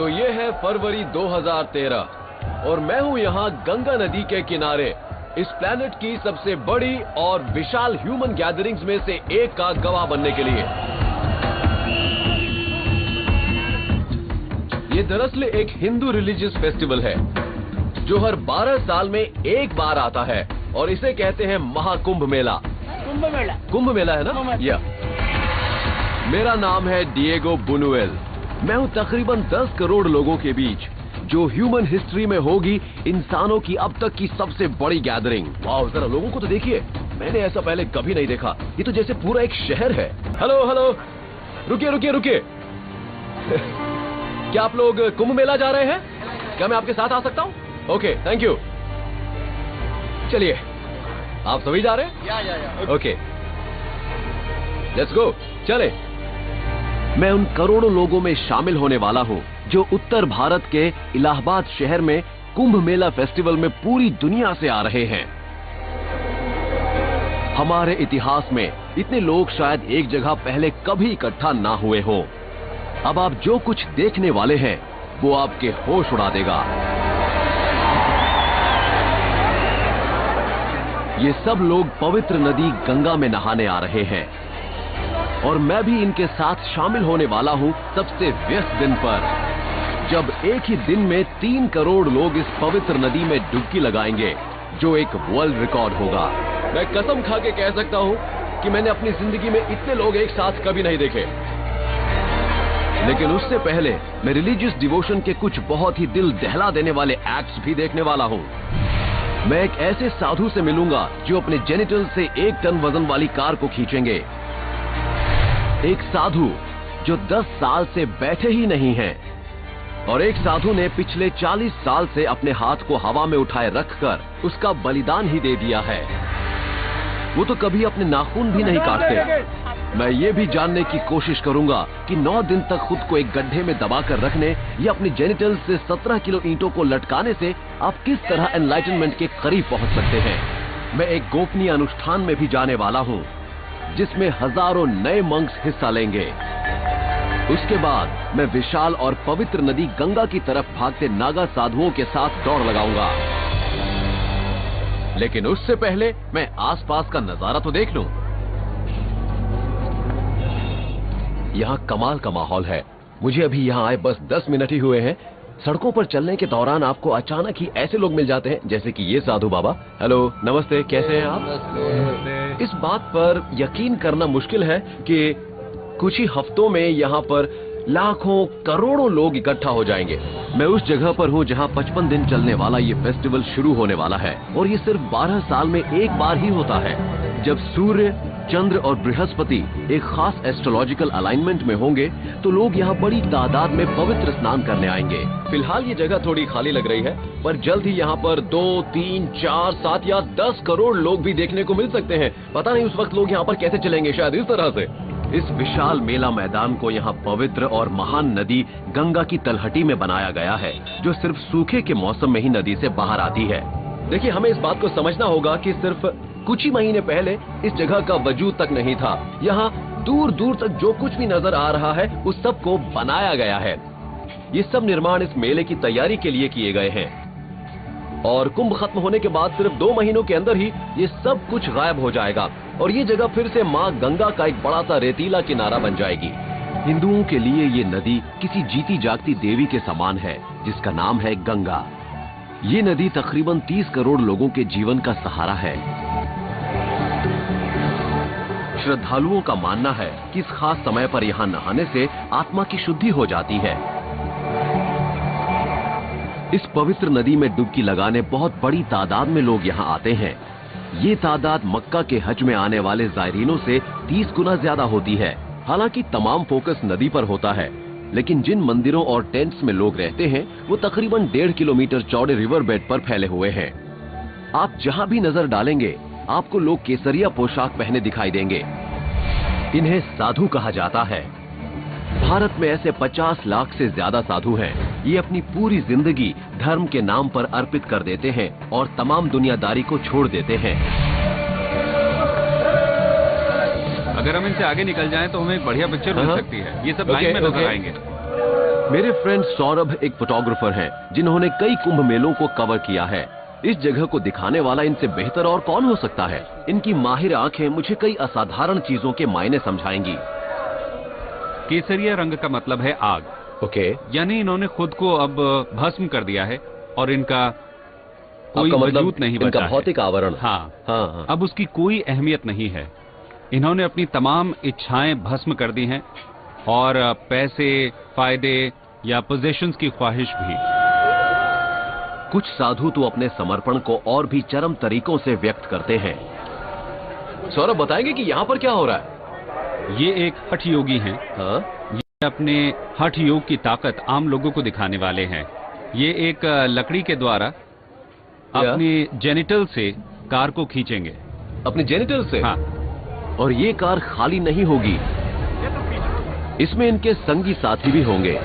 तो ये है फरवरी 2013 और मैं हूं यहां गंगा नदी के किनारे इस प्लेनेट की सबसे बड़ी और विशाल ह्यूमन गैदरिंग्स में से एक का गवाह बनने के लिए। ये दरअसल एक हिंदू रिलीजियस फेस्टिवल है जो हर 12 साल में एक बार आता है और इसे कहते हैं महाकुंभ मेला। कुंभ मेला है ना? या मेरा नाम है डिएगो बुनुएल। मैं हूं तकरीबन 10 करोड़ लोगों के बीच जो ह्यूमन हिस्ट्री में होगी इंसानों की अब तक की सबसे बड़ी गैदरिंग। वाह, जरा लोगों को तो देखिए, मैंने ऐसा पहले कभी नहीं देखा। ये तो जैसे पूरा एक शहर है। हेलो हेलो, रुकिए रुकिए रुकिए। क्या आप लोग कुंभ मेला जा रहे हैं? क्या मैं आपके साथ आ सकता हूँ? Okay, thank you. चलिए, आप सभी जा रहे हैं? या। ओके, लेट्स गो, चले। मैं उन करोड़ों लोगों में शामिल होने वाला हूं जो उत्तर भारत के इलाहाबाद शहर में कुंभ मेला फेस्टिवल में पूरी दुनिया से आ रहे हैं। हमारे इतिहास में इतने लोग शायद एक जगह पहले कभी इकट्ठा ना हुए हों। अब आप जो कुछ देखने वाले हैं वो आपके होश उड़ा देगा। ये सब लोग पवित्र नदी गंगा में नहाने आ रहे हैं और मैं भी इनके साथ शामिल होने वाला हूं सबसे व्यस्त दिन पर, जब एक ही दिन में 3 करोड़ लोग इस पवित्र नदी में डुबकी लगाएंगे, जो एक वर्ल्ड रिकॉर्ड होगा। मैं कसम खा के कह सकता हूं कि मैंने अपनी जिंदगी में इतने लोग एक साथ कभी नहीं देखे। लेकिन उससे पहले मैं रिलीजियस डिवोशन के कुछ बहुत ही दिल दहला देने वाले एक्ट्स भी देखने वाला हूं। मैं एक ऐसे साधु से मिलूंगा जो अपने जेनिटल से 1 टन वजन वाली कार को खींचेंगे। एक साधु जो 10 साल से बैठे ही नहीं हैं और एक साधु ने पिछले 40 साल से अपने हाथ को हवा में उठाए रखकर उसका बलिदान ही दे दिया है। वो तो कभी अपने नाखून भी नहीं काटते। मैं ये भी जानने की कोशिश करूंगा कि 9 दिन तक खुद को एक गड्ढे में दबाकर रखने या अपने जेनिटल से 17 किलो ईंटों को लटकाने से आप किस तरह एनलाइटनमेंट के करीब पहुंच सकते हैं। मैं एक गोपनीय अनुष्ठान में भी जाने वाला हूं जिसमें हजारों नए मंक्स हिस्सा लेंगे। उसके बाद मैं विशाल और पवित्र नदी गंगा की तरफ भागते नागा साधुओं के साथ दौड़ लगाऊंगा। लेकिन उससे पहले मैं आसपास का नजारा तो देख लूं। यहां कमाल का माहौल है। मुझे अभी यहां आए बस 10 मिनट ही हुए हैं। सड़कों पर चलने के दौरान आपको अचानक ही ऐसे लोग मिल जाते हैं जैसे कि ये साधु बाबा। हेलो, नमस्ते, कैसे हैं आप? नमस्ते। इस बात पर यकीन करना मुश्किल है कि कुछ ही हफ्तों में यहाँ पर लाखों करोड़ों लोग इकट्ठा हो जाएंगे। मैं उस जगह पर हूँ जहाँ 55 दिन चलने वाला ये फेस्टिवल शुरू होने वाला है और ये सिर्फ 12 साल में एक बार ही होता है, जब सूर्य, चंद्र और बृहस्पति एक खास एस्ट्रोलॉजिकल अलाइनमेंट में होंगे तो लोग यहाँ बड़ी तादाद में पवित्र स्नान करने आएंगे। फिलहाल ये जगह थोड़ी खाली लग रही है, पर जल्द ही यहाँ पर 2, 3, 4, 7 या 10 करोड़ लोग भी देखने को मिल सकते हैं। पता नहीं उस वक्त लोग यहाँ पर कैसे चलेंगे, शायद इस तरह से। इस विशाल मेला मैदान को यहाँ पवित्र और महान नदी गंगा की तलहटी में बनाया गया है, जो सिर्फ सूखे के मौसम में ही नदी से बाहर आती है। देखिए, हमें इस बात को समझना होगा कि सिर्फ कुछ ही महीने पहले इस जगह का वजूद तक नहीं था। यहाँ दूर दूर तक जो कुछ भी नजर आ रहा है उस सब को बनाया गया है। ये सब निर्माण इस मेले की तैयारी के लिए किए गए हैं और कुंभ खत्म होने के बाद सिर्फ 2 महीनों के अंदर ही ये सब कुछ गायब हो जाएगा और ये जगह फिर से माँ गंगा का एक बड़ा सा रेतीला किनारा बन जाएगी। हिंदुओं के लिए ये नदी किसी जीती जागती देवी के समान है जिसका नाम है गंगा। ये नदी तकरीबन 30 करोड़ लोगों के जीवन का सहारा है। श्रद्धालुओं का मानना है कि इस खास समय पर यहाँ नहाने से आत्मा की शुद्धि हो जाती है। इस पवित्र नदी में डुबकी लगाने बहुत बड़ी तादाद में लोग यहाँ आते हैं। ये तादाद मक्का के हज में आने वाले जायरीनों से 30 गुना ज्यादा होती है। हालांकि तमाम फोकस नदी पर होता है, लेकिन जिन मंदिरों और टेंट्स में लोग रहते हैं वो तकरीबन 1.5 किलोमीटर चौड़े रिवर बेड पर फैले हुए हैं। आप जहाँ भी नजर डालेंगे आपको लोग केसरिया पोशाक पहने दिखाई देंगे। इन्हें साधु कहा जाता है। भारत में ऐसे 50 लाख से ज्यादा साधु हैं। ये अपनी पूरी जिंदगी धर्म के नाम पर अर्पित कर देते हैं और तमाम दुनियादारी को छोड़ देते हैं। अगर हम इनसे आगे निकल जाएं तो हमें एक बढ़िया पिक्चर मिल सकती है। ये सब लाइन में नजर आएंगे। मेरे फ्रेंड सौरभ एक फोटोग्राफर हैं जिन्होंने कई कुंभ मेलों को कवर किया है। इस जगह को दिखाने वाला इनसे बेहतर और कौन हो सकता है। इनकी माहिर आंखें मुझे कई असाधारण चीजों के मायने समझाएंगी। केसरिया रंग का मतलब है आग। ओके। यानी इन्होंने खुद को अब भस्म कर दिया है और इनका कोई आपका मतलब वजूद नहीं बचा इनका है। भौतिक आवरण। हाँ, हाँ। अब उसकी कोई अहमियत नहीं है। इन्होंने अपनी तमाम इच्छाएं भस्म कर दी हैं और पैसे, फायदे या पोजेशंस की ख्वाहिश भी। कुछ साधु तो अपने समर्पण को और भी चरम तरीकों से व्यक्त करते हैं। सौरभ बताएंगे कि यहाँ पर क्या हो रहा है? ये एक हठ योगी हैं। हाँ? ये अपने हठ योग की ताकत आम लोगों को दिखाने वाले हैं। ये एक लकड़ी के द्वारा अपनी जेनिटल से कार को खींचेंगे। अपने जेनिटल से? हाँ। और ये कार खाली नहीं होगी, इसमें इनके संगी साथी भी होंगे।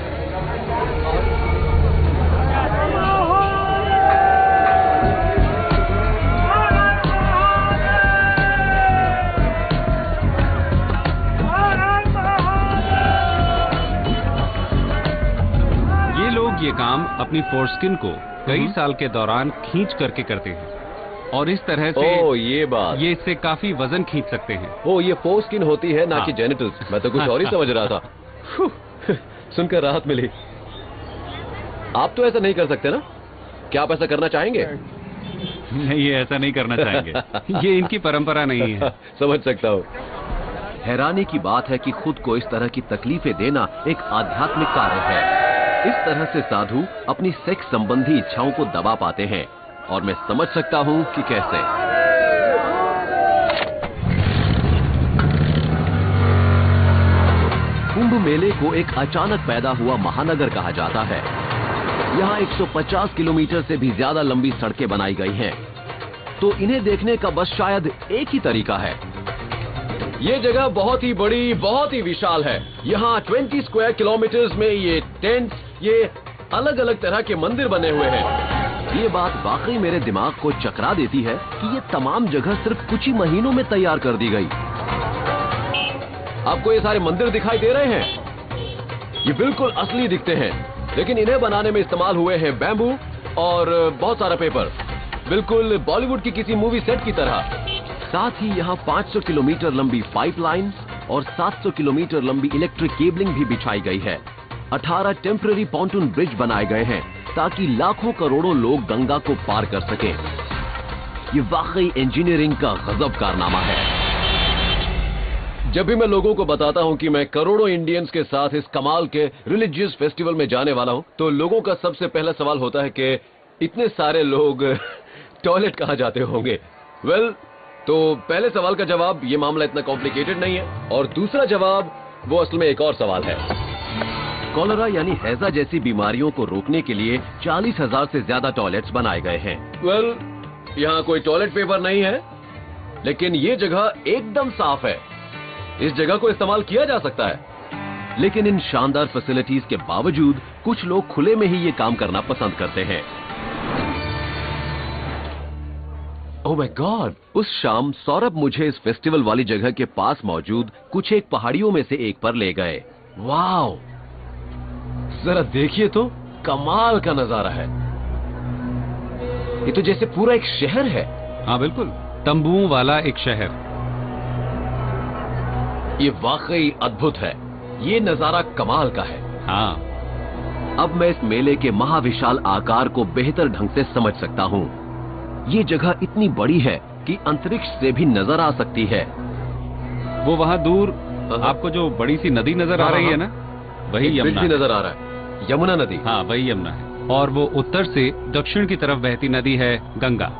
ये काम अपनी फोरस्किन को कई साल के दौरान खींच करके करते हैं और इस तरह से ये बात, ये इससे काफी वजन खींच सकते हैं। ये फोरस्किन होती है ना हाँ। कि जेनिटल्स। मैं तो कुछ और ही समझ रहा था। सुनकर राहत मिली। आप तो ऐसा नहीं कर सकते ना? क्या आप ऐसा करना चाहेंगे? नहीं, ये ऐसा नहीं करना चाहेंगे। ये इनकी परंपरा नहीं है। समझ सकता हूँ। हैरानी की बात है कि खुद को इस तरह की तकलीफें देना एक आध्यात्मिक कार्य है। इस तरह से साधु अपनी सेक्स संबंधी इच्छाओं को दबा पाते हैं और मैं समझ सकता हूं कि कैसे। कुंभ मेले को एक अचानक पैदा हुआ महानगर कहा जाता है। यहाँ 150 किलोमीटर से भी ज्यादा लंबी सड़कें बनाई गई हैं, तो इन्हें देखने का बस शायद एक ही तरीका है। ये जगह बहुत ही बड़ी, बहुत ही विशाल है। यहाँ 20 स्क्वायर किलोमीटर्स में ये टेंट, ये अलग अलग तरह के मंदिर बने हुए हैं। ये बात वाकई मेरे दिमाग को चकरा देती है कि ये तमाम जगह सिर्फ कुछ ही महीनों में तैयार कर दी गई। आपको ये सारे मंदिर दिखाई दे रहे हैं? ये बिल्कुल असली दिखते हैं, लेकिन इन्हें बनाने में इस्तेमाल हुए हैं बैम्बू और बहुत सारा पेपर, बिल्कुल बॉलीवुड की किसी मूवी सेट की तरह। साथ ही यहाँ 500 किलोमीटर लंबी पाइपलाइन और 700 किलोमीटर लंबी इलेक्ट्रिक केबलिंग भी बिछाई गई है। 18 टेम्पररी पॉन्टून ब्रिज बनाए गए हैं ताकि लाखों करोड़ों लोग गंगा को पार कर सकें। ये वाकई इंजीनियरिंग का गजब कारनामा है। जब भी मैं लोगों को बताता हूं कि मैं करोड़ों इंडियंस के साथ इस कमाल के रिलीजियस फेस्टिवल में जाने वाला हूं, तो लोगों का सबसे पहला सवाल होता है कि इतने सारे लोग टॉयलेट कहां जाते होंगे। तो पहले सवाल का जवाब, ये मामला इतना कॉम्प्लिकेटेड नहीं है। और दूसरा जवाब, वो असल में एक और सवाल है। कॉलेरा यानी हैजा जैसी बीमारियों को रोकने के लिए 40,000 से ज्यादा टॉयलेट्स बनाए गए हैं। यहाँ कोई टॉयलेट पेपर नहीं है, लेकिन ये जगह एकदम साफ है। इस जगह को इस्तेमाल किया जा सकता है। लेकिन इन शानदार फैसिलिटीज के बावजूद कुछ लोग खुले में ही ये काम करना पसंद करते हैं। Oh my God! उस शाम सौरभ मुझे इस फेस्टिवल वाली जगह के पास मौजूद कुछ एक पहाड़ियों में से एक पर ले गए। वाओ! जरा देखिए तो, कमाल का नजारा है। ये तो जैसे पूरा एक शहर है। हाँ बिल्कुल, तंबुओं वाला एक शहर। ये वाकई अद्भुत है। ये नजारा कमाल का है। हाँ। अब मैं इस मेले के महाविशाल आकार को बेहतर ढंग से समझ सकता हूँ। ये जगह इतनी बड़ी है कि अंतरिक्ष से भी नजर आ सकती है। वो वहाँ दूर आपको जो बड़ी सी नदी नजर आ रही है ना, वही यमुना नजर आ रहा है। यमुना नदी? हाँ, वही यमुना है। और वो उत्तर से दक्षिण की तरफ बहती नदी है गंगा।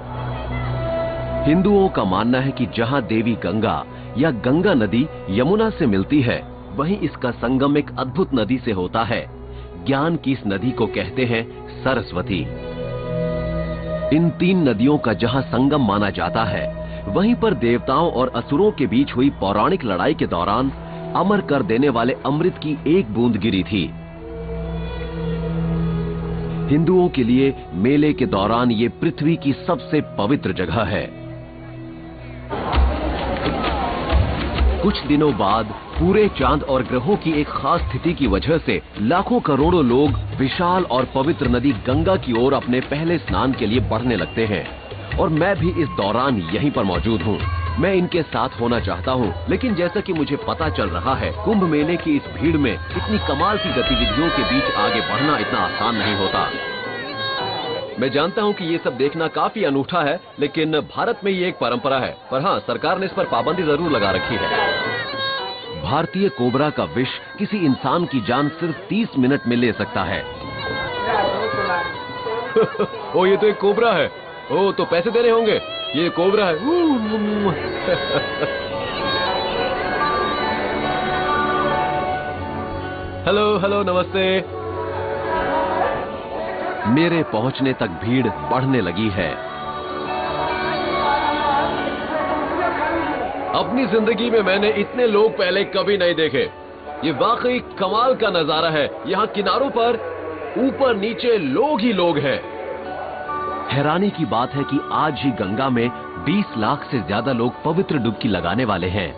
हिंदुओं का मानना है कि जहाँ देवी गंगा या गंगा नदी यमुना से मिलती है, वहीं इसका संगम एक अद्भुत नदी से होता है। ज्ञान की इस नदी को कहते हैं सरस्वती। इन तीन नदियों का जहां संगम माना जाता है, वहीं पर देवताओं और असुरों के बीच हुई पौराणिक लड़ाई के दौरान अमर कर देने वाले अमृत की एक बूंद गिरी थी। हिंदुओं के लिए मेले के दौरान ये पृथ्वी की सबसे पवित्र जगह है। कुछ दिनों बाद पूरे चांद और ग्रहों की एक खास स्थिति की वजह से लाखों करोड़ों लोग विशाल और पवित्र नदी गंगा की ओर अपने पहले स्नान के लिए बढ़ने लगते हैं और मैं भी इस दौरान यहीं पर मौजूद हूँ। मैं इनके साथ होना चाहता हूँ, लेकिन जैसा कि मुझे पता चल रहा है, कुंभ मेले की इस भीड़ में इतनी कमाल की गतिविधियों के बीच आगे बढ़ना इतना आसान नहीं होता। मैं जानता हूँ कि ये सब देखना काफी अनूठा है, लेकिन भारत में ये एक परंपरा है। पर हाँ, सरकार ने इस पर पाबंदी जरूर लगा रखी है। भारतीय कोबरा का विष किसी इंसान की जान सिर्फ 30 मिनट में ले सकता है। ओ, ये तो एक कोबरा है। ओ, तो पैसे देने होंगे। ये कोबरा है। हेलो हेलो, नमस्ते। मेरे पहुंचने तक भीड़ बढ़ने लगी है। अपनी जिंदगी में मैंने इतने लोग पहले कभी नहीं देखे। ये वाकई कमाल का नजारा है। यहाँ किनारों पर ऊपर नीचे लोग ही लोग हैं। हैरानी की बात है कि आज ही गंगा में 20 लाख से ज्यादा लोग पवित्र डुबकी लगाने वाले हैं।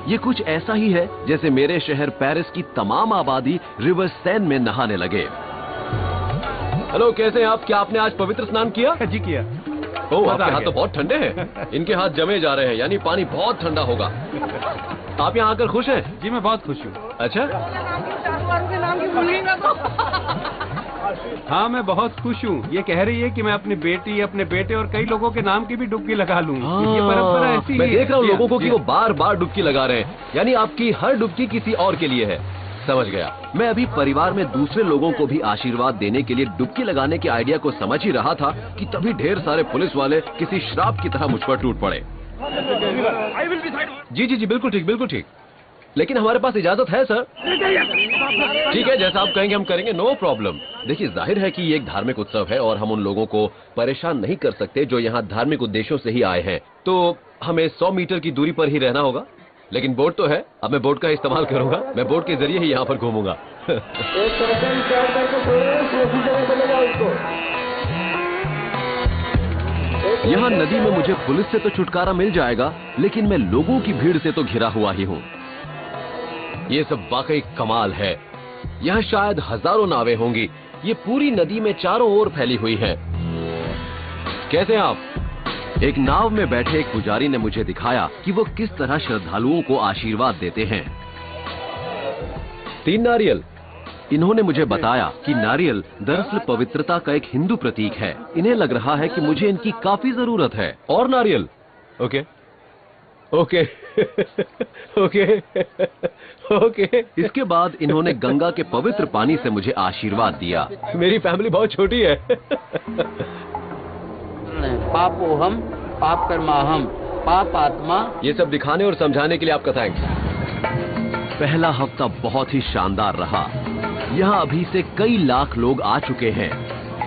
ये कुछ ऐसा ही है जैसे मेरे शहर पेरिस की तमाम आबादी रिवर सेन में नहाने लगे। हेलो, कैसे हैं आप? क्या आपने आज पवित्र स्नान किया? जी किया। ओह, आपके हाथ तो बहुत ठंडे हैं। इनके हाथ जमे जा रहे हैं, यानी पानी बहुत ठंडा होगा। आप यहाँ आकर खुश हैं? जी, मैं बहुत खुश हूँ। अच्छा। हाँ, मैं बहुत खुश हूँ। ये कह रही है कि मैं अपनी बेटी, अपने बेटे और कई लोगों के नाम की भी डुबकी लगा लूँ। ये परंपरा ऐसी मैं देख रहा हूँ लोगों को कि जी। वो बार बार डुबकी लगा रहे हैं, यानी आपकी हर डुबकी किसी और के लिए है। समझ गया। मैं अभी परिवार में दूसरे लोगों को भी आशीर्वाद देने के लिए डुबकी लगाने के आइडिया को समझ ही रहा था कि तभी ढेर सारे पुलिस वाले किसी श्राप की तरह मुझ पर टूट पड़े। जी जी जी, बिल्कुल ठीक, बिल्कुल ठीक। लेकिन हमारे पास इजाजत है सर। ठीक है, जैसा आप कहेंगे हम करेंगे, नो प्रॉब्लम। देखिए, जाहिर है कि ये एक धार्मिक उत्सव है और हम उन लोगों को परेशान नहीं कर सकते जो यहाँ धार्मिक उद्देश्यों से ही आए हैं। तो हमें 100 मीटर की दूरी पर ही रहना होगा। लेकिन बोट तो है, अब मैं बोट का इस्तेमाल करूंगा। मैं बोट के जरिए ही यहाँ पर घूमूंगा। यहाँ नदी में मुझे पुलिस से तो छुटकारा मिल जाएगा, लेकिन मैं लोगों की भीड़ से तो घिरा हुआ ही हूँ। ये सब वाकई कमाल है। यहाँ शायद हजारों नावें होंगी। ये पूरी नदी में चारों ओर फैली हुई हैं। कैसे हैं आप? एक नाव में बैठे एक पुजारी ने मुझे दिखाया कि वो किस तरह श्रद्धालुओं को आशीर्वाद देते हैं। 3 नारियल। इन्होंने मुझे बताया कि नारियल दरअसल पवित्रता का एक हिंदू प्रतीक है। इन्हें लग रहा है कि मुझे इनकी काफी जरूरत है। और नारियल। Okay okay okay okay. इसके बाद इन्होंने गंगा के पवित्र पानी से मुझे आशीर्वाद दिया। मेरी फैमिली बहुत छोटी है। पापोहम पाप कर्माहम पाप आत्मा। ये सब दिखाने और समझाने के लिए आपका थैंक्स। पहला हफ्ता बहुत ही शानदार रहा। यहाँ अभी से कई लाख लोग आ चुके हैं,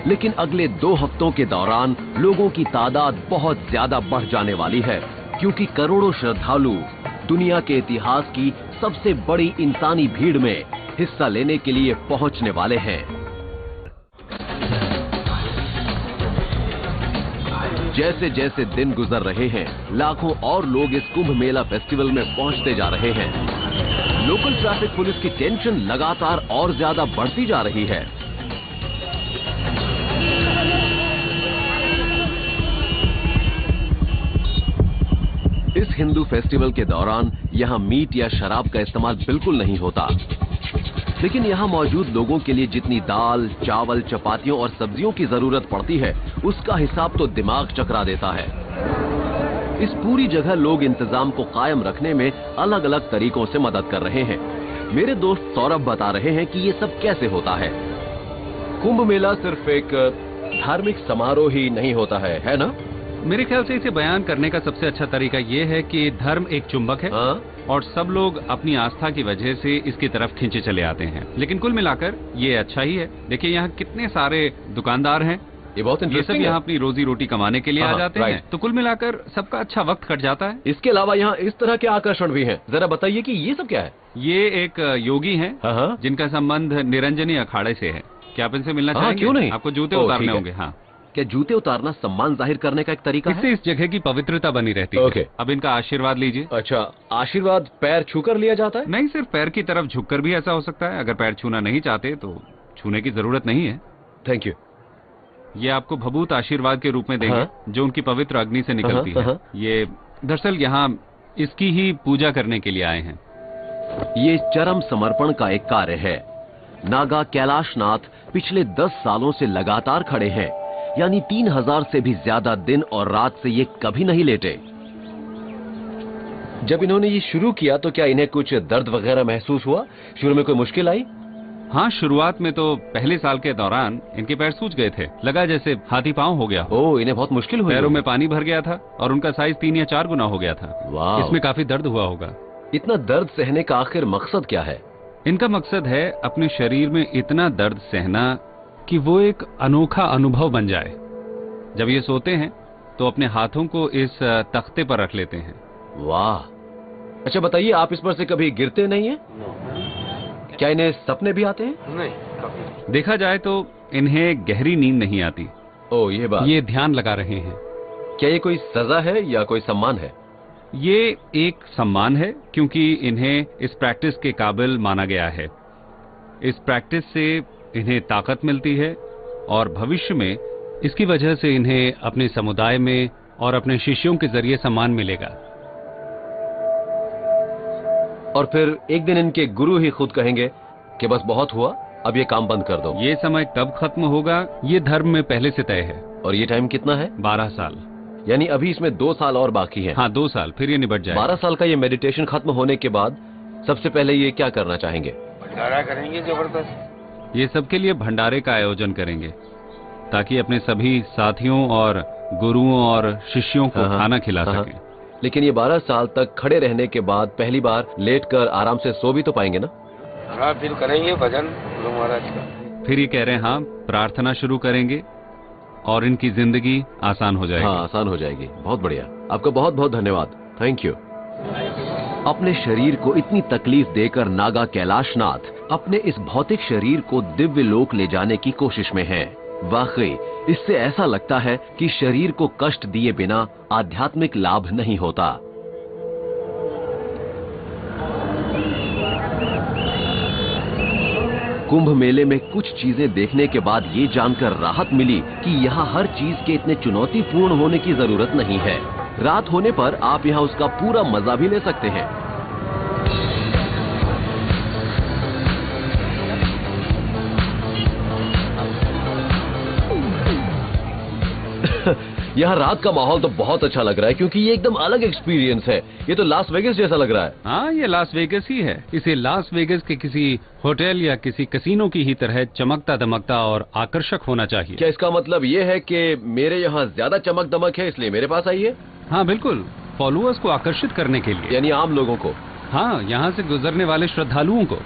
लेकिन अगले 2 हफ्तों के दौरान लोगों की तादाद बहुत ज्यादा बढ़ जाने वाली है, क्योंकि करोड़ों श्रद्धालु दुनिया के इतिहास की सबसे बड़ी इंसानी भीड़ में हिस्सा लेने के लिए पहुंचने वाले हैं। जैसे जैसे दिन गुजर रहे हैं, लाखों और लोग इस कुंभ मेला फेस्टिवल में पहुंचते जा रहे हैं। लोकल ट्रैफिक पुलिस की टेंशन लगातार और ज्यादा बढ़ती जा रही है। इस हिंदू फेस्टिवल के दौरान यहाँ मीट या शराब का इस्तेमाल बिल्कुल नहीं होता, लेकिन यहाँ मौजूद लोगों के लिए जितनी दाल, चावल, चपातियों और सब्जियों की जरूरत पड़ती है, उसका हिसाब तो दिमाग चकरा देता है। इस पूरी जगह लोग इंतजाम को कायम रखने में अलग अलग तरीकों से मदद कर रहे हैं। मेरे दोस्त सौरभ बता रहे हैं कि ये सब कैसे होता है। कुंभ मेला सिर्फ एक धार्मिक समारोह ही नहीं होता है ना? मेरे ख्याल से इसे बयान करने का सबसे अच्छा तरीका ये है कि धर्म एक चुंबक है। हाँ? और सब लोग अपनी आस्था की वजह से इसकी तरफ खींचे चले आते हैं। लेकिन कुल मिलाकर ये अच्छा ही है। देखिए, यहाँ कितने सारे दुकानदार हैं। ये बहुत ये सब इंटरेस्टिंग है। यहाँ अपनी रोजी रोटी कमाने के लिए आ हाँ, जाते राइट। हैं। तो कुल मिलाकर सबका अच्छा वक्त कट जाता है। इसके अलावा यहाँ इस तरह के आकर्षण भी हैं। जरा बताइए कि ये सब क्या है? ये एक योगी हैं हाँ, जिनका संबंध निरंजनी अखाड़े से है। क्या आप इनसे मिलना हाँ, चाहेंगे? क्यों नहीं? आपको जूते ओह, उतारने ठीक है। होंगे। हाँ, क्या जूते उतारना सम्मान जाहिर करने का एक तरीका इससे है? इस जगह की पवित्रता बनी रहती है। ओके। अब इनका आशीर्वाद लीजिए। अच्छा, आशीर्वाद पैर छूकर लिया जाता है? नहीं, सिर्फ पैर की तरफ झुककर भी ऐसा हो सकता है। अगर पैर छूना नहीं चाहते तो छूने की जरूरत नहीं है। Thank you. ये आपको भभूत आशीर्वाद के रूप में देंगे, हाँ। जो उनकी पवित्र अग्नि से निकलती हाँ, है। हाँ। ये दरअसल यहाँ इसकी ही पूजा करने के लिए आए हैं। ये चरम समर्पण का एक कार्य है। नागा कैलाशनाथ पिछले 10 सालों से लगातार खड़े हैं, यानी 3000 से भी ज्यादा दिन और रात से ये कभी नहीं लेटे। जब इन्होंने ये शुरू किया तो क्या इन्हें कुछ दर्द वगैरह महसूस हुआ? शुरू में कोई मुश्किल आई? हाँ, शुरुआत में तो पहले साल के दौरान इनके पैर सूज गए थे। लगा जैसे हाथी पांव हो गया। ओह, इन्हें बहुत मुश्किल हुई। पैरों में पानी भर गया था और उनका साइज 3 या 4 गुना हो गया था। वाह। इसमें काफी दर्द हुआ होगा। इतना दर्द सहने का आखिर मकसद क्या है? इनका मकसद है अपने शरीर में इतना दर्द सहना कि वो एक अनोखा अनुभव बन जाए। जब ये सोते हैं तो अपने हाथों को इस तख्ते पर रख लेते हैं। वाह। अच्छा बताइए, आप इस पर से कभी गिरते नहीं हैं? क्या इन्हें सपने भी आते हैं? नहीं। देखा जाए तो इन्हें गहरी नींद नहीं आती। ओह, ये बात। ये ध्यान लगा रहे हैं। क्या ये कोई सजा है या कोई सम्मान है? ये एक सम्मान है, क्योंकि इन्हें इस प्रैक्टिस के काबिल माना गया है। इस प्रैक्टिस से इन्हें ताकत मिलती है और भविष्य में इसकी वजह से इन्हें अपने समुदाय में और अपने शिष्यों के जरिए सम्मान मिलेगा। और फिर एक दिन इनके गुरु ही खुद कहेंगे कि बस बहुत हुआ, अब ये काम बंद कर दो। ये समय तब खत्म होगा, ये धर्म में पहले से तय है। और ये टाइम कितना है? 12 साल। यानी अभी इसमें 2 साल और बाकी है। हाँ, 2 साल, फिर ये निबट जाएगा। 12 साल का ये मेडिटेशन खत्म होने के बाद सबसे पहले ये क्या करना चाहेंगे? भंडारा करेंगे जबरदस्त। ये सबके लिए भंडारे का आयोजन करेंगे, ताकि अपने सभी साथियों और गुरुओं और शिष्यों को हाँ, खाना खिला हाँ। सकें। लेकिन ये 12 साल तक खड़े रहने के बाद पहली बार लेटकर आराम से सो भी तो पाएंगे ना? हाँ, फिर करेंगे भजन गुरु महाराज का। फिर ये कह रहे हैं हाँ, प्रार्थना शुरू करेंगे और इनकी जिंदगी आसान हो जाएगी। हाँ, आसान हो जाएगी। बहुत बढ़िया, आपका बहुत बहुत धन्यवाद। Thank you. अपने शरीर को इतनी तकलीफ देकर नागा कैलाशनाथ अपने इस भौतिक शरीर को दिव्य लोक ले जाने की कोशिश में हैं। वाकई इससे ऐसा लगता है कि शरीर को कष्ट दिए बिना आध्यात्मिक लाभ नहीं होता। कुंभ मेले में कुछ चीजें देखने के बाद ये जानकर राहत मिली कि यहाँ हर चीज के इतने चुनौतीपूर्ण होने की जरूरत नहीं है। रात होने पर आप यहाँ उसका पूरा मजा भी ले सकते हैं। यहाँ रात का माहौल तो बहुत अच्छा लग रहा है, क्योंकि ये एकदम अलग एक्सपीरियंस है। ये तो लास वेगस जैसा लग रहा है। हाँ, ये लास वेगस ही है। इसे लास वेगस के किसी होटल या किसी कैसीनो की ही तरह चमकता दमकता और आकर्षक होना चाहिए। क्या इसका मतलब ये है कि मेरे यहाँ ज्यादा चमक दमक है, इसलिए मेरे पास आई है? हाँ बिल्कुल, फॉलोअर्स को आकर्षित करने के लिए। यानी आम लोगों को? हाँ, यहाँ से गुजरने वाले श्रद्धालुओं को।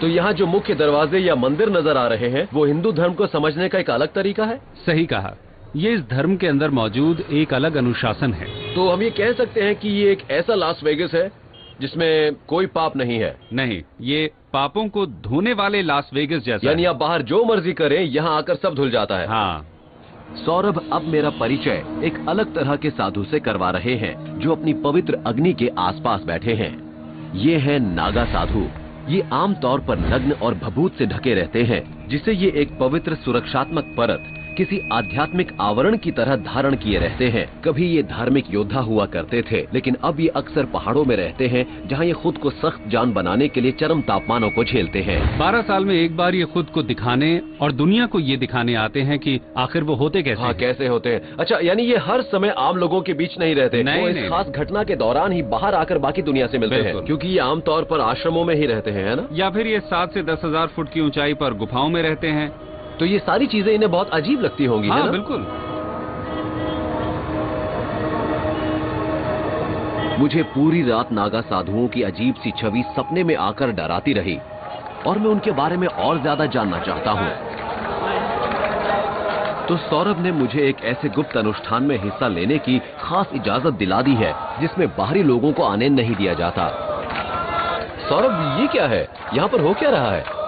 तो यहाँ जो मुख्य दरवाजे या मंदिर नजर आ रहे हैं, वो हिंदू धर्म को समझने का एक अलग तरीका है? सही कहा, ये इस धर्म के अंदर मौजूद एक अलग अनुशासन है। तो हम ये कह सकते हैं कि ये एक ऐसा लास वेगस है जिसमें कोई पाप नहीं है? नहीं, ये पापों को धोने वाले लास वेगस जैसा यानी है। आप बाहर जो मर्जी करें, यहाँ आकर सब धुल जाता है। हाँ। सौरभ अब मेरा परिचय एक अलग तरह के साधु से करवा रहे हैं, जो अपनी पवित्र अग्नि के आसपास बैठे हैं। ये हैं नागा साधु। ये आमतौर पर नग्न और भभूत से ढके रहते हैं, जिसे ये एक पवित्र सुरक्षात्मक परत किसी आध्यात्मिक आवरण की तरह धारण किए रहते हैं। कभी ये धार्मिक योद्धा हुआ करते थे, लेकिन अब ये अक्सर पहाड़ों में रहते हैं, जहाँ ये खुद को सख्त जान बनाने के लिए चरम तापमानों को झेलते हैं। 12 साल में एक बार ये खुद को दिखाने और दुनिया को ये दिखाने आते हैं कि आखिर वो होते कैसे हाँ, हैं। कैसे होते हैं। अच्छा, यानी ये हर समय आम लोगों के बीच नहीं रहते? नहीं, वो इस नहीं। खास घटना के दौरान ही बाहर आकर बाकी दुनिया से मिलते हैं, बिल्कुल। क्योंकि ये आमतौर पर आश्रमों में ही रहते हैं, है ना? या फिर ये 7 से 10,000 फुट की ऊंचाई पर गुफाओं में रहते हैं। तो ये सारी चीजें इन्हें बहुत अजीब लगती होंगी, है हाँ ना? बिल्कुल। मुझे पूरी रात नागा साधुओं की अजीब सी छवि सपने में आकर डराती रही, और मैं उनके बारे में और ज्यादा जानना चाहता हूँ। तो सौरभ ने मुझे एक ऐसे गुप्त अनुष्ठान में हिस्सा लेने की खास इजाजत दिला दी है, जिसमें बाहरी लोगों को आने नहीं दिया जाता। सौरभ, ये क्या है? यहाँ पर हो क्या रहा है?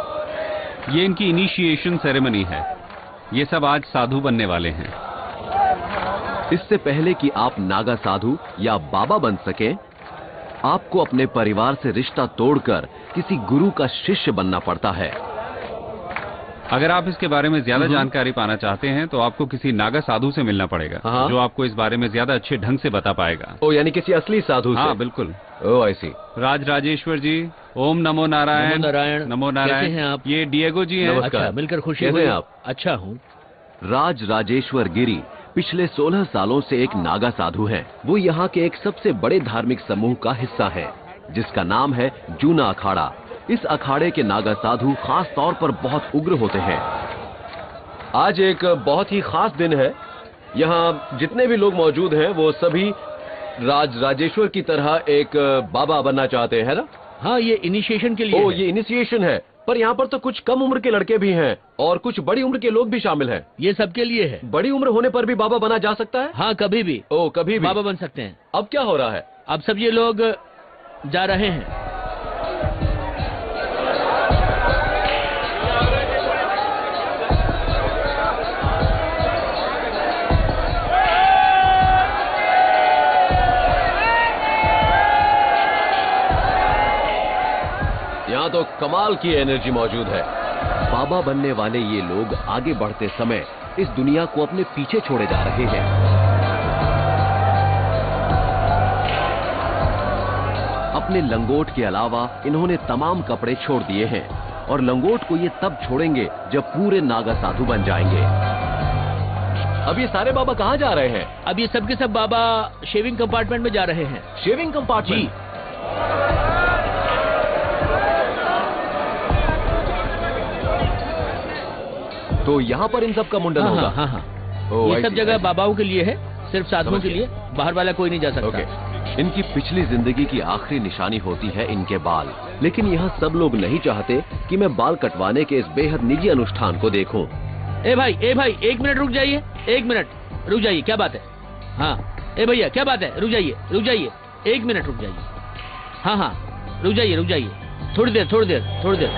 ये इनकी इनिशिएशन सेरेमनी है। ये सब आज साधु बनने वाले हैं। इससे पहले कि आप नागा साधु या बाबा बन सकें, आपको अपने परिवार से रिश्ता तोड़कर किसी गुरु का शिष्य बनना पड़ता है। अगर आप इसके बारे में ज्यादा जानकारी पाना चाहते हैं तो आपको किसी नागा साधु से मिलना पड़ेगा, हाँ। जो आपको इस बारे में ज्यादा अच्छे ढंग से बता पाएगा। ओ, यानी किसी असली साधु से? हाँ बिल्कुल। ओ, आई सी। राज राजेश्वर जी, ओम नमो नारायण। नमो नारायण। नमो नारायण। कैसे हैं आप? ये डिएगो जी हैं। नमस्कार। अच्छा, मिलकर खुशी कैसे हुई। हैं आप? अच्छा हूँ। राज राजेश्वर गिरी पिछले 16 सालों से एक नागा साधु हैं। वो यहाँ के एक सबसे बड़े धार्मिक समूह का हिस्सा है, जिसका नाम है जूना अखाड़ा। इस अखाड़े के नागा साधु खास तौर पर बहुत उग्र होते हैं। आज एक बहुत ही खास दिन है। यहाँ जितने भी लोग मौजूद हैं वो सभी राज राजेश्वर की तरह एक बाबा बनना चाहते हैं, है ना? हाँ, ये इनिशिएशन के लिए ओ, है। ये इनिशिएशन है। पर यहाँ पर तो कुछ कम उम्र के लड़के भी हैं और कुछ बड़ी उम्र के लोग भी शामिल हैं। ये सबके लिए है। बड़ी उम्र होने पर भी बाबा बना जा सकता है? हाँ, कभी भी ओ, कभी भी बाबा बन सकते हैं। अब क्या हो रहा है? अब सब ये लोग जा रहे हैं। यहाँ तो कमाल की एनर्जी मौजूद है। बाबा बनने वाले ये लोग आगे बढ़ते समय इस दुनिया को अपने पीछे छोड़े जा रहे हैं। अपने लंगोट के अलावा इन्होंने तमाम कपड़े छोड़ दिए हैं और लंगोट को ये तब छोड़ेंगे जब पूरे नागा साधु बन जाएंगे। अब ये सारे बाबा कहाँ जा रहे हैं? अब ये सब के सब बाबा शेविंग कंपार्टमेंट में जा रहे हैं। Shaving compartment? तो यहाँ पर इन सब का मुंडन होगा? हाँ, हाँ, हाँ। ओ, ये सब I see, जगह I see। बाबाओं के लिए है, सिर्फ साधुओं के लिए। बाहर वाला कोई नहीं जा सकता। ओके। इनकी पिछली जिंदगी की आखिरी निशानी होती है इनके बाल। लेकिन यहाँ सब लोग नहीं चाहते कि मैं बाल कटवाने के इस बेहद निजी अनुष्ठान को देखूं। ए भाई, 1 मिनट रुक जाइए। 1 मिनट रुक जाइए। क्या बात है? हाँ, ए भैया क्या बात है? रुक जाइए। 1 मिनट रुक जाइए। हाँ हाँ, रुक जाइए। थोड़ी देर।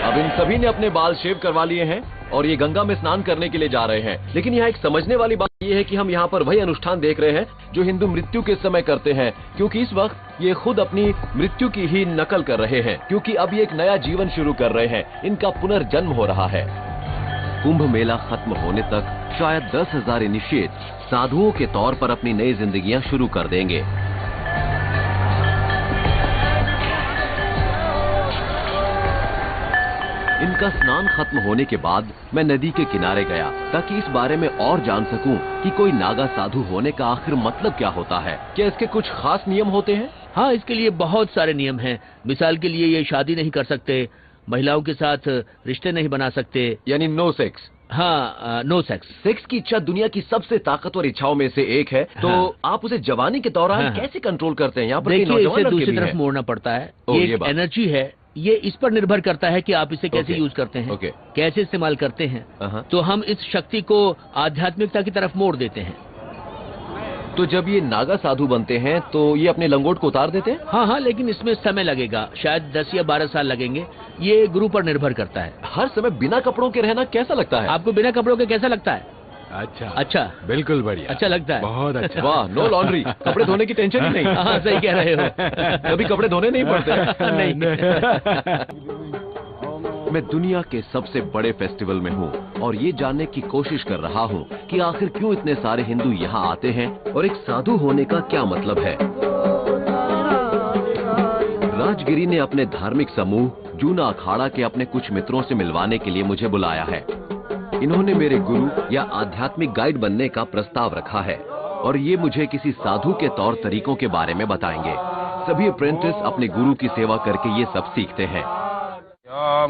अब इन सभी ने अपने बाल शेव करवा लिए हैं और ये गंगा में स्नान करने के लिए जा रहे हैं। लेकिन यहाँ एक समझने वाली बात ये है कि हम यहाँ पर वही अनुष्ठान देख रहे हैं जो हिंदू मृत्यु के समय करते हैं, क्योंकि इस वक्त ये खुद अपनी मृत्यु की ही नकल कर रहे हैं, क्योंकि अब ये एक नया जीवन शुरू कर रहे हैं। इनका पुनर्जन्म हो रहा है। कुंभ मेला खत्म होने तक शायद 10,000 इनिशिएट साधुओं के तौर पर अपनी नई जिंदगियां शुरू कर देंगे। इनका स्नान खत्म होने के बाद मैं नदी के किनारे गया ताकि इस बारे में और जान सकूं कि कोई नागा साधु होने का आखिर मतलब क्या होता है। क्या इसके कुछ खास नियम होते हैं? हाँ, इसके लिए बहुत सारे नियम हैं। मिसाल के लिए ये शादी नहीं कर सकते, महिलाओं के साथ रिश्ते नहीं बना सकते। यानी नो सेक्स? हाँ, नो सेक्स। सेक्स की इच्छा दुनिया की सबसे ताकतवर इच्छाओं में से एक है। तो हाँ। आप उसे जवानी के दौरान हाँ। कैसे कंट्रोल करते हैं? यहाँ पर कई देखिए, नौजवान इसे लड़के दूसरी भी तरफ हैं। मोड़ना पड़ता है। ओ, ये ये एक बात। एनर्जी है। ये इस पर निर्भर करता है कि आप इसे कैसे ओके। यूज करते हैं, ओके। कैसे इस्तेमाल करते हैं। अहाँ। तो हम इस शक्ति को आध्यात्मिकता की तरफ मोड़ देते हैं। तो जब ये नागा साधु बनते हैं तो ये अपने लंगोट को उतार देते हैं? हाँ हाँ, लेकिन इसमें समय लगेगा, शायद 10 या 12 साल लगेंगे। ये गुरु पर निर्भर करता है। हर समय बिना कपड़ों के रहना कैसा लगता है? आपको बिना कपड़ों के कैसा लगता है? अच्छा, बिल्कुल बढ़िया। अच्छा लगता है। बहुत अच्छा। वाह, नो लॉन्ड्री, कपड़े धोने की टेंशन ही नहीं। हाँ, सही कह रहे हो। कभी कपड़े धोने नहीं पड़ते? नहीं। मैं दुनिया के सबसे बड़े फेस्टिवल में हूँ और ये जानने की कोशिश कर रहा हूँ कि आखिर क्यों इतने सारे हिंदू यहाँ आते हैं और एक साधु होने का क्या मतलब है। राजगिरी ने अपने धार्मिक समूह जूना अखाड़ा के अपने कुछ मित्रों से मिलवाने के लिए मुझे बुलाया है। इन्होंने मेरे गुरु या आध्यात्मिक गाइड बनने का प्रस्ताव रखा है और ये मुझे किसी साधु के तौर तरीकों के बारे में बताएंगे। सभी अप्रेंटिस अपने गुरु की सेवा करके ये सब सीखते हैं।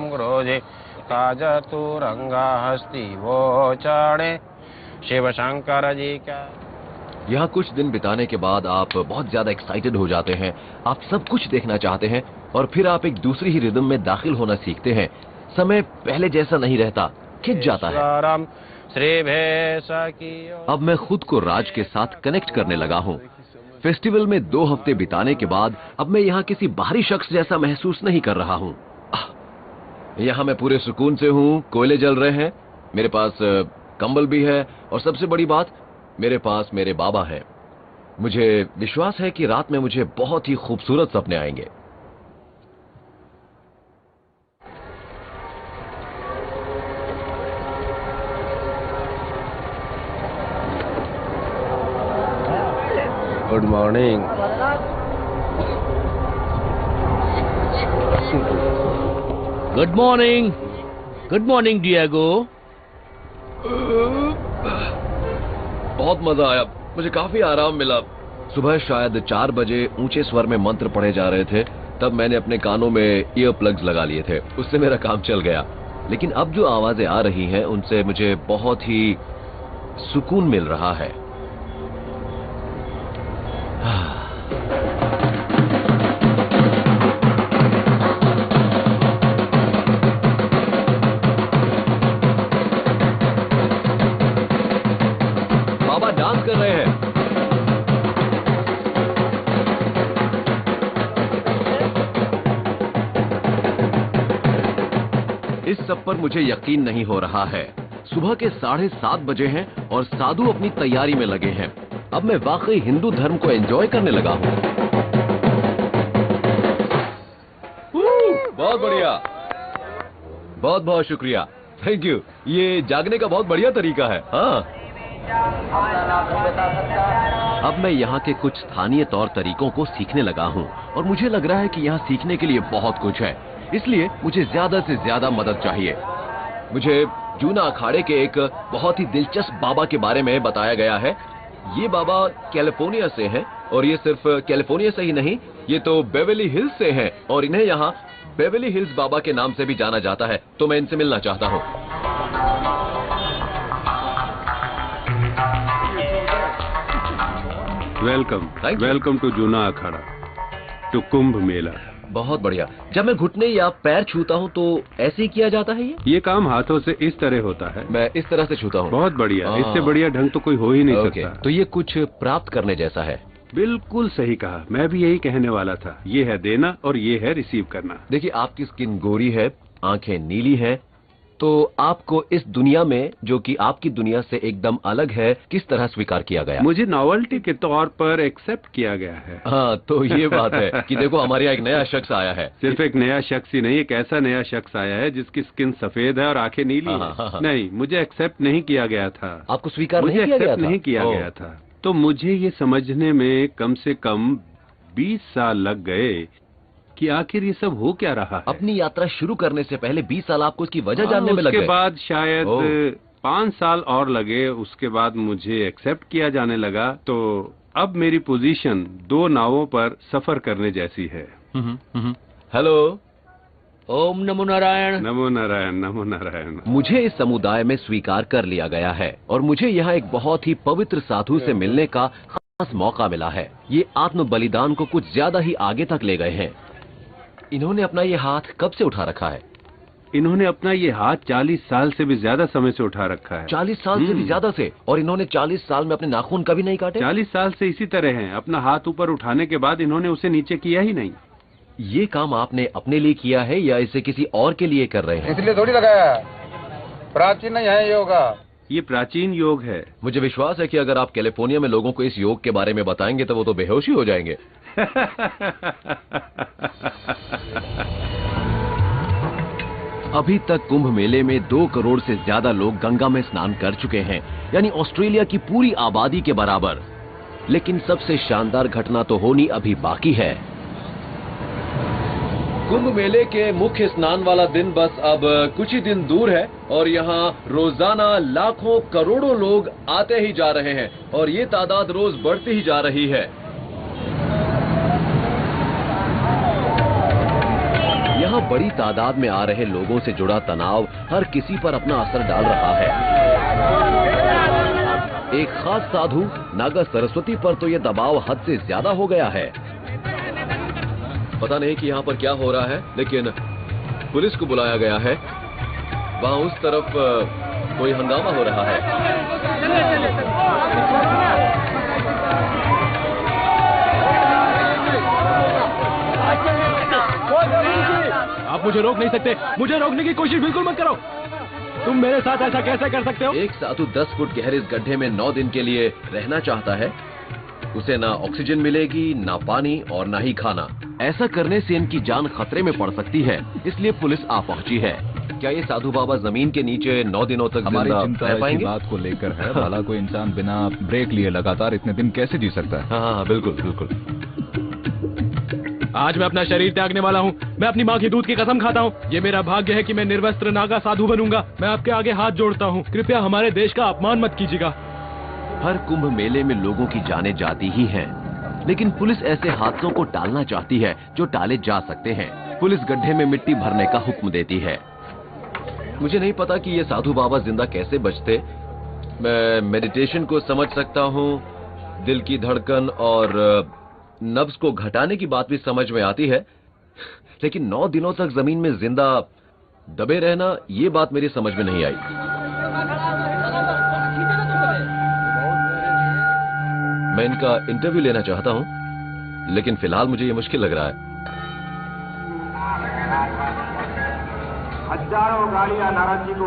क्रोधे काजतुरंगा हस्ती वो चढ़े शिव शंकर जी का। यहाँ कुछ दिन बिताने के बाद आप बहुत ज्यादा एक्साइटेड हो जाते हैं। आप सब कुछ देखना चाहते हैं और फिर आप एक दूसरी ही रिदम में दाखिल होना सीखते हैं। समय पहले जैसा नहीं रहता, खिंच जाता है। श्री भेषा की अब मैं खुद को राज के साथ कनेक्ट करने लगा हूँ। फेस्टिवल में 2 हफ्ते बिताने के बाद अब मैं यहाँ किसी बाहरी शख्स जैसा महसूस नहीं कर रहा हूँ। यहाँ मैं पूरे सुकून से हूँ, कोयले जल रहे हैं, मेरे पास कंबल भी है और सबसे बड़ी बात, मेरे पास मेरे बाबा हैं। मुझे विश्वास है कि रात में मुझे बहुत ही खूबसूरत सपने आएंगे। Good morning. Good morning. Good morning Diego. बहुत मजा आया, मुझे काफी आराम मिला। सुबह शायद 4 बजे ऊंचे स्वर में मंत्र पढ़े जा रहे थे, तब मैंने अपने कानों में ईयर प्लग्स लगा लिए थे, उससे मेरा काम चल गया। लेकिन अब जो आवाजें आ रही हैं उनसे मुझे बहुत ही सुकून मिल रहा है। बाबा डांस कर रहे हैं। इस सब पर मुझे यकीन नहीं हो रहा है। सुबह के 7:30 बजे हैं और साधु अपनी तैयारी में लगे हैं। अब मैं वाकई हिंदू धर्म को एंजॉय करने लगा हूँ। बहुत बढ़िया, बहुत बहुत शुक्रिया, थैंक यू। ये जागने का बहुत बढ़िया तरीका है। हाँ, अब मैं यहाँ के कुछ स्थानीय तौर तरीकों को सीखने लगा हूँ और मुझे लग रहा है कि यहाँ सीखने के लिए बहुत कुछ है, इसलिए मुझे ज्यादा से ज्यादा मदद चाहिए। मुझे जूना अखाड़े के एक बहुत ही दिलचस्प बाबा के बारे में बताया गया है। ये बाबा कैलिफोर्निया से हैं और ये सिर्फ कैलिफोर्निया से ही नहीं, ये तो बेवर्ली हिल्स से हैं और इन्हें यहाँ बेवर्ली हिल्स बाबा के नाम से भी जाना जाता है, तो मैं इनसे मिलना चाहता हूँ। Welcome to Juna Akhara, to Kumbh Mela. बहुत बढ़िया। जब मैं घुटने या पैर छूता हूँ तो ऐसे ही किया जाता है ये काम हाथों से इस तरह होता है। मैं इस तरह से छूता हूँ। बहुत बढ़िया, इससे बढ़िया ढंग तो कोई हो ही नहीं ओके, सकता। तो ये कुछ प्राप्त करने जैसा है। बिल्कुल सही कहा, मैं भी यही कहने वाला था। ये है देना और ये है रिसीव करना। देखिए, आपकी स्किन गोरी है, आंखें नीली हैं, तो आपको इस दुनिया में, जो कि आपकी दुनिया से एकदम अलग है, किस तरह स्वीकार किया गया? मुझे नॉवेल्टी के तौर पर एक्सेप्ट किया गया है। हाँ, तो ये बात है कि देखो हमारे यहाँ एक नया शख्स आया है। सिर्फ एक नया शख्स ही नहीं, एक ऐसा नया शख्स आया है जिसकी स्किन सफेद है और आंखें नीली हैं। नहीं, मुझे एक्सेप्ट नहीं किया गया था। आपको स्वीकार नहीं किया गया था? नहीं किया गया था। तो मुझे ये समझने में कम से कम 20 साल लग गए कि आखिर ये सब हो क्या रहा है। अपनी यात्रा शुरू करने से पहले 20 साल आपको इसकी वजह जानने में लगे। उसके बाद शायद 5 साल और लगे, उसके बाद मुझे एक्सेप्ट किया जाने लगा। तो अब मेरी पोजीशन 2 नावों पर सफर करने जैसी है। हेलो, ओम नमो नारायण। नमो नारायण, नमो नारायण। मुझे इस समुदाय में स्वीकार कर लिया गया है और मुझे यहाँ एक बहुत ही पवित्र साधु से मिलने का खास मौका मिला है। ये आत्म बलिदान को कुछ ज्यादा ही आगे तक ले गए हैं। इन्होंने अपना ये हाथ कब से उठा रखा है? इन्होंने अपना ये हाथ 40 साल से भी ज्यादा समय से उठा रखा है। 40 साल से भी ज्यादा से? और इन्होंने 40 साल में अपने नाखून कभी नहीं काटे? 40 साल से इसी तरह हैं। अपना हाथ ऊपर उठाने के बाद इन्होंने उसे नीचे किया ही नहीं। ये काम आपने अपने लिए किया है या इसे किसी और के लिए कर रहे हैं? इसलिए थोड़ी लगाया, प्राचीन नहीं है योगा। ये प्राचीन योग है। मुझे विश्वास है कि अगर आप कैलिफोर्निया में लोगों को इस योग के बारे में बताएंगे तो वो तो बेहोश ही हो जाएंगे। अभी तक कुंभ मेले में 2 करोड़ से ज्यादा लोग गंगा में स्नान कर चुके हैं, यानी ऑस्ट्रेलिया की पूरी आबादी के बराबर। लेकिन सबसे शानदार घटना तो होनी अभी बाकी है। कुंभ मेले के मुख्य स्नान वाला दिन बस अब कुछ ही दिन दूर है और यहाँ रोजाना लाखों करोड़ों लोग आते ही जा रहे हैं और ये तादाद रोज बढ़ती ही जा रही है। यहाँ बड़ी तादाद में आ रहे लोगों से जुड़ा तनाव हर किसी पर अपना असर डाल रहा है। एक खास साधु नागा सरस्वती पर तो ये दबाव हद से ज्यादा हो गया है। पता नहीं कि यहाँ पर क्या हो रहा है, लेकिन पुलिस को बुलाया गया है। वहाँ उस तरफ कोई हंगामा हो रहा है। आप मुझे रोक नहीं सकते, मुझे रोकने की कोशिश बिल्कुल मत करो। तुम मेरे साथ ऐसा कैसे कर सकते हो? एक साधु 10 फुट गहरे इस गड्ढे में 9 दिन के लिए रहना चाहता है। उसे ना ऑक्सीजन मिलेगी, ना पानी और ना ही खाना। ऐसा करने से इनकी जान खतरे में पड़ सकती है, इसलिए पुलिस आ पहुंची है। क्या ये साधु बाबा जमीन के नीचे 9 दिनों तक हमारी जिंदा चिंता रह इसी पाएंगे? बात को लेकर है, भला कोई इंसान बिना ब्रेक लिए लगातार इतने दिन कैसे जी सकता है? हाँ, बिल्कुल बिल्कुल। आज मैं अपना शरीर त्यागने वाला हूँ। मैं अपनी माँ की दूध की कसम खाता हूँ। ये मेरा भाग्य है कि मैं निर्वस्त्र नागा साधु बनूंगा। मैं आपके आगे हाथ जोड़ता हूँ, कृपया हमारे देश का अपमान मत कीजिएगा। हर कुंभ मेले में लोगों की जानें जाती ही हैं, लेकिन पुलिस ऐसे हादसों को टालना चाहती है जो टाले जा सकते हैं। पुलिस गड्ढे में मिट्टी भरने का हुक्म देती है। मुझे नहीं पता कि ये साधु बाबा जिंदा कैसे बचते। मैं मेडिटेशन को समझ सकता हूँ, दिल की धड़कन और नब्ज को घटाने की बात भी समझ में आती है, लेकिन 9 दिनों तक जमीन में जिंदा दबे रहना, ये बात मेरी समझ में नहीं आई। मैं इनका इंटरव्यू लेना चाहता हूं, लेकिन फिलहाल मुझे ये मुश्किल लग रहा है।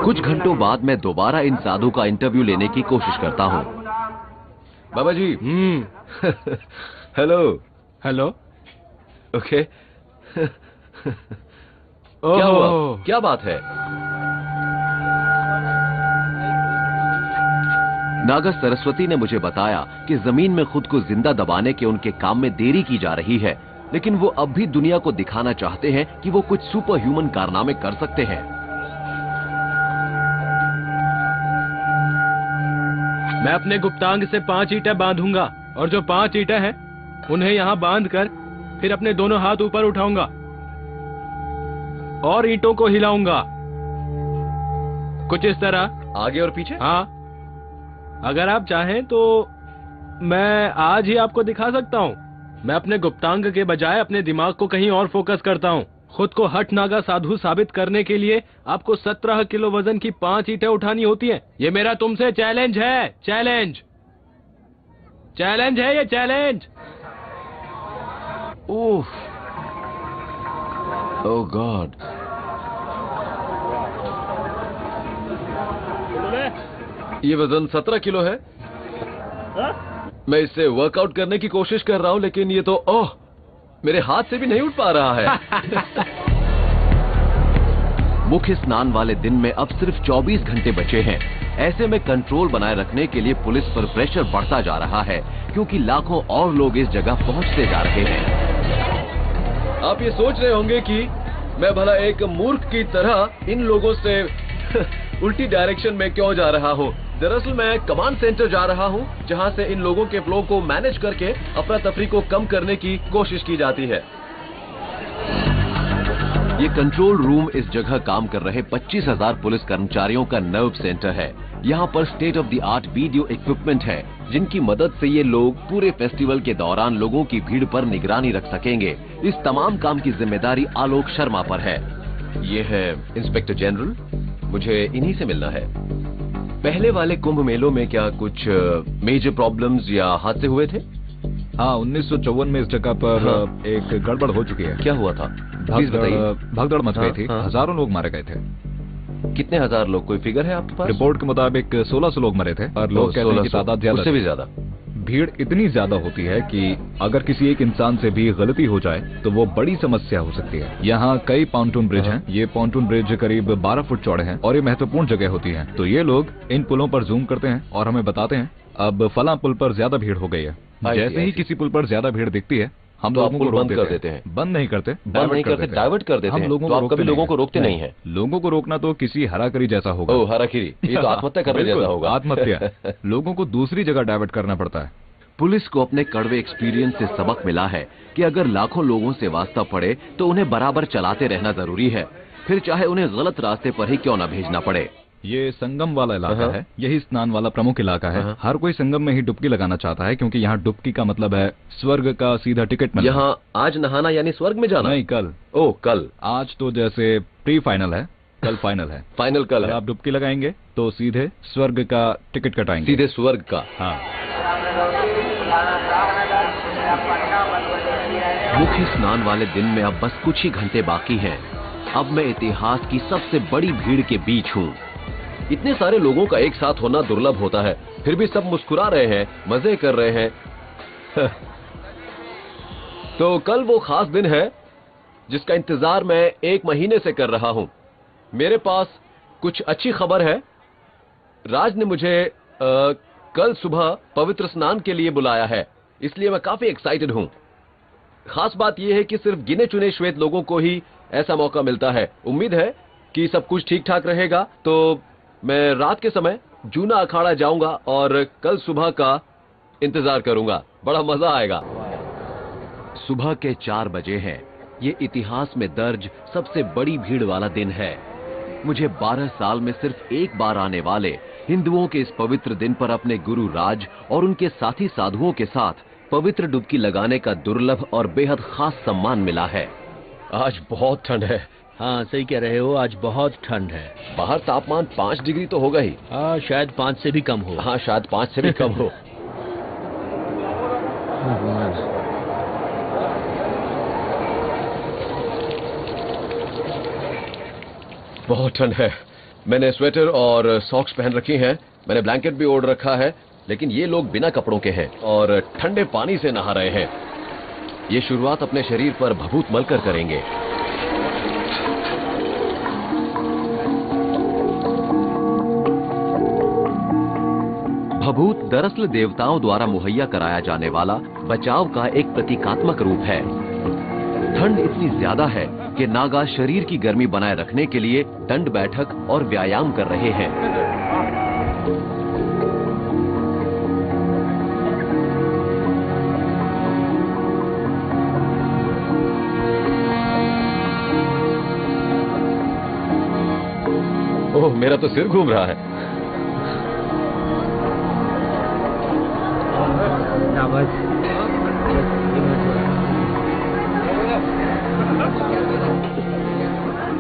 कुछ घंटों बाद मैं दोबारा इन साधु का इंटरव्यू लेने की कोशिश करता हूं। बाबा जी। हेलो। हेलो। ओके। क्या हुआ? क्या बात है? नागा सरस्वती ने मुझे बताया कि जमीन में खुद को जिंदा दबाने के उनके काम में देरी की जा रही है, लेकिन वो अब भी दुनिया को दिखाना चाहते हैं कि वो कुछ सुपर ह्यूमन कारनामे कर सकते हैं। मैं अपने गुप्तांग से 5 ईंटें बांधूंगा और जो 5 ईंटें हैं उन्हें यहाँ बांधकर फिर अपने दोनों हाथ ऊपर उठाऊंगा और ईंटों को हिलाऊंगा, कुछ इस तरह। आगे और पीछे? हाँ, अगर आप चाहें तो मैं आज ही आपको दिखा सकता हूँ। मैं अपने गुप्तांग के बजाय अपने दिमाग को कहीं और फोकस करता हूँ। खुद को हठ नागा साधु साबित करने के लिए आपको 17 किलो वजन की 5 ईंटें उठानी होती हैं। ये मेरा तुमसे चैलेंज है। चैलेंज है ये, चैलेंज। ओह गॉड। ये वजन 17 किलो है। मैं इससे वर्कआउट करने की कोशिश कर रहा हूं, लेकिन ये तो मेरे हाथ से भी नहीं उठ पा रहा है। मुख्य स्नान वाले दिन में अब सिर्फ 24 घंटे बचे हैं। ऐसे में कंट्रोल बनाए रखने के लिए पुलिस पर प्रेशर बढ़ता जा रहा है, क्योंकि लाखों और लोग इस जगह पहुंचते जा रहे हैं। आप ये सोच रहे होंगे कि मैं भला एक मूर्ख की तरह इन लोगों से उल्टी डायरेक्शन में क्यों जा रहा हूँ। दरअसल मैं कमांड सेंटर जा रहा हूँ, जहाँ से इन लोगों के फ्लो को मैनेज करके अफरा तफरी को कम करने की कोशिश की जाती है। ये कंट्रोल रूम इस जगह काम कर रहे 25,000 पुलिस कर्मचारियों का नर्व सेंटर है। यहाँ पर state of the art video equipment है, जिनकी मदद से ये लोग पूरे फेस्टिवल के दौरान लोगों की भीड़ पर निगरानी रख सकेंगे। इस तमाम काम की जिम्मेदारी आलोक शर्मा पर है। ये है इंस्पेक्टर जनरल, मुझे इन्हीं से मिलना है। पहले वाले कुंभ मेलों में क्या कुछ मेजर प्रॉब्लम्स या हादसे हुए थे? हाँ, 1954 में इस जगह पर एक गड़बड़ हो चुकी है। क्या हुआ था? प्लीज बताइए। भगदड़ मच गई थी। हाँ। हजारों लोग मारे गए थे। कितने हजार लोग? कोई फिगर है आपके पास? रिपोर्ट के मुताबिक 1600 लोग मरे थे और लोग कहते हैं कि तादाद ज्यादा, उससे भी ज्यादा। भीड़ इतनी ज्यादा होती है कि अगर किसी एक इंसान से भी गलती हो जाए तो वो बड़ी समस्या हो सकती है। यहाँ कई पॉन्टून ब्रिज हैं। ये पॉन्टून ब्रिज करीब 12 फुट चौड़े हैं और ये महत्वपूर्ण जगह होती है। तो ये लोग इन पुलों पर जूम करते हैं और हमें बताते हैं अब फला पुल पर ज्यादा भीड़ हो गई है। जैसे ही किसी पुल पर ज्यादा भीड़ दिखती है, हम लोगों को बंद कर देते हैं। बंद नहीं करते, डाइवर्ट कर देते हैं। हम लोगों तो आप कभी लोगों को रोकते नहीं हैं। लोगों को रोकना तो किसी हराकरी जैसा होगा। ओह, हराकरी, ये तो आत्महत्या करने जैसा होगा। आत्महत्या। लोगों को दूसरी जगह डाइवर्ट करना पड़ता है। पुलिस को अपने कड़वे एक्सपीरियंस से सबक मिला है कि अगर लाखों लोगों से वास्ता पड़े तो उन्हें बराबर चलाते रहना जरूरी है, फिर चाहे उन्हें गलत रास्ते पर ही क्यों न भेजना पड़े। ये संगम वाला इलाका है, यही स्नान वाला प्रमुख इलाका है। हर कोई संगम में ही डुबकी लगाना चाहता है, क्योंकि यहाँ डुबकी का मतलब है स्वर्ग का सीधा टिकट मिलना। यहाँ आज नहाना यानी स्वर्ग में जाना? नहीं, कल। ओह, कल। आज तो जैसे प्री फाइनल है, कल फाइनल है। फाइनल कल है। आप डुबकी लगाएंगे तो सीधे स्वर्ग का टिकट कटाएंगे। सीधे स्वर्ग का? हाँ। मुख्य स्नान वाले दिन में अब बस कुछ ही घंटे बाकी हैं। अब मैं इतिहास की सबसे बड़ी भीड़ के बीच हूँ। इतने सारे लोगों का एक साथ होना दुर्लभ होता है, फिर भी सब मुस्कुरा रहे हैं, मजे कर रहे हैं। तो कल वो खास दिन है जिसका इंतजार मैं 1 महीने से कर रहा हूं। मेरे पास कुछ अच्छी खबर है। राज ने मुझे कल सुबह पवित्र स्नान के लिए बुलाया है, इसलिए मैं काफी एक्साइटेड हूं। खास बात यह है कि सिर्फ गिने चुने श्वेत लोगों को ही ऐसा मौका मिलता है। उम्मीद है कि सब कुछ ठीक ठाक रहेगा, तो मैं रात के समय जूना अखाड़ा जाऊंगा और कल सुबह का इंतजार करूंगा। बड़ा मजा आएगा। सुबह के 4 बजे है। ये इतिहास में दर्ज सबसे बड़ी भीड़ वाला दिन है। मुझे 12 साल में सिर्फ एक बार आने वाले हिंदुओं के इस पवित्र दिन पर अपने गुरु राज और उनके साथी साधुओं के साथ पवित्र डुबकी लगाने का दुर्लभ और बेहद खास सम्मान मिला है। आज बहुत ठंड है। हाँ सही कह रहे हो, आज बहुत ठंड है। बाहर तापमान 5 डिग्री तो होगा ही। हाँ शायद 5 से भी कम हो। हाँ शायद 5 से भी कम हो। बहुत ठंड है। मैंने स्वेटर और सॉक्स पहन रखी हैं। मैंने ब्लैंकेट भी ओढ़ रखा है, लेकिन ये लोग बिना कपड़ों के हैं और ठंडे पानी से नहा रहे हैं। ये शुरुआत अपने शरीर पर भभूत मलकर करेंगे। भभूत दरअसल देवताओं द्वारा मुहैया कराया जाने वाला बचाव का एक प्रतीकात्मक रूप है। ठंड इतनी ज्यादा है कि नागा शरीर की गर्मी बनाए रखने के लिए दंड बैठक और व्यायाम कर रहे हैं। ओह, मेरा तो सिर घूम रहा है।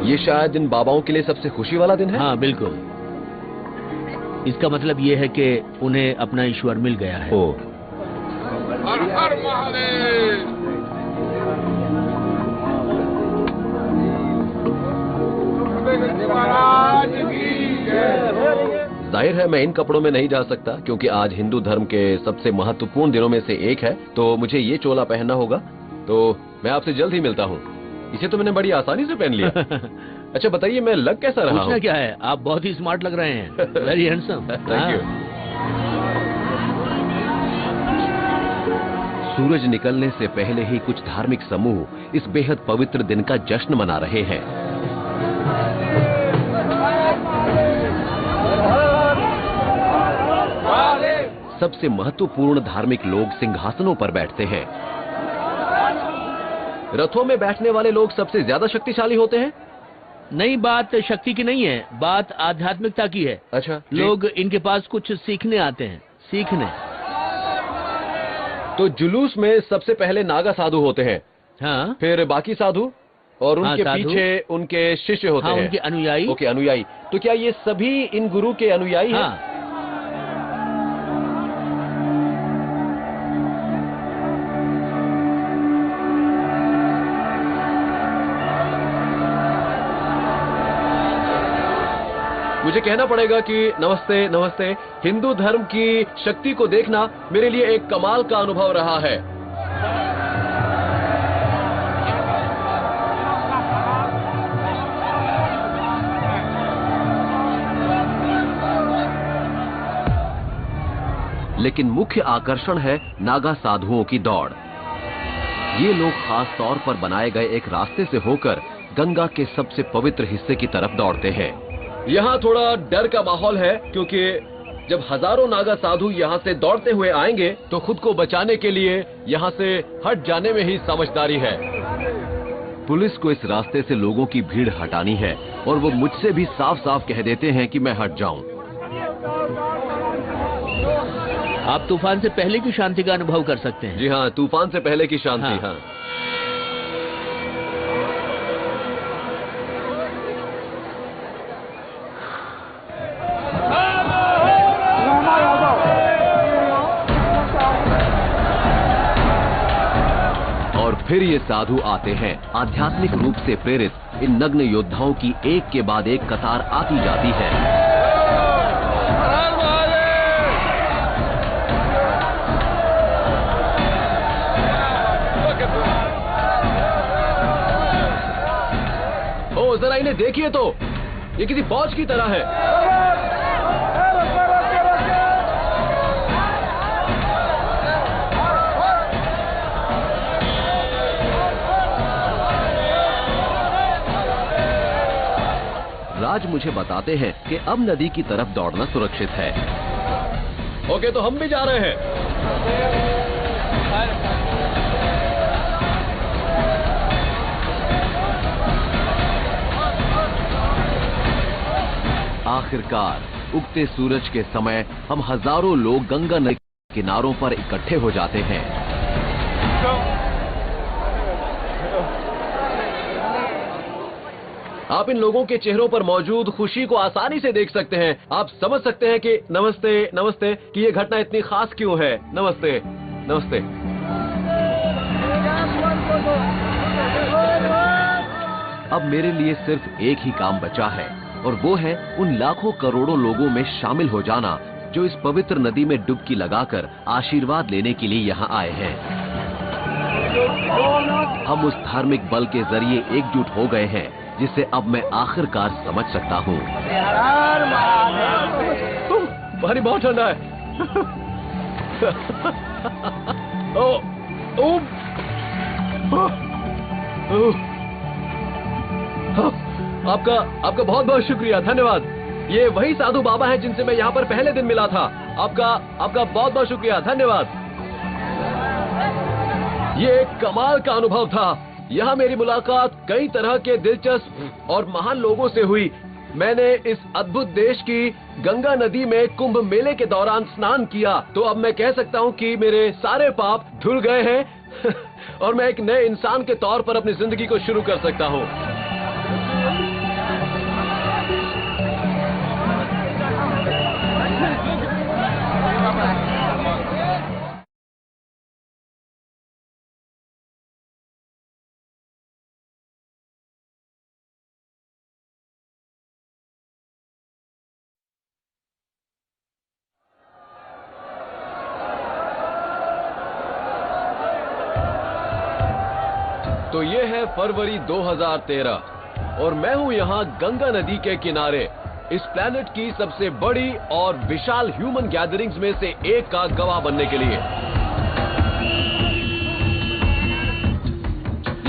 ये शायद इन बाबाओं के लिए सबसे खुशी वाला दिन है। हाँ बिल्कुल। इसका मतलब ये है कि उन्हें अपना ईश्वर मिल गया है। ओ। हर हर महादेव। जाहिर है मैं इन कपड़ों में नहीं जा सकता क्योंकि आज हिंदू धर्म के सबसे महत्वपूर्ण दिनों में से एक है, तो मुझे ये चोला पहनना होगा। तो मैं आपसे जल्द ही मिलता हूँ। इसे तो मैंने बड़ी आसानी से पहन लिया। अच्छा बताइए, मैं लग कैसा रहा हूँ? पूछना क्या है, आप बहुत ही स्मार्ट लग रहे हैं। Very handsome. Thank you. सूरज निकलने से पहले ही कुछ धार्मिक समूह इस बेहद पवित्र दिन का जश्न मना रहे हैं। सबसे महत्वपूर्ण धार्मिक लोग सिंहासनों पर बैठते हैं। रथों में बैठने वाले लोग सबसे ज्यादा शक्तिशाली होते हैं। नई बात शक्ति की नहीं है, बात आध्यात्मिकता की है। अच्छा, लोग इनके पास कुछ सीखने आते हैं। सीखने। तो जुलूस में सबसे पहले नागा साधु होते हैं। हाँ। फिर बाकी साधु और उनके साधु। पीछे उनके शिष्य होते हाँ, हैं। उनके अनुयायी। ओके, अनुयायी। तो क्या ये सभी इन गुरु के अनुयायी हैं? हाँ। मुझे कहना पड़ेगा कि नमस्ते नमस्ते। हिंदू धर्म की शक्ति को देखना मेरे लिए एक कमाल का अनुभव रहा है। लेकिन मुख्य आकर्षण है नागा साधुओं की दौड़। ये लोग खास तौर पर बनाए गए एक रास्ते से होकर गंगा के सबसे पवित्र हिस्से की तरफ दौड़ते हैं। यहाँ थोड़ा डर का माहौल है क्योंकि जब हजारों नागा साधु यहाँ से दौड़ते हुए आएंगे तो खुद को बचाने के लिए यहाँ से हट जाने में ही समझदारी है। पुलिस को इस रास्ते से लोगों की भीड़ हटानी है और वो मुझसे भी साफ साफ कह देते हैं कि मैं हट जाऊं। आप तूफान से पहले की शांति का अनुभव कर सकते हैं। जी हाँ, तूफान से पहले की शांति। हाँ। फिर ये साधु आते हैं। आध्यात्मिक रूप से प्रेरित इन नग्न योद्धाओं की एक के बाद एक कतार आती जाती है। ओ जरा इन्हें देखिए तो, ये किसी फौज की तरह है। राज मुझे बताते हैं कि अब नदी की तरफ दौड़ना सुरक्षित है। ओके, तो हम भी जा रहे हैं। आखिरकार उगते सूरज के समय हम हजारों लोग गंगा नदी के किनारों पर इकट्ठे हो जाते हैं। आप इन लोगों के चेहरों पर मौजूद खुशी को आसानी से देख सकते हैं। आप समझ सकते हैं कि नमस्ते नमस्ते कि ये घटना इतनी खास क्यों है। नमस्ते नमस्ते। अब मेरे लिए सिर्फ एक ही काम बचा है और वो है उन लाखों करोड़ों लोगों में शामिल हो जाना जो इस पवित्र नदी में डुबकी लगाकर आशीर्वाद लेने के लिए यहाँ आए हैं। हम उस धार्मिक बल के जरिए एकजुट हो गए हैं जिसे अब मैं आखिरकार समझ सकता हूँ। पानी बहुत ठंडा है। आपका बहुत बहुत शुक्रिया, धन्यवाद। ये वही साधु बाबा हैं जिनसे मैं यहाँ पर पहले दिन मिला था। आपका बहुत बहुत शुक्रिया, धन्यवाद। ये एक कमाल का अनुभव था। यहाँ मेरी मुलाकात कई तरह के दिलचस्प और महान लोगों से हुई। मैंने इस अद्भुत देश की गंगा नदी में कुंभ मेले के दौरान स्नान किया, तो अब मैं कह सकता हूँ कि मेरे सारे पाप धुल गए हैं और मैं एक नए इंसान के तौर पर अपनी जिंदगी को शुरू कर सकता हूँ। तो ये है फरवरी 2013 और मैं हूं यहाँ गंगा नदी के किनारे इस प्लेनेट की सबसे बड़ी और विशाल ह्यूमन गैदरिंग्स में से एक का गवाह बनने के लिए।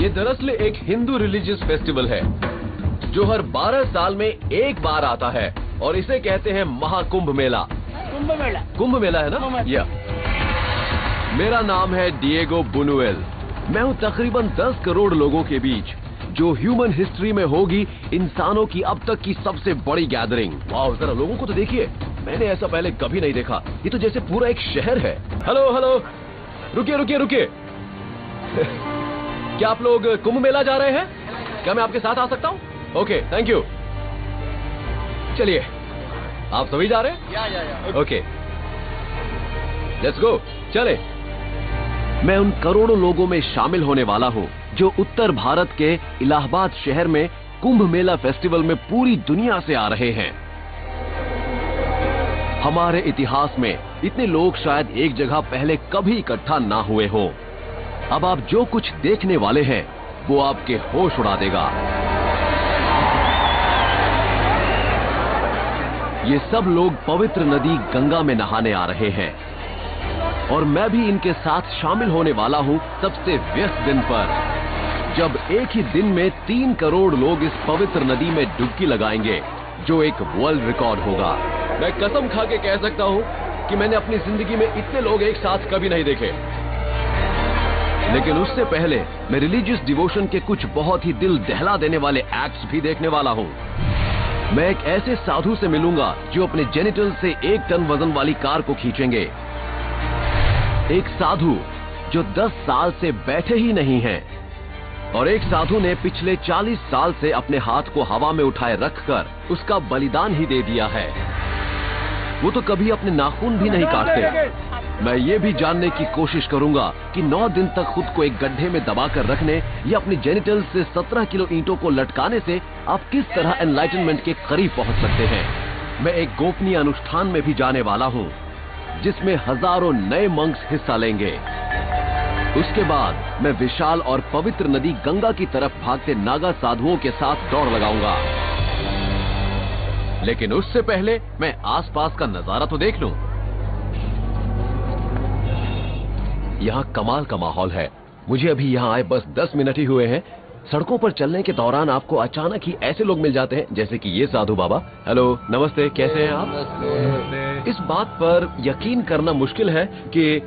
ये दरअसल एक हिंदू रिलीजियस फेस्टिवल है जो हर 12 साल में एक बार आता है और इसे कहते हैं महाकुंभ मेला। कुंभ मेला है ना? या मेरा नाम है डिएगो बुनुएल। मैं हूं तकरीबन 10 करोड़ लोगों के बीच जो ह्यूमन हिस्ट्री में होगी इंसानों की अब तक की सबसे बड़ी गैदरिंग। वाह, जरा लोगों को तो देखिए, मैंने ऐसा पहले कभी नहीं देखा। ये तो जैसे पूरा एक शहर है। हेलो हेलो, रुकिए रुकिए रुकिए। क्या आप लोग कुंभ मेला जा रहे हैं? क्या मैं आपके साथ आ सकता हूँ? Okay, thank you. चलिए, आप सभी जा रहे हैं? या। ओके, लेट्स गो, चले। मैं उन करोड़ों लोगों में शामिल होने वाला हूँ जो उत्तर भारत के इलाहाबाद शहर में कुंभ मेला फेस्टिवल में पूरी दुनिया से आ रहे हैं। हमारे इतिहास में इतने लोग शायद एक जगह पहले कभी इकट्ठा ना हुए हों। अब आप जो कुछ देखने वाले हैं वो आपके होश उड़ा देगा। ये सब लोग पवित्र नदी गंगा में नहाने आ रहे हैं और मैं भी इनके साथ शामिल होने वाला हूँ सबसे व्यस्त दिन पर, जब एक ही दिन में 3 करोड़ लोग इस पवित्र नदी में डुबकी लगाएंगे, जो एक वर्ल्ड रिकॉर्ड होगा। मैं कसम खा के कह सकता हूँ कि मैंने अपनी जिंदगी में इतने लोग एक साथ कभी नहीं देखे। लेकिन उससे पहले मैं रिलीजियस डिवोशन के कुछ बहुत ही दिल दहला देने वाले एक्ट्स भी देखने वाला हूँ। मैं एक ऐसे साधु से मिलूंगा जो अपने जेनिटल से 1 टन वजन वाली कार को खींचेंगे। एक साधु जो 10 साल से बैठे ही नहीं हैं और एक साधु ने पिछले 40 साल से अपने हाथ को हवा में उठाए रखकर उसका बलिदान ही दे दिया है। वो तो कभी अपने नाखून भी नहीं काटते। मैं ये भी जानने की कोशिश करूंगा कि 9 दिन तक खुद को एक गड्ढे में दबाकर रखने या अपनी जेनिटल्स से 17 किलो ईंटों को लटकाने से आप किस तरह एनलाइटनमेंट के करीब पहुंच सकते हैं। मैं एक गोपनीय अनुष्ठान में भी जाने वाला हूं, जिसमें हजारों नए मंक्स हिस्सा लेंगे। उसके बाद मैं विशाल और पवित्र नदी गंगा की तरफ भागते नागा साधुओं के साथ दौड़ लगाऊंगा। लेकिन उससे पहले मैं आसपास का नजारा तो देख लूं। यहाँ कमाल का माहौल है। मुझे अभी यहाँ आए बस 10 मिनट ही हुए हैं। सड़कों पर चलने के दौरान आपको अचानक ही ऐसे लोग मिल जाते हैं, जैसे कि ये साधु बाबा। हेलो, नमस्ते, कैसे हैं आप? इस बात पर यकीन करना मुश्किल है कि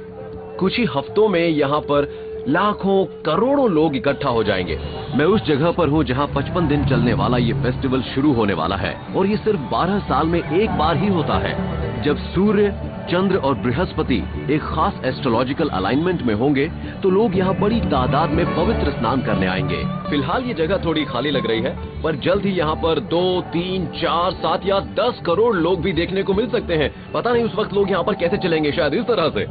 कुछ ही हफ्तों में यहाँ पर लाखों करोड़ों लोग इकट्ठा हो जाएंगे। मैं उस जगह पर हूँ जहाँ 55 दिन चलने वाला ये फेस्टिवल शुरू होने वाला है, और ये सिर्फ 12 साल में एक बार ही होता है, जब सूर्य, चंद्र और बृहस्पति एक खास एस्ट्रोलॉजिकल अलाइनमेंट में होंगे तो लोग यहाँ बड़ी तादाद में पवित्र स्नान करने आएंगे। फिलहाल ये जगह थोड़ी खाली लग रही है, पर जल्द ही यहाँ पर 2, 3, 4, 7 या 10 करोड़ लोग भी देखने को मिल सकते हैं। पता नहीं उस वक्त लोग यहाँ पर कैसे चलेंगे, शायद इस तरह से।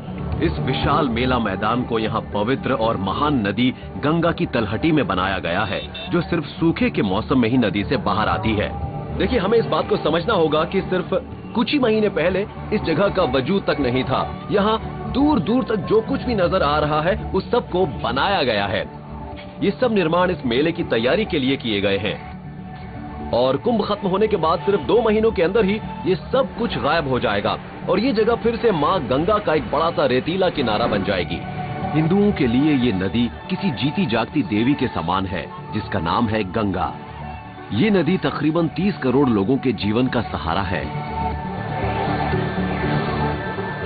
इस विशाल मेला मैदान को यहाँ पवित्र और महान नदी गंगा की तलहटी में बनाया गया है, जो सिर्फ सूखे के मौसम में ही नदी से बाहर आती है। देखिए, हमें इस बात को समझना होगा कि सिर्फ कुछ ही महीने पहले इस जगह का वजूद तक नहीं था। यहाँ दूर दूर तक जो कुछ भी नजर आ रहा है उस सब को बनाया गया है। ये सब निर्माण इस मेले की तैयारी के लिए किए गए हैं, और कुंभ खत्म होने के बाद सिर्फ 2 महीनों के अंदर ही ये सब कुछ गायब हो जाएगा और ये जगह फिर से माँ गंगा का एक बड़ा सा रेतीला किनारा बन जाएगी। हिंदुओं के लिए ये नदी किसी जीती जागती देवी के समान है, जिसका नाम है गंगा। ये नदी तकरीबन 30 करोड़ लोगों के जीवन का सहारा है।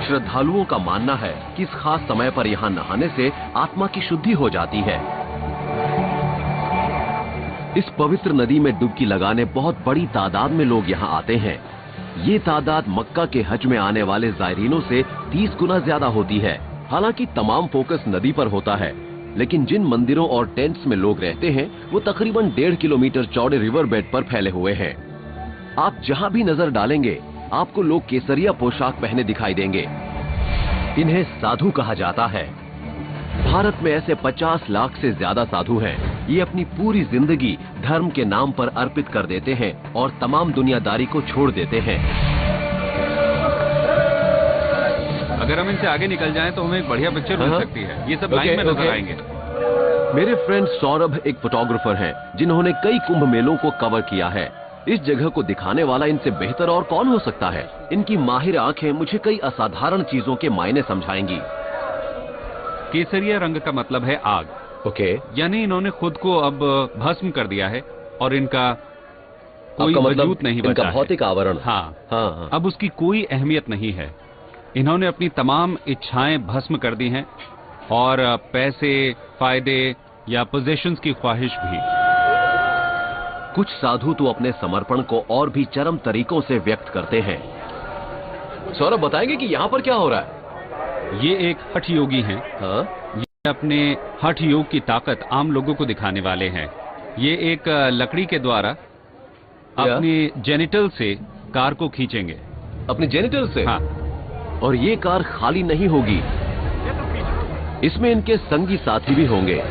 श्रद्धालुओं का मानना है कि इस खास समय पर यहाँ नहाने से आत्मा की शुद्धि हो जाती है। इस पवित्र नदी में डुबकी लगाने बहुत बड़ी तादाद में लोग यहाँ आते हैं। ये तादाद मक्का के हज में आने वाले जायरीनों से 30 गुना ज्यादा होती है। हालांकि तमाम फोकस नदी पर होता है, लेकिन जिन मंदिरों और टेंट्स में लोग रहते हैं वो तकरीबन 1.5 किलोमीटर चौड़े रिवर बेड पर फैले हुए हैं। आप जहाँ भी नजर डालेंगे आपको लोग केसरिया पोशाक पहने दिखाई देंगे। इन्हें साधु कहा जाता है। भारत में ऐसे 50 लाख से ज्यादा साधु हैं। ये अपनी पूरी जिंदगी धर्म के नाम पर अर्पित कर देते हैं और तमाम दुनियादारी को छोड़ देते हैं। अगर हम इनसे आगे निकल जाएं तो हमें एक बढ़िया पिक्चर मिल सकती है। ये सब लाइन में नजर आएंगे। मेरे फ्रेंड सौरभ एक फोटोग्राफर हैं, जिन्होंने कई कुंभ मेलों को कवर किया है। इस जगह को दिखाने वाला इनसे बेहतर और कौन हो सकता है। इनकी माहिर आंखें मुझे कई असाधारण चीजों के मायने समझाएंगी। केसरिया रंग का मतलब है आग। ओके, यानी इन्होंने खुद को अब भस्म कर दिया है और इनका कोई मतलब वजूद नहीं बचा इनका है। भौतिक आवरण। हाँ। अब उसकी कोई अहमियत नहीं है। इन्होंने अपनी तमाम इच्छाएं भस्म कर दी हैं, और पैसे, फायदे या पोजीशंस की ख्वाहिश भी। कुछ साधु तो अपने समर्पण को और भी चरम तरीकों से व्यक्त करते हैं। सौरभ बताएंगे कि यहाँ पर क्या हो रहा है? ये एक हठ योगी हैं। ये अपने हठ योग की ताकत आम लोगों को दिखाने वाले हैं। ये एक लकड़ी के द्वारा अपनी जेनिटल से कार को खींचेंगे। अपनी जेनिटल से? हाँ। और ये कार खाली नहीं होगी, इसमें इनके संगी साथी भी होंगे।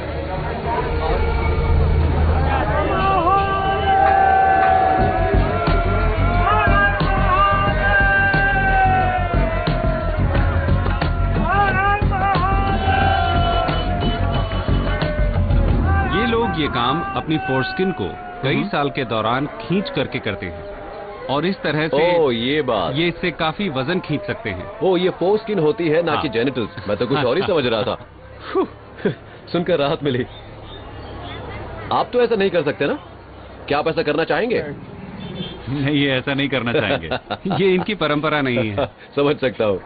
ये काम अपनी फोरस्किन को कई साल के दौरान खींच करके करते हैं, और इस तरह से ये बात, ये इससे काफी वजन खींच सकते हैं। ये फोरस्किन होती है, ना कि जेनिटल्स। मैं तो कुछ और ही समझ रहा था। सुनकर राहत मिली। आप तो ऐसा नहीं कर सकते ना? क्या आप ऐसा करना चाहेंगे? नहीं, ये ऐसा नहीं करना चाहेंगे। ये इनकी परंपरा नहीं है। समझ सकता हूँ।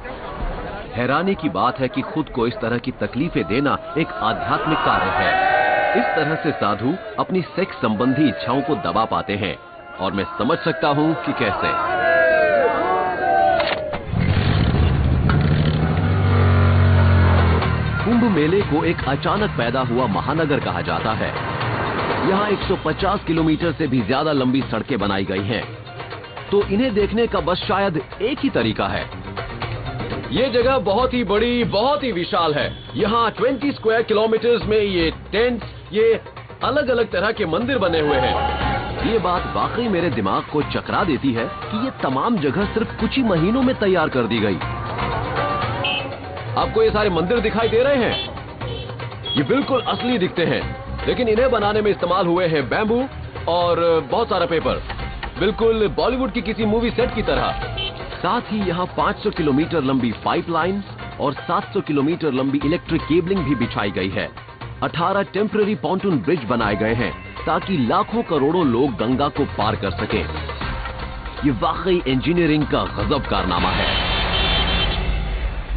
हैरानी की बात है कि खुद को इस तरह की तकलीफें देना एक आध्यात्मिक कार्य है। इस तरह से साधु अपनी सेक्स संबंधी इच्छाओं को दबा पाते हैं, और मैं समझ सकता हूं कि कैसे। कुंभ मेले को एक अचानक पैदा हुआ महानगर कहा जाता है। यहाँ 150 किलोमीटर से भी ज्यादा लंबी सड़कें बनाई गई हैं। तो इन्हें देखने का बस शायद एक ही तरीका है। ये जगह बहुत ही बड़ी, बहुत ही विशाल है। यहाँ 20 स्क्वायर किलोमीटर्स में ये टेंट्स, ये अलग अलग तरह के मंदिर बने हुए हैं। ये बात वाकई मेरे दिमाग को चकरा देती है कि ये तमाम जगह सिर्फ कुछ ही महीनों में तैयार कर दी गई। आपको ये सारे मंदिर दिखाई दे रहे हैं? ये बिल्कुल असली दिखते हैं, लेकिन इन्हें बनाने में इस्तेमाल हुए हैं बैम्बू और बहुत सारा पेपर, बिल्कुल बॉलीवुड की किसी मूवी सेट की तरह। साथ ही यहाँ 500 किलोमीटर लंबी पाइपलाइन और 700 किलोमीटर लंबी इलेक्ट्रिक केबलिंग भी बिछाई गई है। 18 टेम्पररी पॉन्टून ब्रिज बनाए गए हैं ताकि लाखों करोड़ों लोग गंगा को पार कर सकें। ये वाकई इंजीनियरिंग का गजब कारनामा है।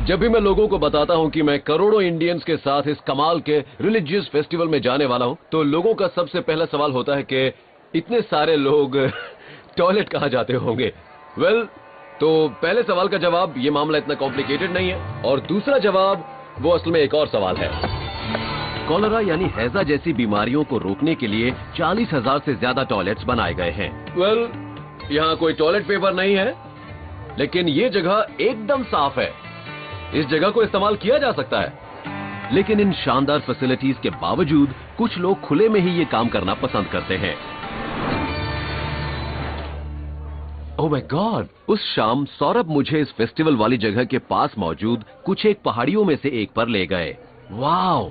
जब भी मैं लोगों को बताता हूं कि मैं करोड़ों इंडियंस के साथ इस कमाल के रिलीजियस फेस्टिवल में जाने वाला हूं, तो लोगों का सबसे पहला सवाल होता है कि इतने सारे लोग टॉयलेट कहां जाते होंगे। वेल, तो पहले सवाल का जवाब, ये मामला इतना कॉम्प्लिकेटेड नहीं है, और दूसरा जवाब वो असल में एक और सवाल है। कॉलरा यानी हैजा जैसी बीमारियों को रोकने के लिए 40,000 से ज्यादा टॉयलेट्स बनाए गए हैं। वेल, यहाँ कोई टॉयलेट पेपर नहीं है, लेकिन ये जगह एकदम साफ है। इस जगह को इस्तेमाल किया जा सकता है। लेकिन इन शानदार फैसिलिटीज के बावजूद कुछ लोग खुले में ही ये काम करना पसंद करते हैं। Oh my God! उस शाम सौरभ मुझे इस फेस्टिवल वाली जगह के पास मौजूद कुछ एक पहाड़ियों में से एक पर ले गए। वाओ!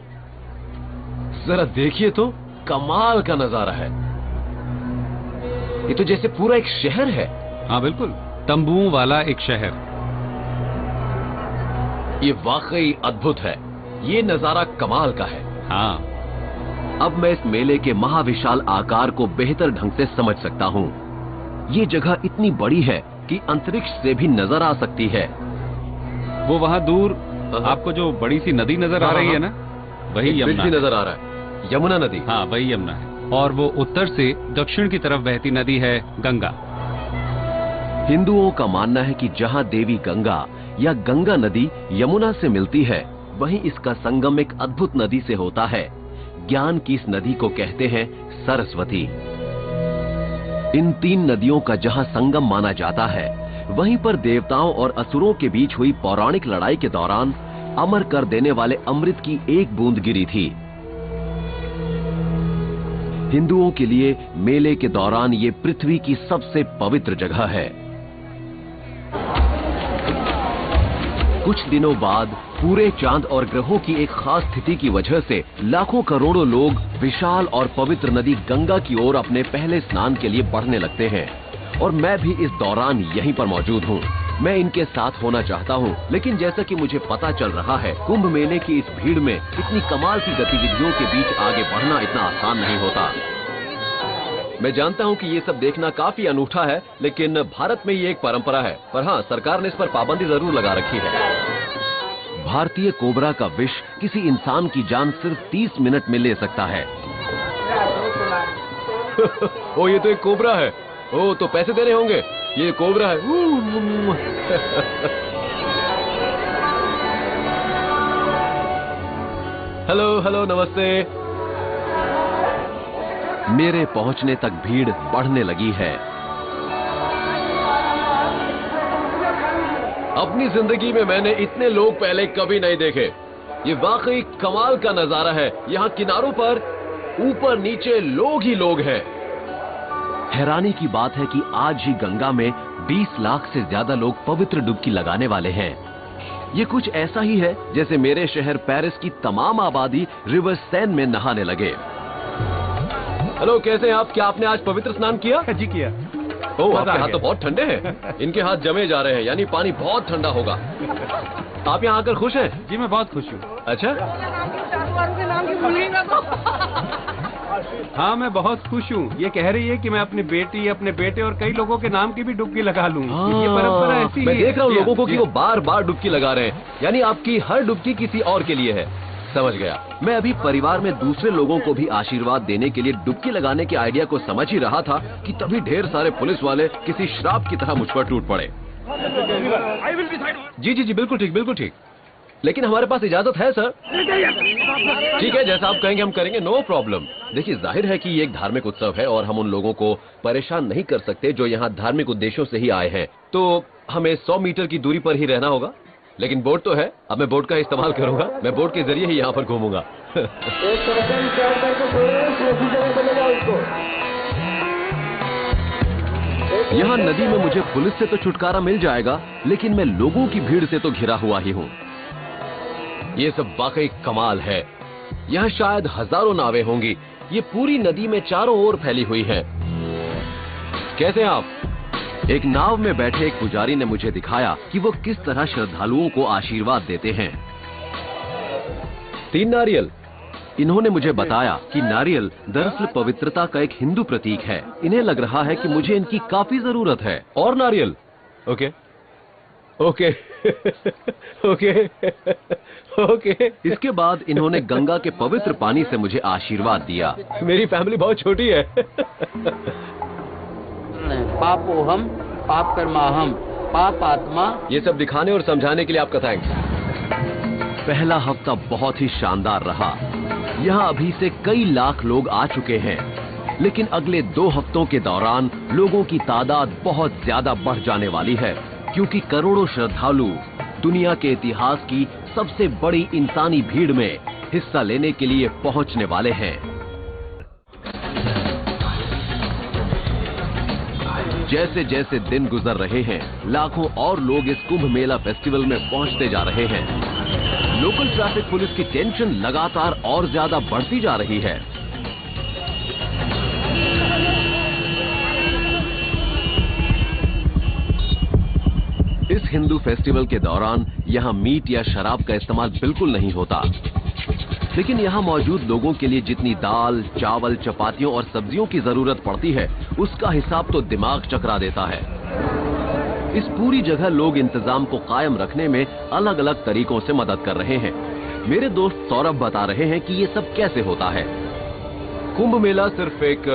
जरा देखिए तो, कमाल का नजारा है। ये तो जैसे पूरा एक शहर है। हाँ बिल्कुल, तंबुओं वाला एक शहर। ये वाकई अद्भुत है। ये नजारा कमाल का है। हाँ, अब मैं इस मेले के महाविशाल आकार को बेहतर ढंग से समझ सकता हूँ। ये जगह इतनी बड़ी है कि अंतरिक्ष से भी नजर आ सकती है। वो वहाँ दूर आपको जो बड़ी सी नदी नजर आ रही है ना, वही यमुना है। नजर आ रहा है, यमुना नदी। हाँ, वही यमुना है। और वो उत्तर से दक्षिण की तरफ बहती नदी है गंगा। हिंदुओं का मानना है कि जहाँ देवी गंगा या गंगा नदी यमुना से मिलती है, वहीं इसका संगम एक अद्भुत नदी से होता है। ज्ञान की इस नदी को कहते हैं सरस्वती। इन तीन नदियों का जहाँ संगम माना जाता है, वहीं पर देवताओं और असुरों के बीच हुई पौराणिक लड़ाई के दौरान अमर कर देने वाले अमृत की एक बूंद गिरी थी। हिंदुओं के लिए मेले के दौरान ये पृथ्वी की सबसे पवित्र जगह है। कुछ दिनों बाद पूरे चांद और ग्रहों की एक खास स्थिति की वजह से लाखों करोड़ों लोग विशाल और पवित्र नदी गंगा की ओर अपने पहले स्नान के लिए बढ़ने लगते हैं, और मैं भी इस दौरान यहीं पर मौजूद हूँ। मैं इनके साथ होना चाहता हूँ, लेकिन जैसा कि मुझे पता चल रहा है, कुंभ मेले की इस भीड़ में इतनी कमाल की गतिविधियों के बीच आगे बढ़ना इतना आसान नहीं होता। मैं जानता हूं कि ये सब देखना काफी अनूठा है, लेकिन भारत में ये एक परंपरा है। पर हाँ, सरकार ने इस पर पाबंदी जरूर लगा रखी है। भारतीय कोबरा का विष किसी इंसान की जान सिर्फ 30 मिनट में ले सकता है। ओ, ये तो एक कोबरा है। ओ, तो पैसे देने होंगे। ये कोबरा है। हेलो हेलो, नमस्ते। मेरे पहुंचने तक भीड़ बढ़ने लगी है। अपनी जिंदगी में मैंने इतने लोग पहले कभी नहीं देखे। ये वाकई कमाल का नजारा है। यहाँ किनारों पर ऊपर नीचे लोग ही लोग हैं। हैरानी की बात है कि आज ही गंगा में 20 लाख से ज्यादा लोग पवित्र डुबकी लगाने वाले हैं। ये कुछ ऐसा ही है जैसे मेरे शहर पेरिस की तमाम आबादी रिवर सेन में नहाने लगे। हेलो, कैसे हैं आप? क्या आपने आज पवित्र स्नान किया? जी किया। ओह, आपके हाथ तो बहुत ठंडे हैं। इनके हाथ जमे जा रहे हैं, यानी पानी बहुत ठंडा होगा। आप यहाँ आकर खुश हैं? जी, मैं बहुत खुश हूँ। अच्छा। हाँ, मैं बहुत खुश हूँ। ये कह रही है कि मैं अपनी बेटी, अपने बेटे और कई लोगों के नाम की भी डुबकी लगा लूँ। ये परंपरा ऐसी मैं देख रहा हूँ लोगों को कि जी, वो बार बार डुबकी लगा रहे हैं, यानी आपकी हर डुबकी किसी और के लिए है। समझ गया। मैं अभी परिवार में दूसरे लोगों को भी आशीर्वाद देने के लिए डुबकी लगाने के आइडिया को समझ ही रहा था कि तभी ढेर सारे पुलिस वाले किसी श्राप की तरह मुझ पर टूट पड़े। जी जी जी, बिल्कुल ठीक, बिल्कुल ठीक। लेकिन हमारे पास इजाजत है सर। ठीक है, जैसा आप कहेंगे हम करेंगे, नो प्रॉब्लम। देखिए, जाहिर है कि ये एक धार्मिक उत्सव है और हम उन लोगों को परेशान नहीं कर सकते जो यहाँ धार्मिक उद्देश्यों से ही आए हैं, तो हमें 100 मीटर की दूरी पर ही रहना होगा। लेकिन बोट तो है, अब मैं बोट का इस्तेमाल करूंगा, मैं बोट के जरिए ही यहाँ पर घूमूंगा। यहाँ नदी में मुझे पुलिस से तो छुटकारा मिल जाएगा, लेकिन मैं लोगों की भीड़ से तो घिरा हुआ ही हूँ। ये सब वाकई कमाल है। यहाँ शायद हजारों नावें होंगी। ये पूरी नदी में चारों ओर फैली हुई है। कैसे हैं आप? एक नाव में बैठे एक पुजारी ने मुझे दिखाया कि वो किस तरह श्रद्धालुओं को आशीर्वाद देते हैं। 3 नारियल। इन्होंने मुझे बताया कि नारियल दरअसल पवित्रता का एक हिंदू प्रतीक है। इन्हें लग रहा है कि मुझे इनकी काफी जरूरत है। और नारियल। Okay okay okay okay. इसके बाद इन्होंने गंगा के पवित्र पानी से मुझे आशीर्वाद दिया। मेरी फैमिली बहुत छोटी है। पापोहम पाप कर्माहम पाप आत्मा। ये सब दिखाने और समझाने के लिए आपका थैंक्स। पहला हफ्ता बहुत ही शानदार रहा। यहाँ अभी से कई लाख लोग आ चुके हैं, लेकिन अगले 2 हफ्तों के दौरान लोगों की तादाद बहुत ज्यादा बढ़ जाने वाली है, क्योंकि करोड़ों श्रद्धालु दुनिया के इतिहास की सबसे बड़ी इंसानी भीड़ में हिस्सा लेने के लिए पहुंचने वाले हैं। जैसे जैसे दिन गुजर रहे हैं, लाखों और लोग इस कुंभ मेला फेस्टिवल में पहुंचते जा रहे हैं। लोकल ट्रैफिक पुलिस की टेंशन लगातार और ज्यादा बढ़ती जा रही है। इस हिंदू फेस्टिवल के दौरान यहाँ मीट या शराब का इस्तेमाल बिल्कुल नहीं होता, लेकिन यहाँ मौजूद लोगों के लिए जितनी दाल, चावल, चपातियों और सब्जियों की जरूरत पड़ती है, उसका हिसाब तो दिमाग चकरा देता है। इस पूरी जगह लोग इंतजाम को कायम रखने में अलग अलग तरीकों से मदद कर रहे हैं। मेरे दोस्त सौरभ बता रहे हैं कि ये सब कैसे होता है। कुंभ मेला सिर्फ एक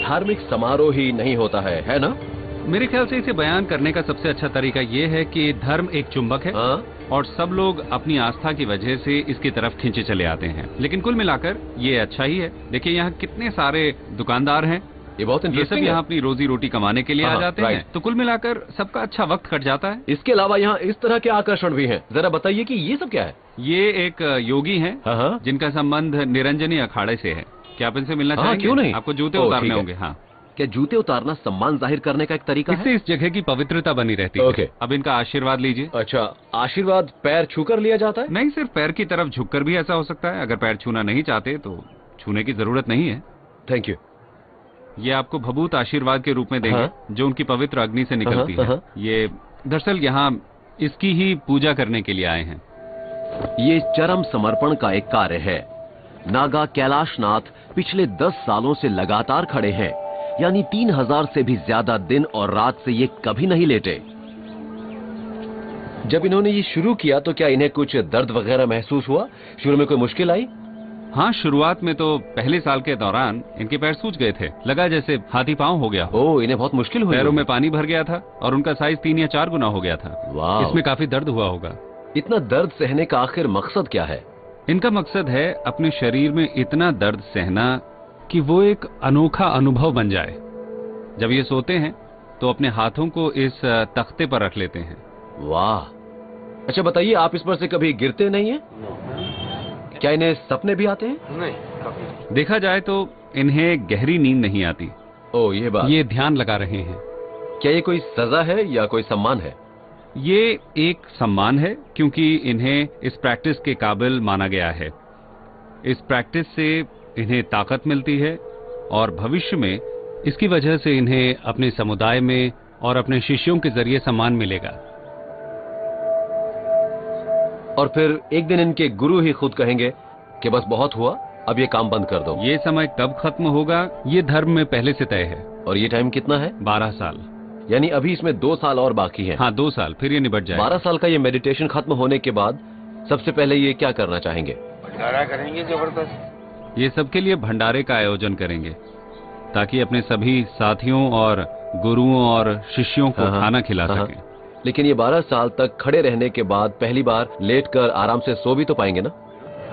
धार्मिक समारोह ही नहीं होता है ना? मेरे ख्याल से इसे बयान करने का सबसे अच्छा तरीका ये है कि धर्म एक चुंबक है। और सब लोग अपनी आस्था की वजह से इसकी तरफ खींचे चले आते हैं। लेकिन कुल मिलाकर ये अच्छा ही है। देखिए, यहाँ कितने सारे दुकानदार हैं। ये बहुत इंटरेस्टिंग है। यहाँ अपनी रोजी रोटी कमाने के लिए आ जाते हैं, तो कुल मिलाकर सबका अच्छा वक्त कट जाता है। इसके अलावा यहाँ इस तरह के आकर्षण भी हैं। जरा बताइए कि ये सब क्या है? ये एक योगी हैं जिनका संबंध निरंजनी अखाड़े से है। क्या आप इनसे मिलना चाहेंगे? क्यों नहीं? आपको जूते उतारने होंगे। हाँ, क्या जूते उतारना सम्मान जाहिर करने का एक तरीका है? इससे इस जगह की पवित्रता बनी रहती है। अब इनका आशीर्वाद लीजिए। अच्छा, आशीर्वाद पैर छूकर लिया जाता है? नहीं, सिर्फ पैर की तरफ झुककर भी ऐसा हो सकता है। अगर पैर छूना नहीं चाहते तो छूने की जरूरत नहीं है। Thank you. ये आपको भभूत आशीर्वाद के रूप में देंगे, जो उनकी पवित्र अग्नि से निकलती है। ये दरअसल यहाँ इसकी ही पूजा करने के लिए आए हैं। ये चरम समर्पण का एक कार्य है। नागा कैलाशनाथ पिछले 10 सालों से लगातार खड़े हैं, यानी 3000 से भी ज्यादा दिन और रात से ये कभी नहीं लेटे। जब इन्होंने ये शुरू किया तो क्या इन्हें कुछ दर्द वगैरह महसूस हुआ? शुरू में कोई मुश्किल आई? हाँ, शुरुआत में तो पहले साल के दौरान इनके पैर सूज गए थे। लगा जैसे हाथी पांव हो गया। ओह, इन्हें बहुत मुश्किल हुई। पैरों में पानी भर गया था और उनका साइज 3 या 4 गुना हो गया था। वाह, इसमें काफी दर्द हुआ होगा। इतना दर्द सहने का आखिर मकसद क्या है? इनका मकसद है अपने शरीर में इतना दर्द सहना कि वो एक अनोखा अनुभव बन जाए। जब ये सोते हैं तो अपने हाथों को इस तख्ते पर रख लेते हैं। वाह। अच्छा बताइए, आप इस पर से कभी गिरते नहीं हैं? क्या इन्हें सपने भी आते हैं? नहीं। देखा जाए तो इन्हें गहरी नींद नहीं आती। ओह, ये बात। ये ध्यान लगा रहे हैं। क्या ये कोई सजा है या कोई सम्मान है? ये एक सम्मान है, क्योंकि इन्हें इस प्रैक्टिस के काबिल माना गया है। इस प्रैक्टिस से इन्हें ताकत मिलती है और भविष्य में इसकी वजह से इन्हें अपने समुदाय में और अपने शिष्यों के जरिए सम्मान मिलेगा। और फिर एक दिन इनके गुरु ही खुद कहेंगे कि बस बहुत हुआ, अब ये काम बंद कर दो। ये समय कब खत्म होगा, ये धर्म में पहले से तय है। और ये टाइम कितना है? 12 साल। यानी अभी इसमें 2 साल और बाकी हैं। हाँ, 2 साल, फिर ये निबट जाएगा। 12 साल का ये मेडिटेशन खत्म होने के बाद सबसे पहले ये क्या करना चाहेंगे? भंडारा करेंगे जबरदस्त। ये सबके लिए भंडारे का आयोजन करेंगे, ताकि अपने सभी साथियों और गुरुओं और शिष्यों को खाना खिला सकें। लेकिन ये 12 साल तक खड़े रहने के बाद पहली बार लेटकर आराम से सो भी तो पाएंगे ना?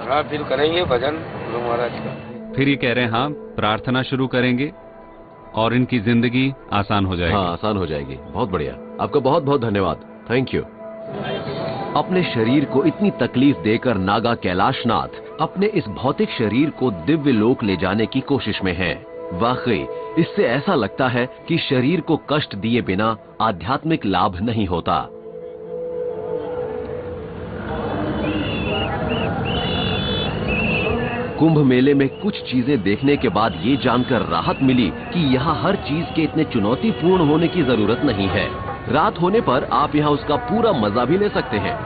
हाँ, फिर करेंगे भजन गुरु महाराज का। फिर ये कह रहे हैं हाँ, प्रार्थना शुरू करेंगे और इनकी जिंदगी आसान हो जाएगी। हाँ, आसान हो जाएगी। बहुत बढ़िया, आपका बहुत बहुत धन्यवाद। Thank you. अपने शरीर को इतनी तकलीफ देकर नागा कैलाशनाथ अपने इस भौतिक शरीर को दिव्य लोक ले जाने की कोशिश में हैं। वाकई इससे ऐसा लगता है कि शरीर को कष्ट दिए बिना आध्यात्मिक लाभ नहीं होता। कुंभ मेले में कुछ चीजें देखने के बाद ये जानकर राहत मिली कि यहाँ हर चीज के इतने चुनौतीपूर्ण होने की जरूरत नहीं है। रात होने पर आप यहाँ उसका पूरा मजा भी ले सकते हैं।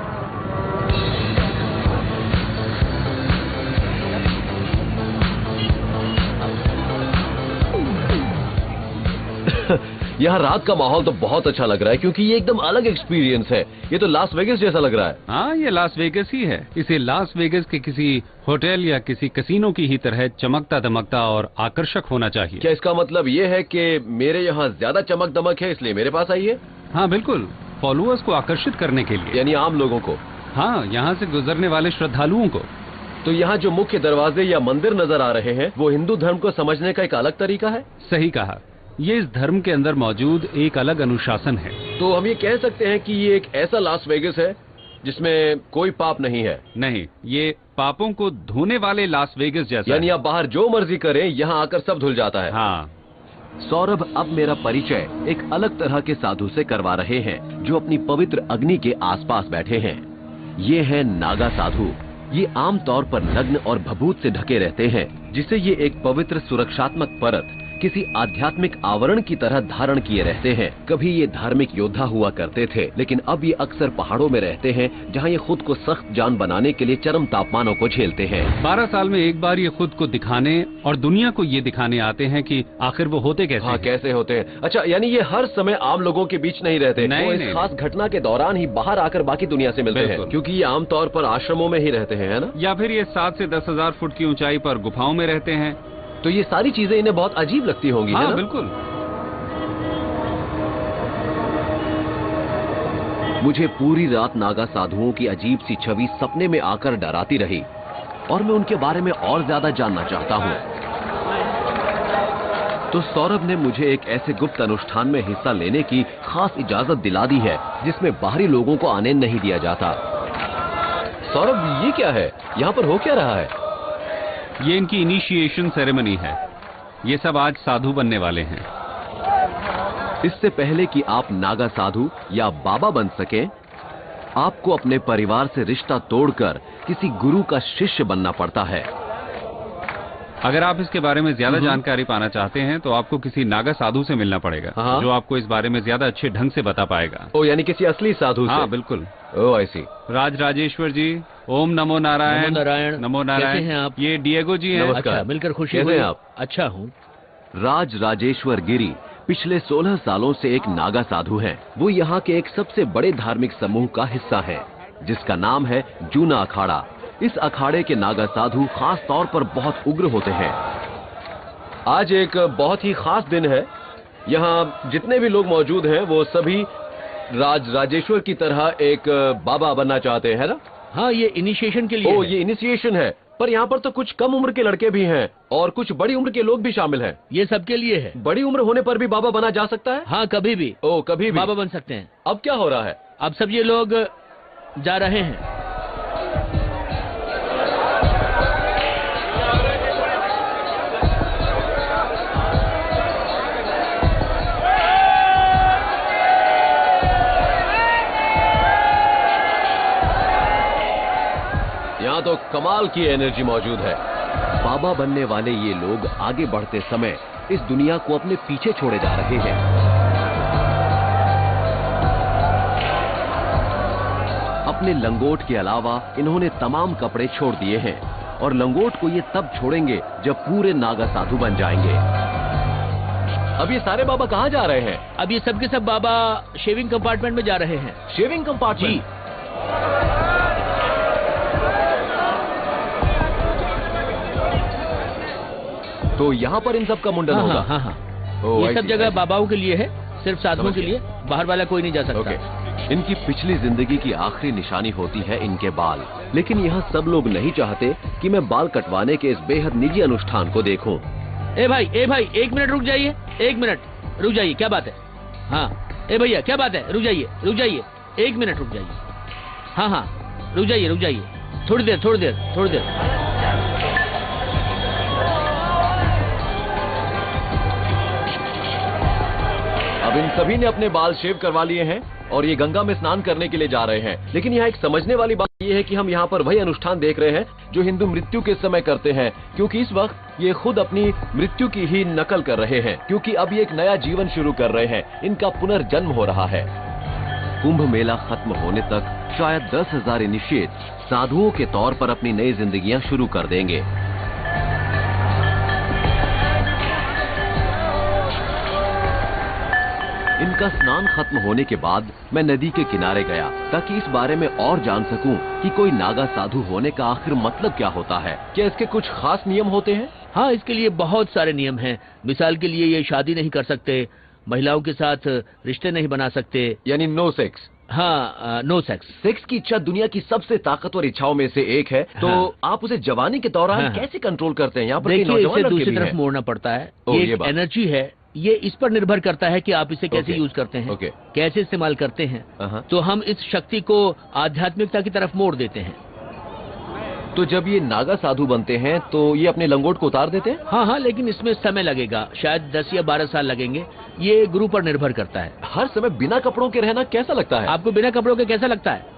यहाँ रात का माहौल तो बहुत अच्छा लग रहा है क्योंकि ये एकदम अलग एक्सपीरियंस है। ये तो लास वेगस जैसा लग रहा है। हाँ, ये लास वेगस ही है। इसे लास वेगस के किसी होटल या किसी कैसीनो की ही तरह चमकता दमकता और आकर्षक होना चाहिए। क्या इसका मतलब ये है कि मेरे यहाँ ज्यादा चमक दमक है इसलिए मेरे पास आई है? हाँ बिल्कुल, फॉलोअर्स को आकर्षित करने के लिए, यानी आम लोगों को। हाँ, यहाँ से गुजरने वाले श्रद्धालुओं को। तो यहाँ जो मुख्य दरवाजे या मंदिर नजर आ रहे हैं वो हिंदू धर्म को समझने का एक अलग तरीका है। सही कहा, ये इस धर्म के अंदर मौजूद एक अलग अनुशासन है। तो हम ये कह सकते हैं कि ये एक ऐसा लास वेगस है जिसमें कोई पाप नहीं है। नहीं, ये पापों को धोने वाले लास वेगस जैसा यानी है। आप बाहर जो मर्जी करें यहाँ आकर सब धुल जाता है। हाँ। सौरभ अब मेरा परिचय एक अलग तरह के साधु से करवा रहे हैं जो अपनी पवित्र अग्नि के आसपास बैठे हैं। ये है नागा साधु। ये आमतौर पर नग्न और भभूत से ढके रहते हैं जिसे ये एक पवित्र सुरक्षात्मक परत किसी आध्यात्मिक आवरण की तरह धारण किए रहते हैं। कभी ये धार्मिक योद्धा हुआ करते थे लेकिन अब ये अक्सर पहाड़ों में रहते हैं जहाँ ये खुद को सख्त जान बनाने के लिए चरम तापमानों को झेलते हैं। 12 साल में एक बार ये खुद को दिखाने और दुनिया को ये दिखाने आते हैं कि आखिर वो होते कैसे हाँ, हैं। कैसे होते हैं। अच्छा, यानी ये हर समय आम लोगों के बीच नहीं रहते। नहीं, वो इस नहीं। खास घटना के दौरान ही बाहर आकर बाकी दुनिया से मिलते हैं बिल्कुल। क्योंकि ये आमतौर पर आश्रमों में ही रहते हैं, है ना? या फिर ये 7 से 10,000 फुट की ऊंचाई पर गुफाओं में रहते हैं। तो ये सारी चीजें इन्हें बहुत अजीब लगती होंगी, है हाँ ना? बिल्कुल। मुझे पूरी रात नागा साधुओं की अजीब सी छवि सपने में आकर डराती रही और मैं उनके बारे में और ज्यादा जानना चाहता हूँ। तो सौरभ ने मुझे एक ऐसे गुप्त अनुष्ठान में हिस्सा लेने की खास इजाजत दिला दी है जिसमें बाहरी लोगों को आने नहीं दिया जाता। सौरभ, ये क्या है? यहाँ पर हो क्या रहा है? ये इनकी इनिशिएशन सेरेमनी है। ये सब आज साधु बनने वाले हैं। इससे पहले कि आप नागा साधु या बाबा बन सकें, आपको अपने परिवार से रिश्ता तोड़कर किसी गुरु का शिष्य बनना पड़ता है। अगर आप इसके बारे में ज्यादा जानकारी पाना चाहते हैं तो आपको किसी नागा साधु से मिलना पड़ेगा हाँ। जो आपको इस बारे में ज्यादा अच्छे ढंग से बता पाएगा। ओ, यानी किसी असली साधु से? हाँ बिल्कुल। ओ, आई सी। राज राजेश्वर जी, ओम नमो नारायण। नमो नारायण। नमो नारायण। कैसे हैं आप? ये डिएगो जी हैं। नमस्कार। अच्छा, मिलकर खुशी कैसे हुई। हैं आप? अच्छा हूँ। राज राजेश्वर गिरी पिछले 16 सालों से एक नागा साधु हैं। वो यहाँ के एक सबसे बड़े धार्मिक समूह का हिस्सा है जिसका नाम है जूना अखाड़ा। इस अखाड़े के नागा साधु खास तौर पर बहुत उग्र होते हैं। आज एक बहुत ही खास दिन है। यहाँ जितने भी लोग मौजूद हैं वो सभी राज राजेश्वर की तरह एक बाबा बनना चाहते हैं, है ना? हाँ, ये इनिशिएशन के लिए ओ, है। ये इनिशिएशन है। पर यहाँ पर तो कुछ कम उम्र के लड़के भी हैं और कुछ बड़ी उम्र के लोग भी शामिल हैं। ये सबके लिए है। बड़ी उम्र होने पर भी बाबा बना जा सकता है? हाँ, कभी भी ओ, कभी भी बाबा बन सकते हैं। अब क्या हो रहा है? अब सब ये लोग जा रहे हैं। यहाँ तो कमाल की एनर्जी मौजूद है। बाबा बनने वाले ये लोग आगे बढ़ते समय इस दुनिया को अपने पीछे छोड़े जा रहे हैं। अपने लंगोट के अलावा इन्होंने तमाम कपड़े छोड़ दिए हैं और लंगोट को ये तब छोड़ेंगे जब पूरे नागा साधु बन जाएंगे। अब ये सारे बाबा कहाँ जा रहे हैं? अब ये सब के सब बाबा शेविंग कंपार्टमेंट में जा रहे हैं। Shaving compartment? तो यहाँ पर इन सब का मुंडन होगा? हाँ। ओह, ये I सब see, जगह I see. बाबाओं के लिए है, सिर्फ साधुओं समझ के गया। लिए। बाहर वाला कोई नहीं जा सकता। ओके। इनकी पिछली जिंदगी की आखिरी निशानी होती है इनके बाल। लेकिन यहाँ सब लोग नहीं चाहते कि मैं बाल कटवाने के इस बेहद निजी अनुष्ठान को देखूं। ए भाई 1 मिनट रुक जाइए, 1 मिनट रुक जाइए, क्या बात है? हाँ ए भैया क्या बात है? रुक जाइए 1 मिनट रुक जाइए। हाँ रुक जाइए थोड़ी देर। अब इन सभी ने अपने बाल शेव करवा लिए हैं और ये गंगा में स्नान करने के लिए जा रहे हैं। लेकिन यहाँ एक समझने वाली बात ये है कि हम यहाँ पर वही अनुष्ठान देख रहे हैं जो हिंदू मृत्यु के समय करते हैं, क्योंकि इस वक्त ये खुद अपनी मृत्यु की ही नकल कर रहे हैं, क्योंकि अब ये एक नया जीवन शुरू कर रहे हैं। इनका पुनर्जन्म हो रहा है। कुंभ मेला खत्म होने तक शायद 10,000 इनिशिएट साधुओं के तौर पर अपनी नई जिंदगियां शुरू कर देंगे। इनका स्नान खत्म होने के बाद मैं नदी के किनारे गया ताकि इस बारे में और जान सकूं कि कोई नागा साधु होने का आखिर मतलब क्या होता है। क्या इसके कुछ खास नियम होते हैं? हाँ, इसके लिए बहुत सारे नियम हैं। मिसाल के लिए ये शादी नहीं कर सकते, महिलाओं के साथ रिश्ते नहीं बना सकते, यानी नो सेक्स। हाँ, नो सेक्स। सेक्स की इच्छा दुनिया की सबसे ताकतवर इच्छाओं में से एक है, तो हाँ। आप उसे जवानी के दौरान हाँ। कैसे कंट्रोल करते हैं? यहाँ पर देखिए, नौजवान इसे लड़के दूसरी भी तरफ हैं। मोड़ना पड़ता है। ओह, ये ये एक बात। एनर्जी है, ये इस पर निर्भर करता है कि आप इसे कैसे ओके। यूज करते हैं, ओके। कैसे इस्तेमाल करते हैं। तो हम इस शक्ति को आध्यात्मिकता की तरफ मोड़ देते हैं। तो जब ये नागा साधु बनते हैं तो ये अपने लंगोट को उतार देते हैं? हाँ, लेकिन इसमें समय लगेगा, शायद 10 या 12 साल लगेंगे। ये गुरु पर निर्भर करता है। हर समय बिना कपड़ों के रहना कैसा लगता है? आपको बिना कपड़ों के कैसा लगता है?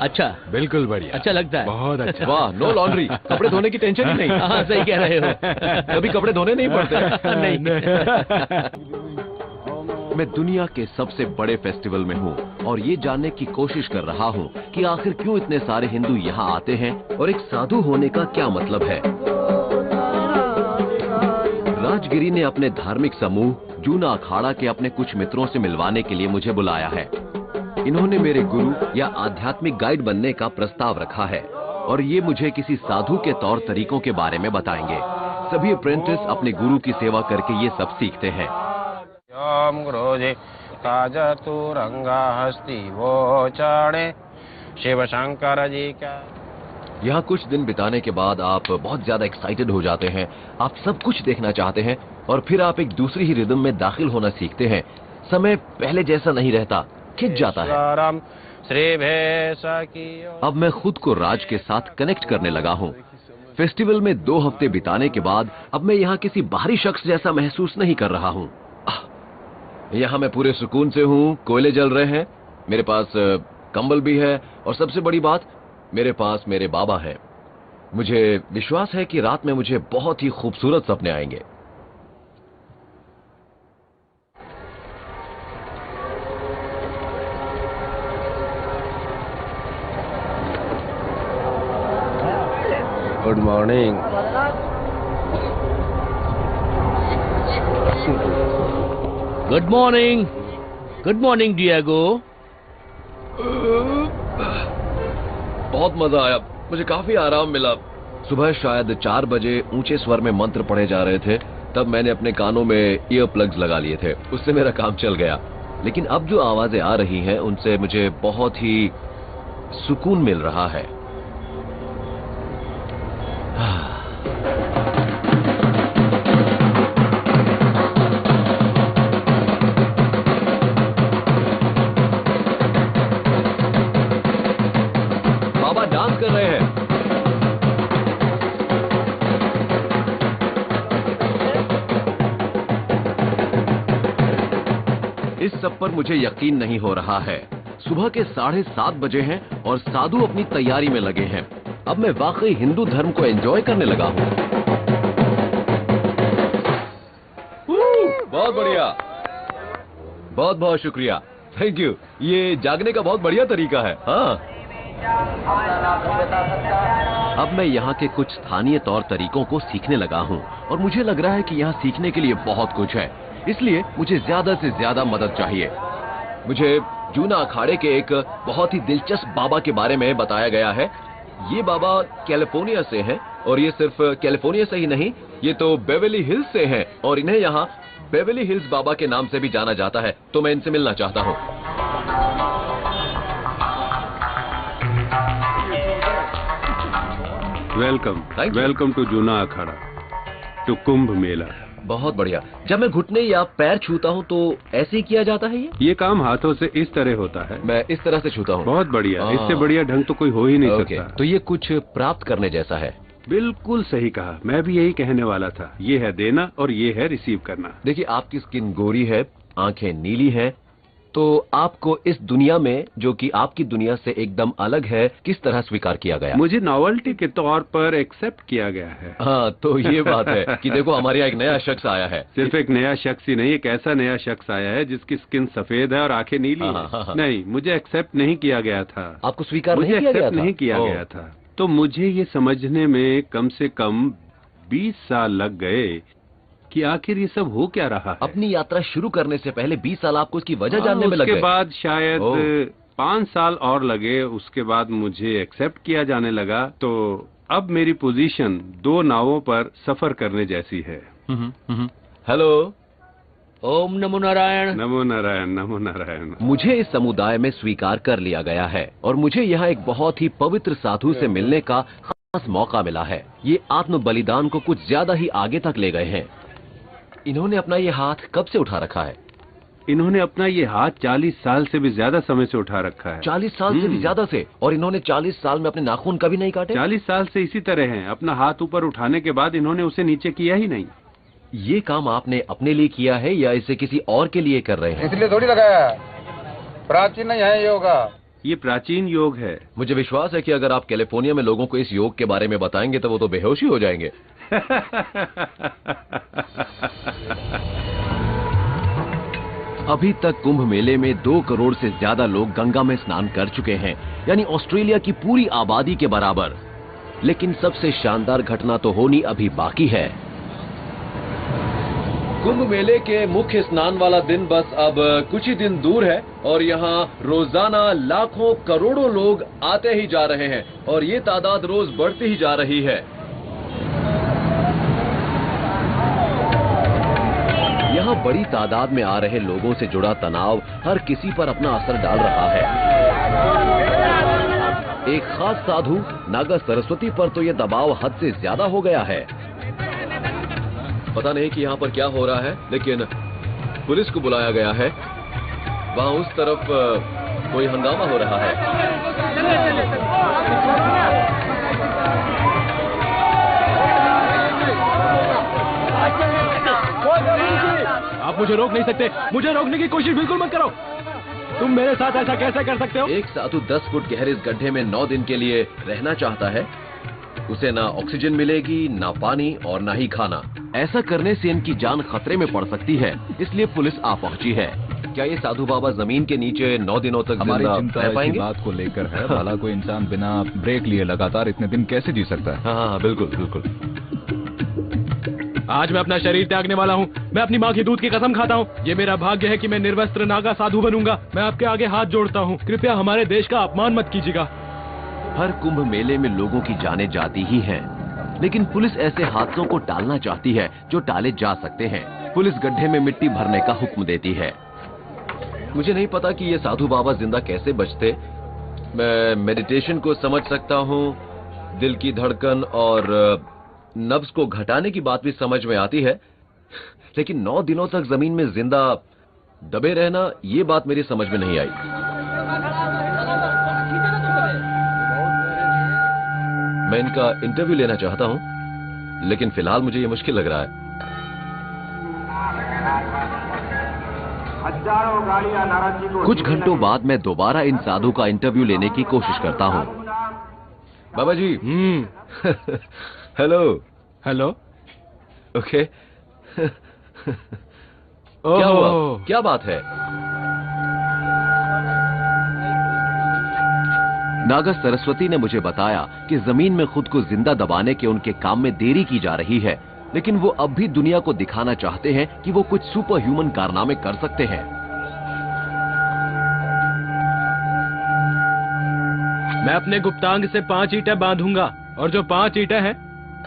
अच्छा, बिल्कुल बढ़िया, अच्छा लगता है। बहुत अच्छा। वाह, नो लॉन्ड्री, कपड़े धोने की टेंशन ही नहीं। हाँ, सही कह रहे हो। कभी कपड़े धोने नहीं पड़ते। नहीं। मैं दुनिया के सबसे बड़े फेस्टिवल में हूँ और ये जानने की कोशिश कर रहा हूँ कि आखिर क्यों इतने सारे हिंदू यहाँ आते हैं और एक साधु होने का क्या मतलब है। राजगिरी ने अपने धार्मिक समूह जूना अखाड़ा के अपने कुछ मित्रों से मिलवाने के लिए मुझे बुलाया है। इन्होंने मेरे गुरु या आध्यात्मिक गाइड बनने का प्रस्ताव रखा है और ये मुझे किसी साधु के तौर तरीकों के बारे में बताएंगे। सभी अप्रेंटिस अपने गुरु की सेवा करके ये सब सीखते हैं। क्रोधे काजतुरंगा हस्ती वो चाणे शिव शंकर जी का। यहाँ कुछ दिन बिताने के बाद आप बहुत ज्यादा एक्साइटेड हो जाते हैं। आप सब कुछ देखना चाहते हैं और फिर आप एक दूसरी ही रिदम में दाखिल होना सीखते हैं। समय पहले जैसा नहीं रहता, खिंच जाता है। अब मैं खुद को राज के साथ कनेक्ट करने लगा हूँ। फेस्टिवल में 2 हफ्ते बिताने के बाद अब मैं यहाँ किसी बाहरी शख्स जैसा महसूस नहीं कर रहा हूँ। यहाँ मैं पूरे सुकून से हूँ। कोयले जल रहे हैं, मेरे पास कंबल भी है और सबसे बड़ी बात, मेरे पास मेरे बाबा हैं। मुझे विश्वास है कि रात में मुझे बहुत ही खूबसूरत सपने आएंगे। Good morning. Good morning, good morning Diego. बहुत मजा आया, मुझे काफी आराम मिला। सुबह शायद 4 बजे ऊंचे स्वर में मंत्र पढ़े जा रहे थे, तब मैंने अपने कानों में ईयर प्लग्स लगा लिए थे। उससे मेरा काम चल गया। लेकिन अब जो आवाजें आ रही हैं उनसे मुझे बहुत ही सुकून मिल रहा है। बाबा डांस कर रहे हैं। इस सब पर मुझे यकीन नहीं हो रहा है। सुबह के 7:30 बजे हैं और साधु अपनी तैयारी में लगे हैं। अब मैं वाकई हिंदू धर्म को एंजॉय करने लगा हूँ। बहुत बढ़िया, बहुत बहुत शुक्रिया, थैंक यू। ये जागने का बहुत बढ़िया तरीका है। हाँ, अब मैं यहाँ के कुछ स्थानीय तौर तरीकों को सीखने लगा हूँ और मुझे लग रहा है कि यहाँ सीखने के लिए बहुत कुछ है। इसलिए मुझे ज्यादा से ज्यादा मदद चाहिए। मुझे जूना अखाड़े के एक बहुत ही दिलचस्प बाबा के बारे में बताया गया है। ये बाबा कैलिफोर्निया से हैं और ये सिर्फ कैलिफोर्निया से ही नहीं, ये तो बेवर्ली हिल्स से हैं और इन्हें यहाँ बेवर्ली हिल्स बाबा के नाम से भी जाना जाता है। तो मैं इनसे मिलना चाहता हूँ। Welcome Thank you. Welcome to Juna Akhara, to Kumbh Mela. बहुत बढ़िया। जब मैं घुटने या पैर छूता हूँ तो ऐसे ही किया जाता है ये? काम हाथों से इस तरह होता है। मैं इस तरह से छूता हूँ। बहुत बढ़िया, हाँ। इससे बढ़िया ढंग तो कोई हो ही नहीं ओके, सकता। तो ये कुछ प्राप्त करने जैसा है। बिल्कुल सही कहा, मैं भी यही कहने वाला था। ये है देना और ये है रिसीव करना। देखिए, आपकी स्किन गोरी है, आंखें नीली हैं, तो आपको इस दुनिया में, जो कि आपकी दुनिया से एकदम अलग है, किस तरह स्वीकार किया गया? मुझे नॉवेल्टी के तौर पर एक्सेप्ट किया गया है। हाँ, तो ये बात है कि देखो हमारे यहाँ एक नया शख्स आया है। सिर्फ एक नया शख्स ही नहीं, एक ऐसा नया शख्स आया है जिसकी स्किन सफेद है और आंखें नीली हाँ, हैं। हाँ, हाँ। नहीं, मुझे एक्सेप्ट नहीं किया गया था। आपको स्वीकार मुझे नहीं किया गया एक्सेप्ट था? नहीं किया ओह, गया था। तो मुझे ये समझने में कम से कम 20 साल लग गए कि आखिर ये सब हो क्या रहा है। अपनी यात्रा शुरू करने से पहले 20 साल आपको इसकी वजह हाँ, जानने में लग उसके गए। बाद शायद ओह। 5 साल और लगे। उसके बाद मुझे एक्सेप्ट किया जाने लगा। तो अब मेरी पोजीशन 2 नावों पर सफर करने जैसी है। हेलो, ओम नमो नारायण। नमो नारायण, नमो नारायण। मुझे इस समुदाय में स्वीकार कर लिया गया है और मुझे यहाँ एक बहुत ही पवित्र साधु से मिलने का खास मौका मिला है। ये आत्म बलिदान को कुछ ज्यादा ही आगे तक ले गए हैं। इन्होंने अपना ये हाथ कब से उठा रखा है? इन्होंने अपना ये हाथ 40 साल से भी ज्यादा समय से उठा रखा है। 40 साल से भी ज्यादा से? और इन्होंने 40 साल में अपने नाखून कभी नहीं काटे? 40 साल से इसी तरह हैं। अपना हाथ ऊपर उठाने के बाद इन्होंने उसे नीचे किया ही नहीं। ये काम आपने अपने लिए किया है या इसे किसी और के लिए कर रहे हैं? इसलिए थोड़ी लगाया, प्राचीन नहीं है योगा। ये प्राचीन योग है। मुझे विश्वास है कि अगर आप कैलिफोर्निया में लोगों को इस योग के बारे में बताएंगे तो वो तो बेहोश ही हो जाएंगे। अभी तक कुंभ मेले में 2 करोड़ से ज्यादा लोग गंगा में स्नान कर चुके हैं, यानी ऑस्ट्रेलिया की पूरी आबादी के बराबर। लेकिन सबसे शानदार घटना तो होनी अभी बाकी है। कुंभ मेले के मुख्य स्नान वाला दिन बस अब कुछ ही दिन दूर है और यहाँ रोजाना लाखों करोड़ों लोग आते ही जा रहे हैं और ये तादाद रोज बढ़ती ही जा रही है। यहाँ बड़ी तादाद में आ रहे लोगों से जुड़ा तनाव हर किसी पर अपना असर डाल रहा है। एक खास साधु नागा सरस्वती पर तो ये दबाव हद से ज्यादा हो गया है। पता नहीं कि यहाँ पर क्या हो रहा है, लेकिन पुलिस को बुलाया गया है। वहाँ उस तरफ कोई हंगामा हो रहा है। आप मुझे रोक नहीं सकते। मुझे रोकने की कोशिश बिल्कुल मत करो। तुम मेरे साथ ऐसा कैसे कर सकते हो? एक साधु 10 फुट गहरे इस गड्ढे में 9 दिन के लिए रहना चाहता है। उसे ना ऑक्सीजन मिलेगी, ना पानी और ना ही खाना। ऐसा करने से इनकी जान खतरे में पड़ सकती है, इसलिए पुलिस आ पहुंची है। क्या ये साधु बाबा जमीन के नीचे 9 दिनों तक हमारी जिंदा चिंता रह इसी पाएंगे? बात को लेकर है। भला कोई इंसान बिना ब्रेक लिए लगातार इतने दिन कैसे जी सकता है? हाँ, बिल्कुल बिल्कुल। आज मैं अपना शरीर त्यागने वाला हूँ। मैं अपनी माँ की दूध की कसम खाता हूँ। ये मेरा भाग्य है कि मैं निर्वस्त्र नागा साधु बनूंगा। मैं आपके आगे हाथ जोड़ता हूँ। कृपया हमारे देश का अपमान मत कीजिएगा। हर कुंभ मेले में लोगों की जानें जाती ही हैं, लेकिन पुलिस ऐसे हादसों को टालना चाहती है जो टाले जा सकते हैं। पुलिस गड्ढे में मिट्टी भरने का हुक्म देती है। मुझे नहीं पता कि ये साधु बाबा जिंदा कैसे बचते। मैं मेडिटेशन को समझ सकता हूँ, दिल की धड़कन और नब्ज को घटाने की बात भी समझ में आती है, लेकिन 9 दिनों तक जमीन में जिंदा दबे रहना, ये बात मेरी समझ में नहीं आई। मैं इनका इंटरव्यू लेना चाहता हूं, लेकिन फिलहाल मुझे ये मुश्किल लग रहा है। कुछ घंटों बाद मैं दोबारा इन साधु का इंटरव्यू लेने की कोशिश करता हूं। बाबा जी। हेलो। हेलो। ओके। क्या हुआ? क्या बात है? नागा सरस्वती ने मुझे बताया कि जमीन में खुद को जिंदा दबाने के उनके काम में देरी की जा रही है, लेकिन वो अब भी दुनिया को दिखाना चाहते हैं कि वो कुछ सुपर ह्यूमन कारनामे कर सकते हैं। मैं अपने गुप्तांग से 5 ईंटें बांधूंगा और जो 5 ईंटें हैं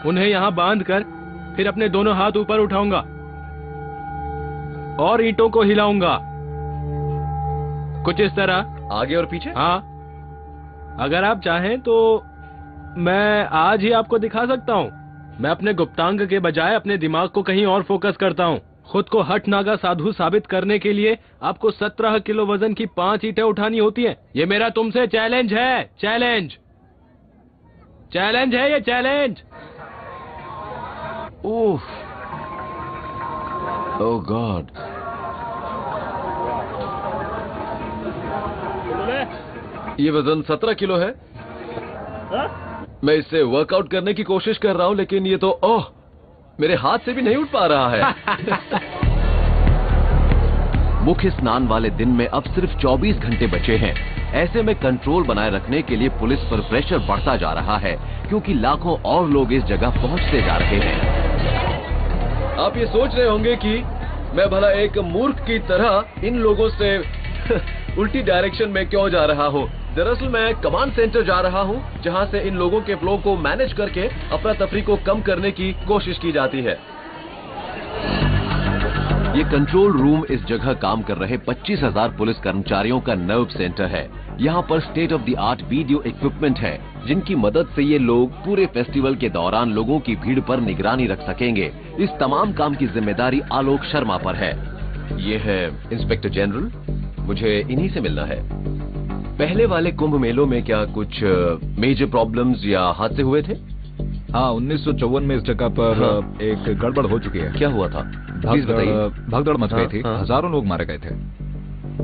उन्हें यहाँ बांधकर फिर अपने दोनों हाथ ऊपर उठाऊंगा और ईंटों को हिलाऊंगा कुछ इस तरह, आगे और पीछे। हाँ, अगर आप चाहें तो मैं आज ही आपको दिखा सकता हूँ। मैं अपने गुप्तांग के बजाय अपने दिमाग को कहीं और फोकस करता हूँ। खुद को हठ नागा साधु साबित करने के लिए आपको 17 किलो वजन की 5 ईंटें उठानी होती हैं। ये मेरा तुमसे चैलेंज है। चैलेंज है ये चैलेंज। ओह गॉड। ये वजन 17 किलो है। मैं इससे वर्कआउट करने की कोशिश कर रहा हूं, लेकिन ये तो ओह मेरे हाथ से भी नहीं उठ पा रहा है। मुख्य स्नान वाले दिन में अब सिर्फ 24 घंटे बचे हैं। ऐसे में कंट्रोल बनाए रखने के लिए पुलिस पर प्रेशर बढ़ता जा रहा है, क्योंकि लाखों और लोग इस जगह पहुंचते जा रहे हैं। आप ये सोच रहे होंगे कि मैं भला एक मूर्ख की तरह इन लोगों से उल्टी डायरेक्शन में क्यों जा रहा हूँ। दरअसल मैं कमांड सेंटर जा रहा हूँ, जहाँ से इन लोगों के फ्लो को मैनेज करके अफरा तफरी को कम करने की कोशिश की जाती है। ये कंट्रोल रूम इस जगह काम कर रहे 25,000 पुलिस कर्मचारियों का नर्व सेंटर है। यहाँ पर state of the art video equipment है, जिनकी मदद से ये लोग पूरे फेस्टिवल के दौरान लोगों की भीड़ पर निगरानी रख सकेंगे। इस तमाम काम की जिम्मेदारी आलोक शर्मा पर है। ये है इंस्पेक्टर जनरल, मुझे इन्हीं से मिलना है। पहले वाले कुंभ मेलों में क्या कुछ मेजर प्रॉब्लम्स या हादसे हुए थे? हाँ, 1954 में इस जगह पर एक गड़बड़ हो चुकी है। क्या हुआ था? प्लीज बताइए। भगदड़ मच गई थी। हाँ। हजारों लोग मारे गए थे।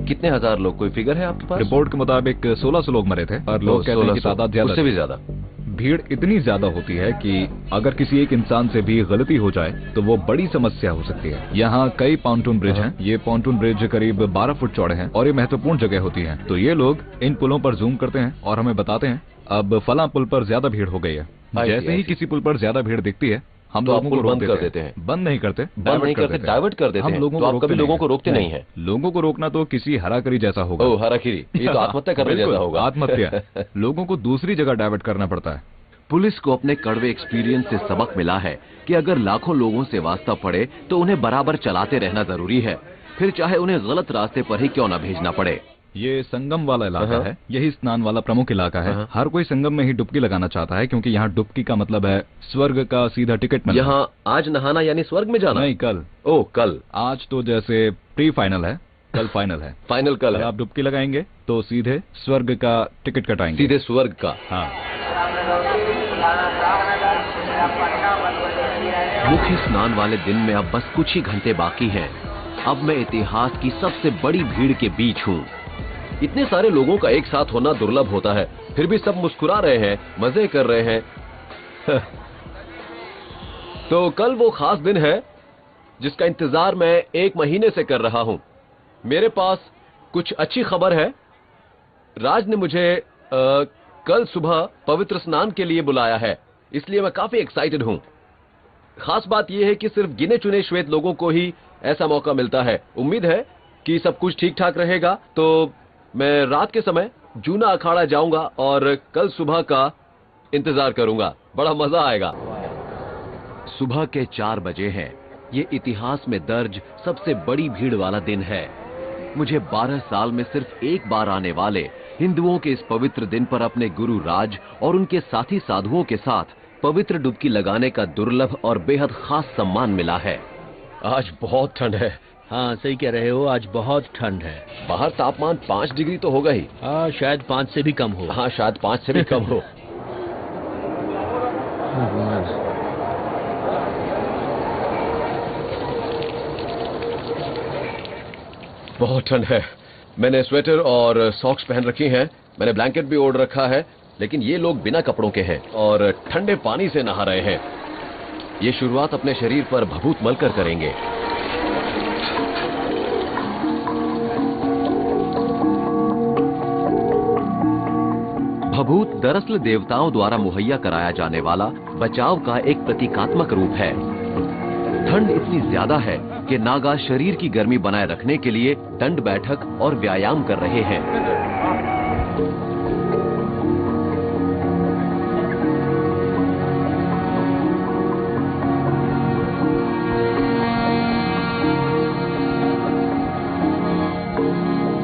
कितने हजार लोग, कोई फिगर है आपके पास? रिपोर्ट के मुताबिक 1600 लोग मरे थे, पर लोग कहते हैं कि तादाद ज्यादा, उससे भी ज्यादा। भीड़ इतनी ज्यादा होती है कि अगर किसी एक इंसान से भी गलती हो जाए तो वो बड़ी समस्या हो सकती है। यहाँ कई पॉन्टून ब्रिज हैं। ये पॉन्टून ब्रिज करीब 12 फुट चौड़े हैं और ये महत्वपूर्ण जगह होती है। तो ये लोग इन पुलों पर जूम करते हैं और हमें बताते हैं अब फला पुल पर ज्यादा भीड़ हो गई है। जैसे ही किसी पुल पर ज्यादा भीड़ दिखती है, हम तो लोगों को बंद कर देते हैं। बंद नहीं करते, डाइवर्ट कर देते हम हैं। लोगों तो को आप कभी लोगों को रोकते नहीं है। लोगों को रोकना तो किसी हराकरी जैसा होगा। ओह हराखिरी, ये तो आत्महत्या करने जैसा होगा। आत्महत्या। लोगों को दूसरी जगह डाइवर्ट करना पड़ता है। पुलिस को अपने कड़वे एक्सपीरियंस से सबक मिला है कि अगर लाखों लोगों से वास्ता पड़े तो उन्हें बराबर चलाते रहना जरूरी है, फिर चाहे उन्हें गलत रास्ते पर ही क्यों ना भेजना पड़े। ये संगम वाला इलाका है, यही स्नान वाला प्रमुख इलाका है। हर कोई संगम में ही डुबकी लगाना चाहता है, क्योंकि यहाँ डुबकी का मतलब है स्वर्ग का सीधा टिकट मिलना। यहाँ आज नहाना यानी स्वर्ग में जाना? नहीं, कल। ओह कल। आज तो जैसे प्री फाइनल है, कल फाइनल है। फाइनल कल है। आप डुबकी लगाएंगे तो सीधे स्वर्ग का टिकट कटाएंगे। सीधे स्वर्ग का? हाँ। मुख्य स्नान वाले दिन में अब बस कुछ ही घंटे बाकी हैं। अब मैं इतिहास की सबसे बड़ी भीड़ के बीच हूँ। इतने सारे लोगों का एक साथ होना दुर्लभ होता है, फिर भी सब मुस्कुरा रहे हैं, मजे कर रहे हैं। तो कल वो खास दिन है जिसका इंतजार मैं 1 महीने से कर रहा हूं। मेरे पास कुछ अच्छी खबर है। राज ने मुझे कल सुबह पवित्र स्नान के लिए बुलाया है, इसलिए मैं काफी एक्साइटेड हूं। खास बात यह है कि सिर्फ गिने चुने श्वेत लोगों को ही ऐसा मौका मिलता है। उम्मीद है कि सब कुछ ठीक ठाक रहेगा, तो मैं रात के समय जूना अखाड़ा जाऊंगा और कल सुबह का इंतजार करूंगा। बड़ा मजा आएगा। सुबह के 4 बजे है। ये इतिहास में दर्ज सबसे बड़ी भीड़ वाला दिन है। मुझे 12 साल में सिर्फ एक बार आने वाले हिंदुओं के इस पवित्र दिन पर अपने गुरु राज और उनके साथी साधुओं के साथ पवित्र डुबकी लगाने का दुर्लभ और बेहद खास सम्मान मिला है। आज बहुत ठंड है। हाँ सही कह रहे हो, आज बहुत ठंड है। बाहर तापमान 5 डिग्री तो होगा ही। हाँ शायद 5 से भी कम हो। हाँ शायद 5 से भी कम हो। बहुत ठंड है। मैंने स्वेटर और सॉक्स पहन रखी हैं। मैंने ब्लैंकेट भी ओढ़ रखा है, लेकिन ये लोग बिना कपड़ों के हैं और ठंडे पानी से नहा रहे हैं। ये शुरुआत अपने शरीर पर भभूत मलकर करेंगे। भभूत दरअसल देवताओं द्वारा मुहैया कराया जाने वाला बचाव का एक प्रतीकात्मक रूप है। ठंड इतनी ज्यादा है कि नागा शरीर की गर्मी बनाए रखने के लिए दंड बैठक और व्यायाम कर रहे हैं।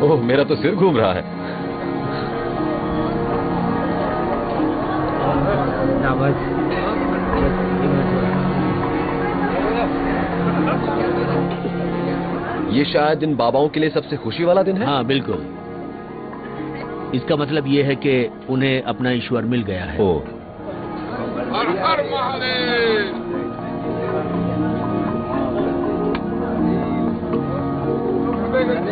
ओह, मेरा तो सिर घूम रहा है। ये शायद इन बाबाओं के लिए सबसे खुशी वाला दिन है। हाँ बिल्कुल, इसका मतलब ये है कि उन्हें अपना ईश्वर मिल गया है। ओ, हर हर महादेव।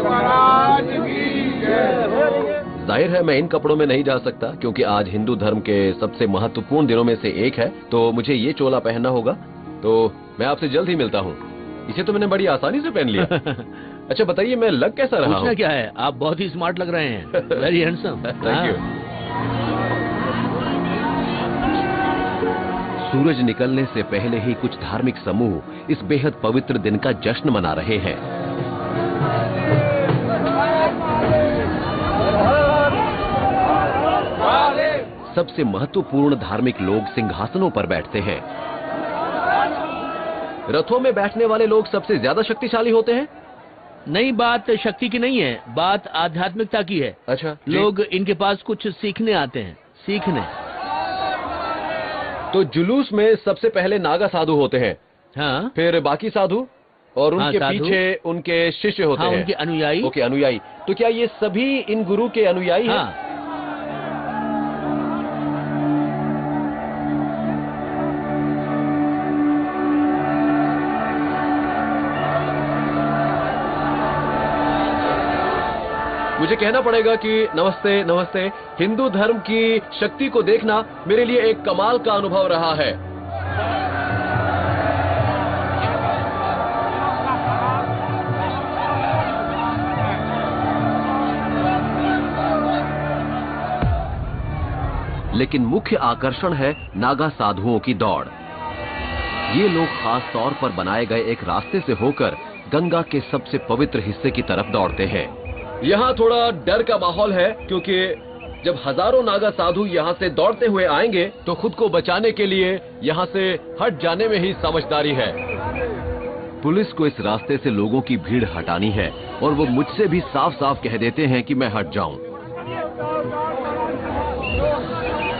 महाराज की जय। जाहिर है मैं इन कपड़ों में नहीं जा सकता क्योंकि आज हिंदू धर्म के सबसे महत्वपूर्ण दिनों में से एक है, तो मुझे ये चोला पहनना होगा। तो मैं आपसे जल्द ही मिलता हूँ। इसे तो मैंने बड़ी आसानी से पहन लिया। अच्छा बताइए, मैं लग कैसा रहा हूँ? पूछना क्या है, आप बहुत ही स्मार्ट लग रहे हैं। Very handsome. Thank you. सूरज निकलने से पहले ही कुछ धार्मिक समूह इस बेहद पवित्र दिन का जश्न मना रहे हैं। सबसे महत्वपूर्ण धार्मिक लोग सिंहासनों पर बैठते हैं। रथों में बैठने वाले लोग सबसे ज्यादा शक्तिशाली होते हैं। नई बात शक्ति की नहीं है, बात आध्यात्मिकता की है। अच्छा, लोग इनके पास कुछ सीखने आते हैं, सीखने। तो जुलूस में सबसे पहले नागा साधु होते हैं, हाँ, फिर बाकी साधु और उनके साधु। पीछे उनके शिष्य होते हाँ, हैं। उनके अनुयायी। ओके, अनुयायी। तो क्या ये सभी इन गुरु के अनुयायी हैं? हाँ, मुझे कहना पड़ेगा कि नमस्ते नमस्ते। हिंदू धर्म की शक्ति को देखना मेरे लिए एक कमाल का अनुभव रहा है। लेकिन मुख्य आकर्षण है नागा साधुओं की दौड़। ये लोग खास तौर पर बनाए गए एक रास्ते से होकर गंगा के सबसे पवित्र हिस्से की तरफ दौड़ते हैं। यहाँ थोड़ा डर का माहौल है क्योंकि जब हजारों नागा साधु यहाँ से दौड़ते हुए आएंगे तो खुद को बचाने के लिए यहाँ से हट जाने में ही समझदारी है। पुलिस को इस रास्ते से लोगों की भीड़ हटानी है और वो मुझसे भी साफ साफ कह देते हैं कि मैं हट जाऊं।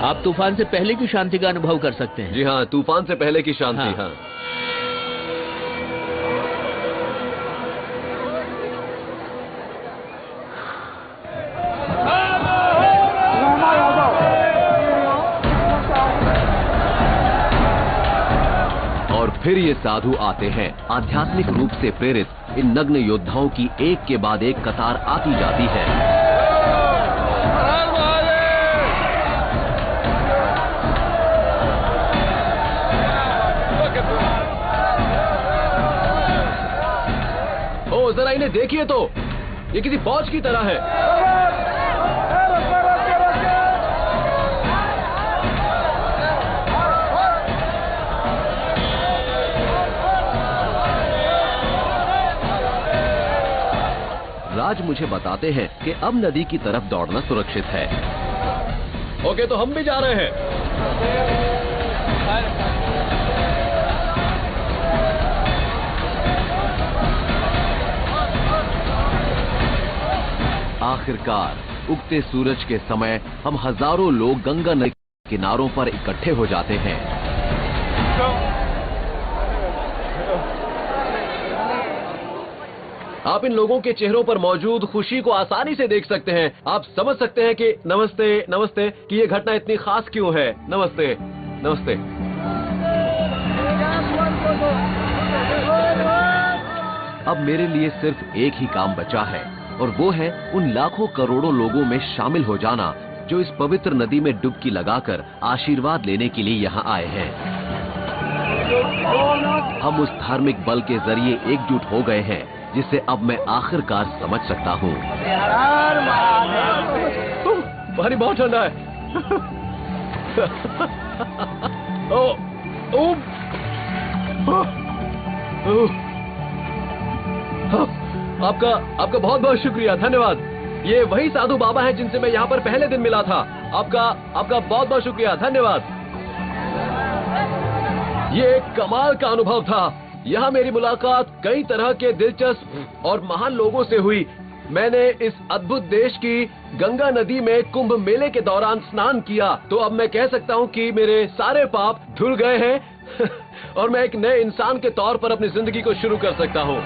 आप तूफान से पहले की शांति का अनुभव कर सकते हैं। जी हाँ, तूफान से पहले की शांति। हाँ। हाँ। और फिर ये साधु आते हैं। आध्यात्मिक रूप से प्रेरित इन नग्न योद्धाओं की एक के बाद एक कतार आती जाती है। ओ जरा इन्हें देखिए तो, ये किसी फौज की तरह है। राज मुझे बताते हैं कि अब नदी की तरफ दौड़ना सुरक्षित है। ओके, तो हम भी जा रहे हैं। आखिरकार उगते सूरज के समय हम हजारों लोग गंगा नदी के किनारों पर इकट्ठे हो जाते हैं। आप इन लोगों के चेहरों पर मौजूद खुशी को आसानी से देख सकते हैं। आप समझ सकते हैं कि नमस्ते नमस्ते कि ये घटना इतनी खास क्यों है। नमस्ते नमस्ते। अब मेरे लिए सिर्फ एक ही काम बचा है और वो है उन लाखों करोड़ों लोगों में शामिल हो जाना जो इस पवित्र नदी में डुबकी लगाकर आशीर्वाद लेने के लिए यहाँ आए हैं। हम उस धार्मिक बल के जरिए एकजुट हो गए हैं जिसे अब मैं आखिरकार समझ सकता हूँ। पानी बहुत ठंडा है। ओ, ओ, ओ, आपका बहुत बहुत शुक्रिया, धन्यवाद। ये वही साधु बाबा हैं जिनसे मैं यहाँ पर पहले दिन मिला था। आपका बहुत बहुत शुक्रिया, धन्यवाद। ये एक कमाल का अनुभव था। यहाँ मेरी मुलाकात कई तरह के दिलचस्प और महान लोगों से हुई। मैंने इस अद्भुत देश की गंगा नदी में कुंभ मेले के दौरान स्नान किया, तो अब मैं कह सकता हूँ कि मेरे सारे पाप धुल गए हैं और मैं एक नए इंसान के तौर पर अपनी जिंदगी को शुरू कर सकता हूँ।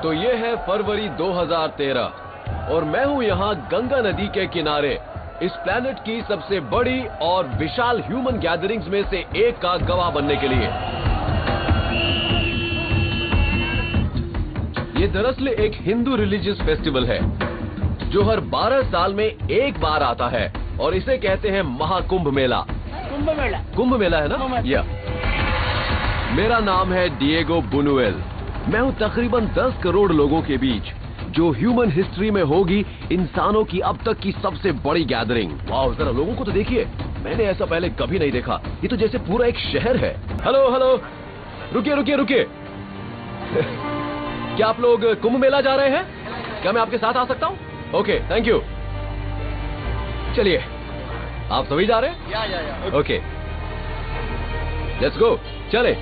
तो ये है फरवरी 2013 और मैं हूं यहां गंगा नदी के किनारे, इस प्लेनेट की सबसे बड़ी और विशाल ह्यूमन गैदरिंग्स में से एक का गवाह बनने के लिए। ये दरअसल एक हिंदू रिलीजियस फेस्टिवल है जो हर 12 साल में एक बार आता है और इसे कहते हैं महाकुंभ मेला। कुंभ मेला है ना? या मेरा नाम है डिएगो बुनुएल। मैं हूं तकरीबन 10 करोड़ लोगों के बीच जो ह्यूमन हिस्ट्री में होगी इंसानों की अब तक की सबसे बड़ी गैदरिंग। वाह, जरा लोगों को तो देखिए, मैंने ऐसा पहले कभी नहीं देखा। ये तो जैसे पूरा एक शहर है। हेलो हेलो, रुकिए रुकिए रुकिए क्या आप लोग कुंभ मेला जा रहे हैं? क्या मैं आपके साथ आ सकता हूँ? Okay, thank you. चलिए, आप सभी जा रहे हैं? या। ओके, लेट्स गो, चले।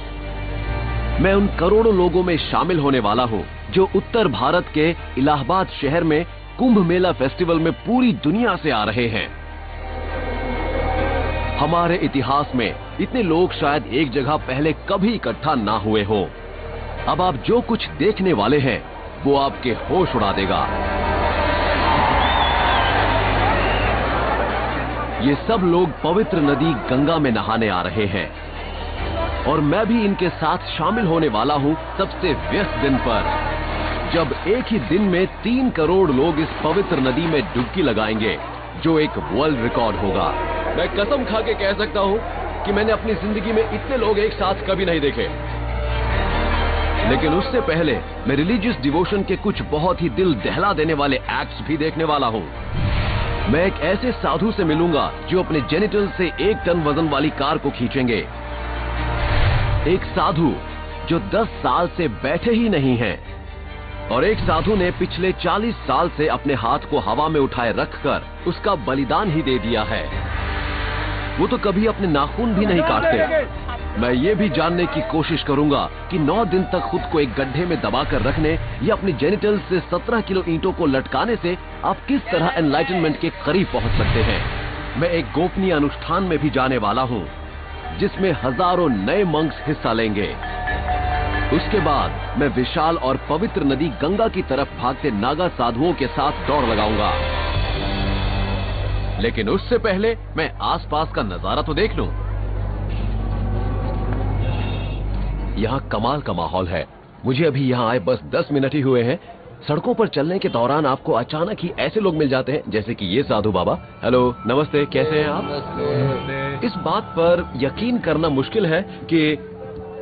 मैं उन करोड़ों लोगों में शामिल होने वाला हूं जो उत्तर भारत के इलाहाबाद शहर में कुंभ मेला फेस्टिवल में पूरी दुनिया से आ रहे हैं। हमारे इतिहास में इतने लोग शायद एक जगह पहले कभी इकट्ठा ना हुए हों। अब आप जो कुछ देखने वाले हैं वो आपके होश उड़ा देगा। ये सब लोग पवित्र नदी गंगा में नहाने आ रहे हैं और मैं भी इनके साथ शामिल होने वाला हूं सबसे व्यस्त दिन पर, जब एक ही दिन में 3 करोड़ लोग इस पवित्र नदी में डुबकी लगाएंगे, जो एक वर्ल्ड रिकॉर्ड होगा। मैं कसम खा के कह सकता हूं कि मैंने अपनी जिंदगी में इतने लोग एक साथ कभी नहीं देखे। लेकिन उससे पहले मैं रिलीजियस डिवोशन के कुछ बहुत ही दिल दहला देने वाले एक्ट्स भी देखने वाला हूं। मैं एक ऐसे साधु से मिलूंगा जो अपने जेनिटल से 1 टन वजन वाली कार को खींचेंगे। एक साधु जो 10 साल से बैठे ही नहीं हैं और एक साधु ने पिछले 40 साल से अपने हाथ को हवा में उठाए रखकर उसका बलिदान ही दे दिया है। वो तो कभी अपने नाखून भी नहीं काटते। मैं ये भी जानने की कोशिश करूंगा कि 9 दिन तक खुद को एक गड्ढे में दबाकर रखने या अपने जेनिटल से 17 किलो ईंटों को लटकाने से आप किस तरह एनलाइटनमेंट के करीब पहुंच सकते हैं। मैं एक गोपनीय अनुष्ठान में भी जाने वाला हूं जिसमें हजारों नए मंक्स हिस्सा लेंगे। उसके बाद मैं विशाल और पवित्र नदी गंगा की तरफ भागते नागा साधुओं के साथ दौड़ लगाऊंगा। लेकिन उससे पहले मैं आसपास का नजारा तो देख लूं। यहां कमाल का माहौल है। मुझे अभी यहां आए बस 10 मिनट ही हुए हैं। सड़कों पर चलने के दौरान आपको अचानक ही ऐसे लोग मिल जाते हैं जैसे कि ये साधु बाबा। हेलो, नमस्ते, कैसे हैं आप? इस बात पर यकीन करना मुश्किल है कि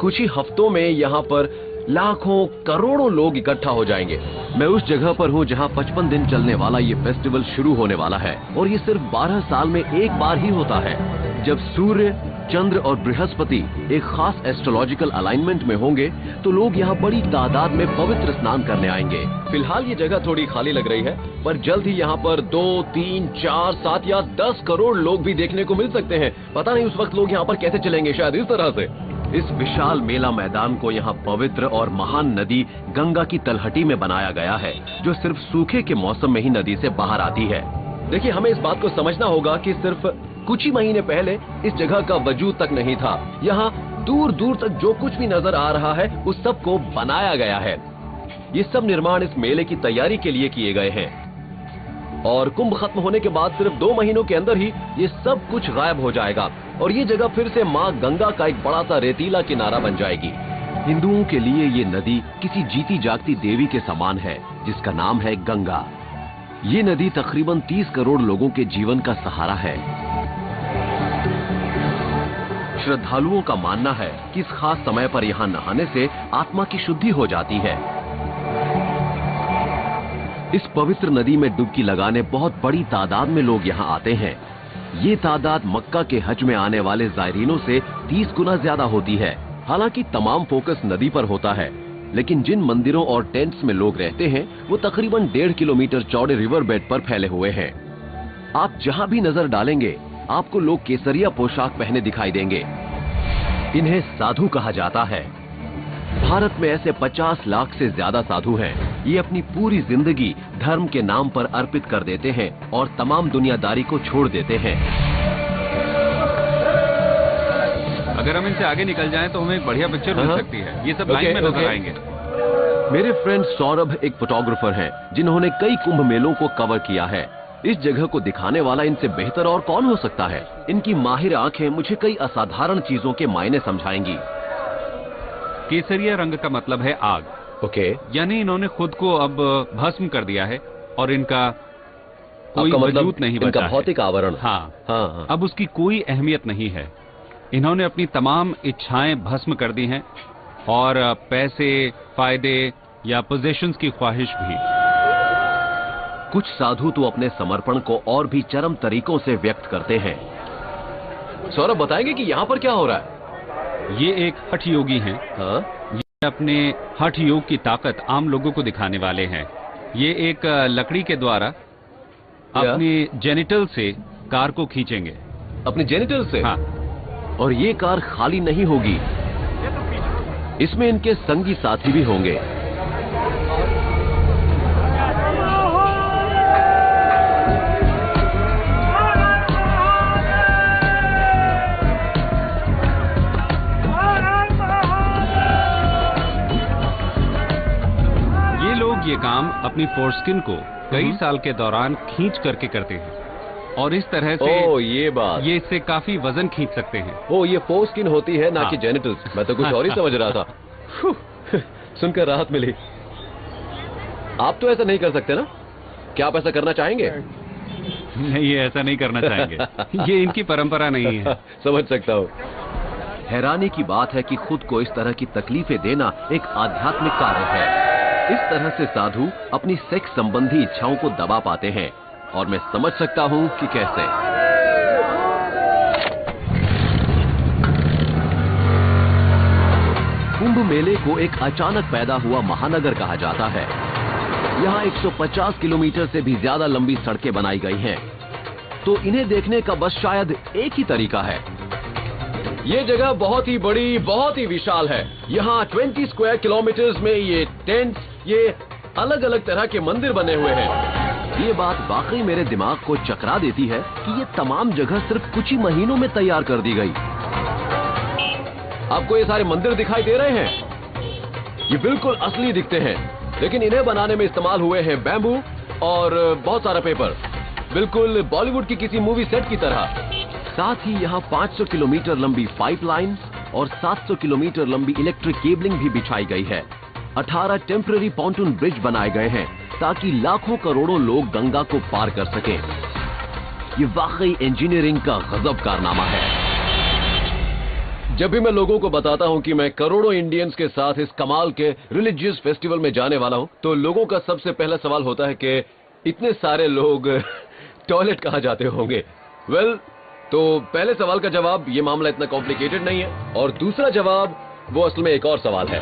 कुछ ही हफ्तों में यहाँ पर लाखों करोड़ों लोग इकट्ठा हो जाएंगे। मैं उस जगह पर हूँ जहाँ 55 दिन चलने वाला ये फेस्टिवल शुरू होने वाला है और ये सिर्फ 12 साल में एक बार ही होता है, जब सूर्य, चंद्र और बृहस्पति एक खास एस्ट्रोलॉजिकल अलाइनमेंट में होंगे तो लोग यहाँ बड़ी तादाद में पवित्र स्नान करने आएंगे। फिलहाल ये जगह थोड़ी खाली लग रही है, पर जल्द ही यहाँ पर 2, 3, 4, 7 या 10 करोड़ लोग भी देखने को मिल सकते हैं। पता नहीं उस वक्त लोग यहाँ पर कैसे चलेंगे, शायद इस तरह से। इस विशाल मेला मैदान को यहाँ पवित्र और महान नदी गंगा की तलहटी में बनाया गया है, जो सिर्फ सूखे के मौसम में ही नदी से बाहर आती है। देखिए, हमें इस बात को समझना होगा कि सिर्फ कुछ ही महीने पहले इस जगह का वजूद तक नहीं था। यहाँ दूर दूर तक जो कुछ भी नजर आ रहा है उस सब को बनाया गया है। ये सब निर्माण इस मेले की तैयारी के लिए किए गए हैं और कुंभ खत्म होने के बाद सिर्फ 2 महीनों के अंदर ही ये सब कुछ गायब हो जाएगा और ये जगह फिर से माँ गंगा का एक बड़ा सा रेतीला किनारा बन जाएगी। हिंदुओं के लिए ये नदी किसी जीती जागती देवी के समान है जिसका नाम है गंगा। ये नदी तकरीबन 30 करोड़ लोगों के जीवन का सहारा है। श्रद्धालुओं का मानना है कि इस खास समय पर यहाँ नहाने से आत्मा की शुद्धि हो जाती है। इस पवित्र नदी में डुबकी लगाने बहुत बड़ी तादाद में लोग यहाँ आते हैं। ये तादाद मक्का के हज में आने वाले जायरीनों से 30 गुना ज्यादा होती है। हालांकि तमाम फोकस नदी पर होता है, लेकिन जिन मंदिरों और टेंट्स में लोग रहते हैं वो तकरीबन 1.5 किलोमीटर चौड़े रिवर बेड पर फैले हुए हैं। आप जहाँ भी नजर डालेंगे आपको लोग केसरिया पोशाक पहने दिखाई देंगे। इन्हें साधु कहा जाता है। भारत में ऐसे 50 लाख से ज्यादा साधु हैं। ये अपनी पूरी जिंदगी धर्म के नाम पर अर्पित कर देते हैं और तमाम दुनियादारी को छोड़ देते हैं। अगर हम इनसे आगे निकल जाएं तो हमें एक बढ़िया पिक्चर मिल सकती है। ये सब लाइन में नजर आएंगे। मेरे फ्रेंड सौरभ एक फोटोग्राफर हैं, जिन्होंने कई कुंभ मेलों को कवर किया है। इस जगह को दिखाने वाला इनसे बेहतर और कौन हो सकता है। इनकी माहिर आंखें मुझे कई असाधारण चीजों के मायने समझाएंगी। केसरिया रंग का मतलब है आग। ओके, यानी इन्होंने खुद को अब भस्म कर दिया है और इनका कोई मतलब वजूद नहीं बचा है। भौतिक आवरण। हाँ। अब उसकी कोई अहमियत नहीं है। इन्होंने अपनी तमाम इच्छाएं भस्म कर दी हैं और पैसे, फायदे या पोजेशंस की ख्वाहिश भी। कुछ साधु तो अपने समर्पण को और भी चरम तरीकों से व्यक्त करते हैं। सौरभ बताएंगे कि यहाँ पर क्या हो रहा है? ये एक हठ योगी हैं। ये अपने हठ योग की ताकत आम लोगों को दिखाने वाले हैं। ये एक लकड़ी के द्वारा अपनी जेनिटल से कार को खींचेंगे। अपनी जेनिटल से? हाँ। और ये कार खाली नहीं होगी, इसमें इनके संगी साथी भी होंगे। ये काम अपनी फोरस्किन को कई साल के दौरान खींच करके करते हैं और इस तरह से ये बात, ये इससे काफी वजन खींच सकते हैं। ये फोरस्किन होती है, ना कि जेनिटल्स। मैं तो कुछ और ही समझ रहा था। सुनकर राहत मिली। आप तो ऐसा नहीं कर सकते ना? क्या आप ऐसा करना चाहेंगे? नहीं, ये ऐसा नहीं करना चाहेंगे। ये इनकी परंपरा नहीं है। समझ सकता हूँ। हैरानी की बात है कि खुद को इस तरह की तकलीफें देना एक आध्यात्मिक कार्य है। इस तरह से साधु अपनी सेक्स संबंधी इच्छाओं को दबा पाते हैं और मैं समझ सकता हूं कि कैसे। कुंभ मेले को एक अचानक पैदा हुआ महानगर कहा जाता है। यहाँ 150 किलोमीटर से भी ज्यादा लंबी सड़कें बनाई गई हैं, तो इन्हें देखने का बस शायद एक ही तरीका है। ये जगह बहुत ही बड़ी, बहुत ही विशाल है। यहाँ 20 स्क्वायर किलोमीटर्स में ये टेंट्स, ये अलग अलग तरह के मंदिर बने हुए हैं। ये बात वाकई मेरे दिमाग को चकरा देती है कि ये तमाम जगह सिर्फ कुछ ही महीनों में तैयार कर दी गई। आपको ये सारे मंदिर दिखाई दे रहे हैं? ये बिल्कुल असली दिखते हैं, लेकिन इन्हें बनाने में इस्तेमाल हुए हैं बैम्बू और बहुत सारा पेपर, बिल्कुल बॉलीवुड की किसी मूवी सेट की तरह। साथ ही यहाँ 500 किलोमीटर लंबी पाइपलाइन और 700 किलोमीटर लंबी इलेक्ट्रिक केबलिंग भी बिछाई गई है। 18 टेम्पररी पॉन्टून ब्रिज बनाए गए हैं ताकि लाखों करोड़ों लोग गंगा को पार कर सकें। ये वाकई इंजीनियरिंग का गजब कारनामा है। जब भी मैं लोगों को बताता हूँ कि मैं करोड़ों इंडियंस के साथ इस कमाल के रिलीजियस फेस्टिवल में जाने वाला हूँ, तो लोगों का सबसे पहला सवाल होता है कि इतने सारे लोग टॉयलेट कहाँ जाते होंगे। तो पहले सवाल का जवाब, ये मामला इतना कॉम्प्लिकेटेड नहीं है, और दूसरा जवाब वो असल में एक और सवाल है।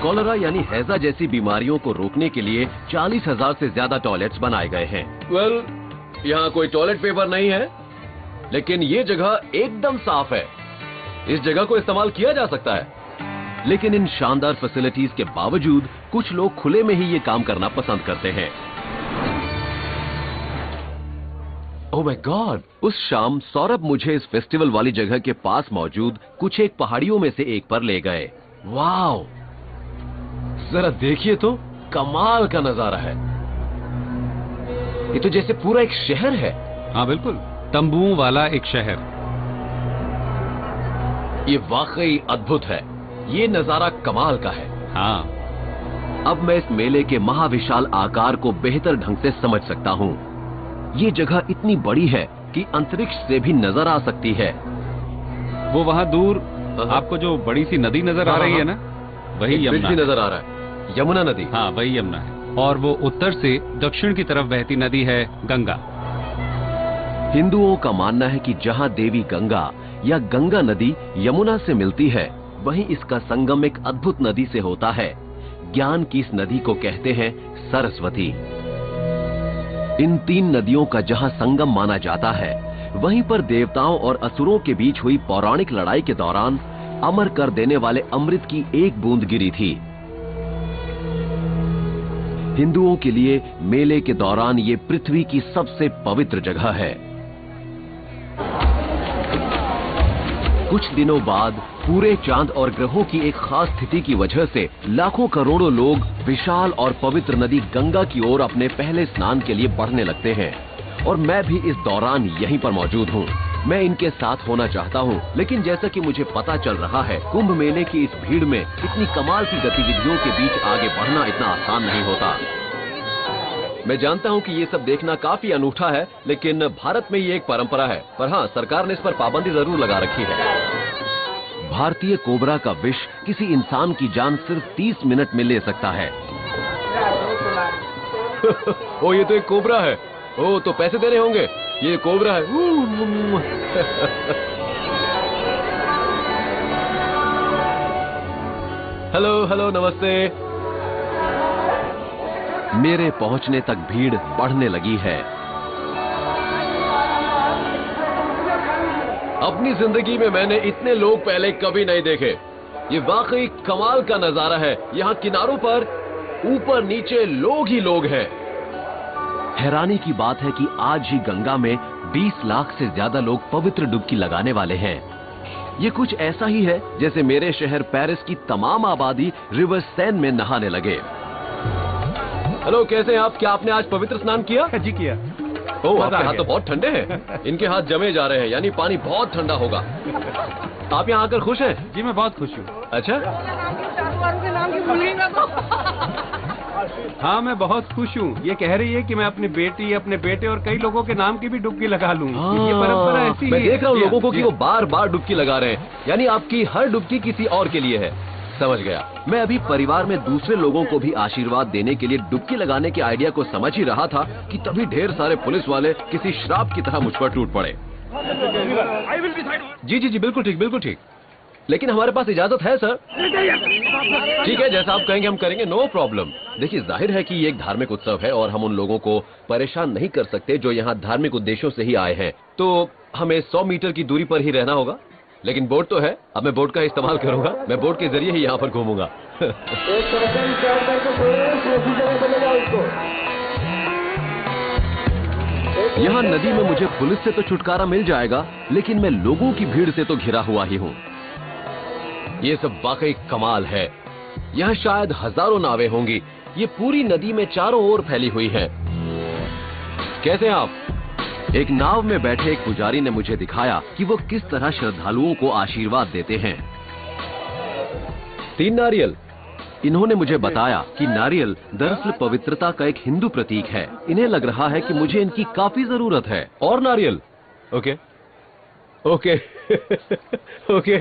कॉलरा यानी हैजा जैसी बीमारियों को रोकने के लिए 40,000 से ज्यादा टॉयलेट्स बनाए गए हैं। यहाँ कोई टॉयलेट पेपर नहीं है, लेकिन ये जगह एकदम साफ है। इस जगह को इस्तेमाल किया जा सकता है। लेकिन इन शानदार फैसिलिटीज के बावजूद कुछ लोग खुले में ही ये काम करना पसंद करते हैं। Oh my God! उस शाम सौरभ मुझे इस फेस्टिवल वाली जगह के पास मौजूद कुछ एक पहाड़ियों में से एक पर ले गए। वाओ! जरा देखिए तो, कमाल का नजारा है। ये तो जैसे पूरा एक शहर है। हाँ बिल्कुल, तंबुओं वाला एक शहर। ये वाकई अद्भुत है। ये नजारा कमाल का है। हाँ। अब मैं इस मेले के महाविशाल आकार को बेहतर ढंग से समझ सकता हूँ। ये जगह इतनी बड़ी है कि अंतरिक्ष से भी नजर आ सकती है। वो वहाँ दूर आपको जो बड़ी सी नदी नजर आ रही है ना, वही यमुना भी नजर आ रहा है। यमुना नदी? हाँ, वही यमुना है। और वो उत्तर से दक्षिण की तरफ बहती नदी है गंगा। हिंदुओं का मानना है कि जहाँ देवी गंगा या गंगा नदी यमुना से मिलती है, वहीं इसका संगम एक अद्भुत नदी से होता है। ज्ञान की इस नदी को कहते हैं सरस्वती। इन 3 नदियों का जहाँ संगम माना जाता है, वहीं पर देवताओं और असुरों के बीच हुई पौराणिक लड़ाई के दौरान अमर कर देने वाले अमृत की एक बूंद गिरी थी। हिंदुओं के लिए मेले के दौरान ये पृथ्वी की सबसे पवित्र जगह है। कुछ दिनों बाद पूरे चांद और ग्रहों की एक खास स्थिति की वजह से लाखों करोड़ों लोग विशाल और पवित्र नदी गंगा की ओर अपने पहले स्नान के लिए बढ़ने लगते हैं, और मैं भी इस दौरान यहीं पर मौजूद हूँ। मैं इनके साथ होना चाहता हूँ, लेकिन जैसा कि मुझे पता चल रहा है, कुंभ मेले की इस भीड़ में इतनी कमाल की गतिविधियों के बीच आगे बढ़ना इतना आसान नहीं होता। मैं जानता हूँ कि ये सब देखना काफी अनूठा है, लेकिन भारत में ये एक परंपरा है। पर हाँ, सरकार ने इस पर पाबंदी जरूर लगा रखी है। भारतीय कोबरा का विष किसी इंसान की जान सिर्फ 30 मिनट में ले सकता है। ओ, ये तो एक कोबरा है। ओ, तो पैसे देने होंगे। ये कोबरा है। हेलो हेलो, नमस्ते। मेरे पहुंचने तक भीड़ बढ़ने लगी है। अपनी जिंदगी में मैंने इतने लोग पहले कभी नहीं देखे। ये वाकई कमाल का नजारा है। यहाँ किनारों पर ऊपर नीचे लोग ही लोग हैं। हैरानी की बात है कि आज ही गंगा में 20 लाख से ज्यादा लोग पवित्र डुबकी लगाने वाले हैं। ये कुछ ऐसा ही है जैसे मेरे शहर पेरिस की तमाम आबादी रिवर सेन में नहाने लगे। हेलो, कैसे हैं आप? क्या आपने आज पवित्र स्नान किया? जी किया। ओह, आपके हाथ तो बहुत ठंडे हैं। इनके हाथ जमे जा रहे हैं, यानी पानी बहुत ठंडा होगा। आप यहाँ आकर खुश हैं? जी मैं बहुत खुश हूँ। अच्छा, हाँ मैं बहुत खुश हूँ। ये कह रही है कि मैं अपनी बेटी, अपने बेटे और कई लोगों के नाम की भी डुबकी लगा लूँ। ये परंपरा ऐसी मैं है। देख रहा हूँ लोगों को कि वो बार बार डुबकी लगा रहे हैं, यानी आपकी हर डुबकी किसी और के लिए है। समझ गया। मैं अभी परिवार में दूसरे लोगों को भी आशीर्वाद देने के लिए डुबकी लगाने के आइडिया को समझ ही रहा था कि तभी ढेर सारे पुलिस वाले किसी श्राप की तरह मुझ पर टूट पड़े। जी जी जी, बिल्कुल ठीक, बिल्कुल ठीक। लेकिन हमारे पास इजाजत है सर। ठीक है, जैसा आप कहेंगे हम करेंगे, नो प्रॉब्लम। देखिए, जाहिर है कि ये एक धार्मिक उत्सव है और हम उन लोगों को परेशान नहीं कर सकते जो यहाँ धार्मिक उद्देश्यों से ही आए हैं। तो हमें 100 मीटर की दूरी पर ही रहना होगा। लेकिन बोट तो है, अब मैं बोट का इस्तेमाल करूंगा। मैं बोट के जरिए ही यहाँ पर घूमूंगा। यहाँ नदी में मुझे पुलिस से तो छुटकारा मिल जाएगा, लेकिन मैं लोगों की भीड़ से तो घिरा हुआ ही हूँ। ये सब वाकई कमाल है। यहाँ शायद हजारों नावें होंगी। ये पूरी नदी में चारों ओर फैली हुई है। कैसे हैं आप? एक नाव में बैठे एक पुजारी ने मुझे दिखाया कि वो किस तरह श्रद्धालुओं को आशीर्वाद देते हैं। 3 नारियल। इन्होंने मुझे बताया कि नारियल दरअसल पवित्रता का एक हिंदू प्रतीक है। इन्हें लग रहा है कि मुझे इनकी काफी जरूरत है। और नारियल। Okay okay okay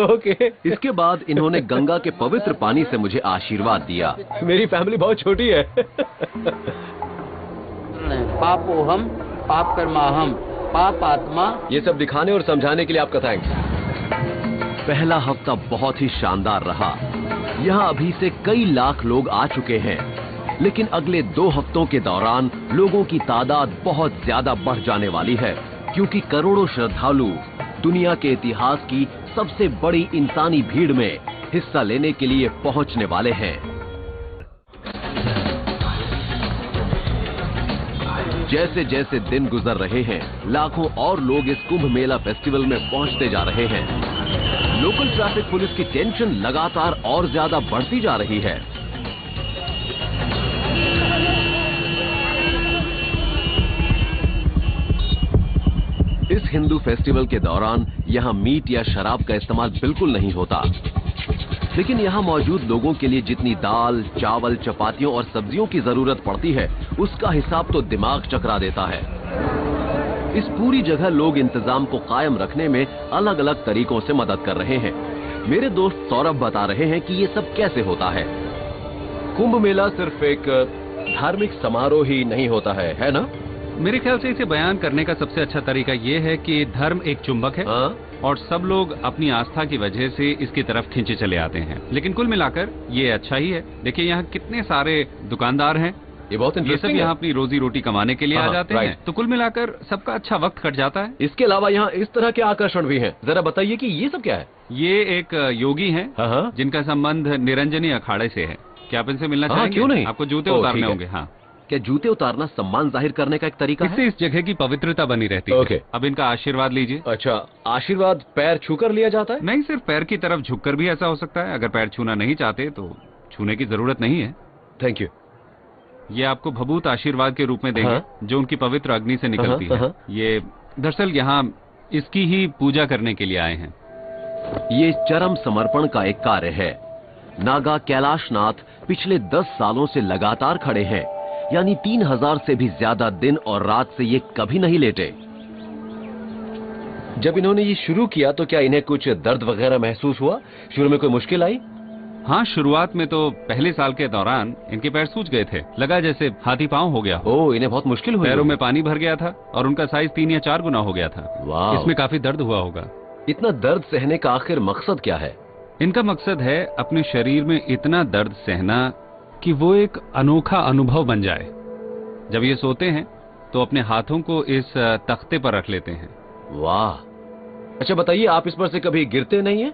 okay. इसके बाद इन्होंने गंगा के पवित्र पानी से मुझे आशीर्वाद दिया। मेरी फैमिली बहुत छोटी है। पापोहम पाप कर्माहम पाप आत्मा। ये सब दिखाने और समझाने के लिए आपका थैंक्स। पहला हफ्ता बहुत ही शानदार रहा। यहाँ अभी से कई लाख लोग आ चुके हैं, लेकिन अगले 2 हफ्तों के दौरान लोगों की तादाद बहुत ज्यादा बढ़ जाने वाली है, क्योंकि करोड़ों श्रद्धालु दुनिया के इतिहास की सबसे बड़ी इंसानी भीड़ में हिस्सा लेने के लिए पहुंचने वाले हैं। जैसे जैसे दिन गुजर रहे हैं, लाखों और लोग इस कुंभ मेला फेस्टिवल में पहुंचते जा रहे हैं। लोकल ट्रैफिक पुलिस की टेंशन लगातार और ज्यादा बढ़ती जा रही है। इस हिंदू फेस्टिवल के दौरान यहाँ मीट या शराब का इस्तेमाल बिल्कुल नहीं होता, लेकिन यहाँ मौजूद लोगों के लिए जितनी दाल, चावल, चपातियों और सब्जियों की जरूरत पड़ती है, उसका हिसाब तो दिमाग चकरा देता है। इस पूरी जगह लोग इंतजाम को कायम रखने में अलग अलग तरीकों से मदद कर रहे हैं। मेरे दोस्त सौरभ बता रहे हैं कि ये सब कैसे होता है। कुंभ मेला सिर्फ एक धार्मिक समारोह ही नहीं होता है ना? मेरे ख्याल से इसे बयान करने का सबसे अच्छा तरीका ये है कि धर्म एक चुंबक है और सब लोग अपनी आस्था की वजह से इसकी तरफ खींचे चले आते हैं। लेकिन कुल मिलाकर ये अच्छा ही है। देखिए यहाँ कितने सारे दुकानदार हैं, ये बहुत ये सब यहाँ अपनी रोजी रोटी कमाने के लिए आ जाते हैं, तो कुल मिलाकर सबका अच्छा वक्त कट जाता है। इसके अलावा यहाँ इस तरह के आकर्षण भी हैं। जरा बताइए कि ये सब क्या है? ये एक योगी हैं जिनका संबंध निरंजनी अखाड़े से है। क्या आप इनसे मिलना चाहेंगे? क्यों नहीं? आपको जूते उतारने होंगे। हाँ, क्या जूते उतारना सम्मान जाहिर करने का एक तरीका है? इससे इस जगह की पवित्रता बनी रहती है। अब इनका आशीर्वाद लीजिए। अच्छा, आशीर्वाद पैर छूकर लिया जाता है? नहीं, सिर्फ पैर की तरफ झुककर भी ऐसा हो सकता है। अगर पैर छूना नहीं चाहते तो छूने की जरूरत नहीं है। Thank you. ये आपको भभूत आशीर्वाद के रूप में देंगे जो उनकी पवित्र अग्नि से निकलती है। ये दरअसल यहाँ इसकी ही पूजा करने के लिए आए हैं। ये चरम समर्पण का एक कार्य है। नागा कैलाशनाथ पिछले 10 सालों से लगातार खड़े हैं, यानी 3000 से भी ज्यादा दिन और रात से ये कभी नहीं लेटे। जब इन्होंने ये शुरू किया तो क्या इन्हें कुछ दर्द वगैरह महसूस हुआ? शुरू में कोई मुश्किल आई? हाँ, शुरुआत में तो पहले साल के दौरान इनके पैर सूज गए थे। लगा जैसे हाथी पांव हो गया। ओह, इन्हें बहुत मुश्किल हुई। पैरों में पानी भर गया था और उनका साइज 3 या 4 गुना हो गया था। वाह, इसमें काफी दर्द हुआ होगा। इतना दर्द सहने का आखिर मकसद क्या है? इनका मकसद है अपने शरीर में इतना दर्द सहना कि वो एक अनोखा अनुभव बन जाए। जब ये सोते हैं तो अपने हाथों को इस तख्ते पर रख लेते हैं। वाह। अच्छा बताइए, आप इस पर से कभी गिरते नहीं हैं?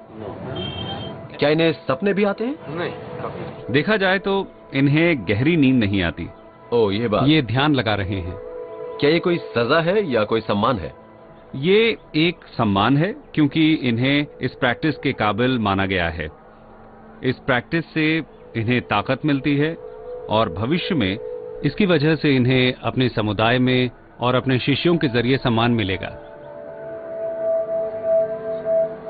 क्या इन्हें सपने भी आते हैं? नहीं। देखा जाए तो इन्हें गहरी नींद नहीं आती। ओह, ये बात। ये ध्यान लगा रहे हैं। क्या ये कोई सजा है या कोई सम्मान है? ये एक सम्मान है क्योंकि इन्हें इस प्रैक्टिस के काबिल माना गया है। इस प्रैक्टिस से इन्हें ताकत मिलती है और भविष्य में इसकी वजह से इन्हें अपने समुदाय में और अपने शिष्यों के जरिए सम्मान मिलेगा।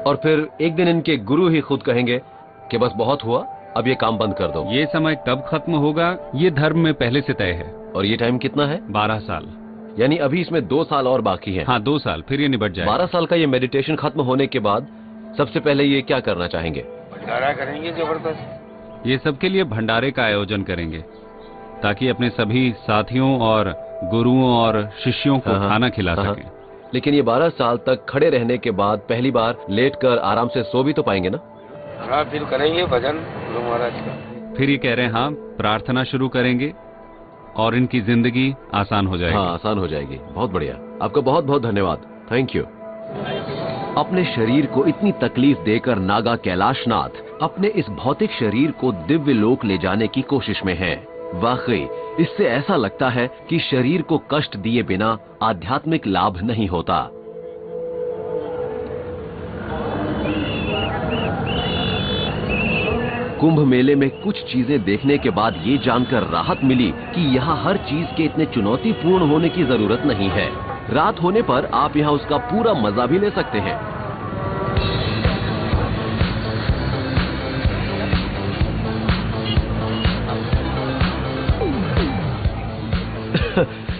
और फिर एक दिन इनके गुरु ही खुद कहेंगे कि बस बहुत हुआ, अब ये काम बंद कर दो। ये समय कब खत्म होगा ये धर्म में पहले से तय है। और ये टाइम कितना है? 12 साल। यानी अभी इसमें 2 साल और बाकी है। हाँ, 2 साल, फिर ये निबट जाएगा। 12 साल का ये मेडिटेशन खत्म होने के बाद सबसे पहले ये क्या करना चाहेंगे? भंडारा करेंगे जबरदस्त। ये सबके लिए भंडारे का आयोजन करेंगे ताकि अपने सभी साथियों और गुरुओं और शिष्यों को खाना खिला सकें। लेकिन ये 12 साल तक खड़े रहने के बाद पहली बार लेटकर आराम से सो भी तो पाएंगे ना? हाँ, फिर करेंगे भजन गुरु महाराज का। फिर ये कह रहे हैं हाँ, प्रार्थना शुरू करेंगे और इनकी जिंदगी आसान हो जाएगी। हाँ, आसान हो जाएगी। बहुत बढ़िया, आपका बहुत बहुत धन्यवाद। Thank you. अपने शरीर को इतनी तकलीफ देकर नागा कैलाशनाथ अपने इस भौतिक शरीर को दिव्य लोक ले जाने की कोशिश में है। वाकई इससे ऐसा लगता है कि शरीर को कष्ट दिए बिना आध्यात्मिक लाभ नहीं होता। कुंभ मेले में कुछ चीजें देखने के बाद ये जानकर राहत मिली कि यहाँ हर चीज के इतने चुनौतीपूर्ण होने की जरूरत नहीं है। रात होने पर आप यहाँ उसका पूरा मजा भी ले सकते हैं।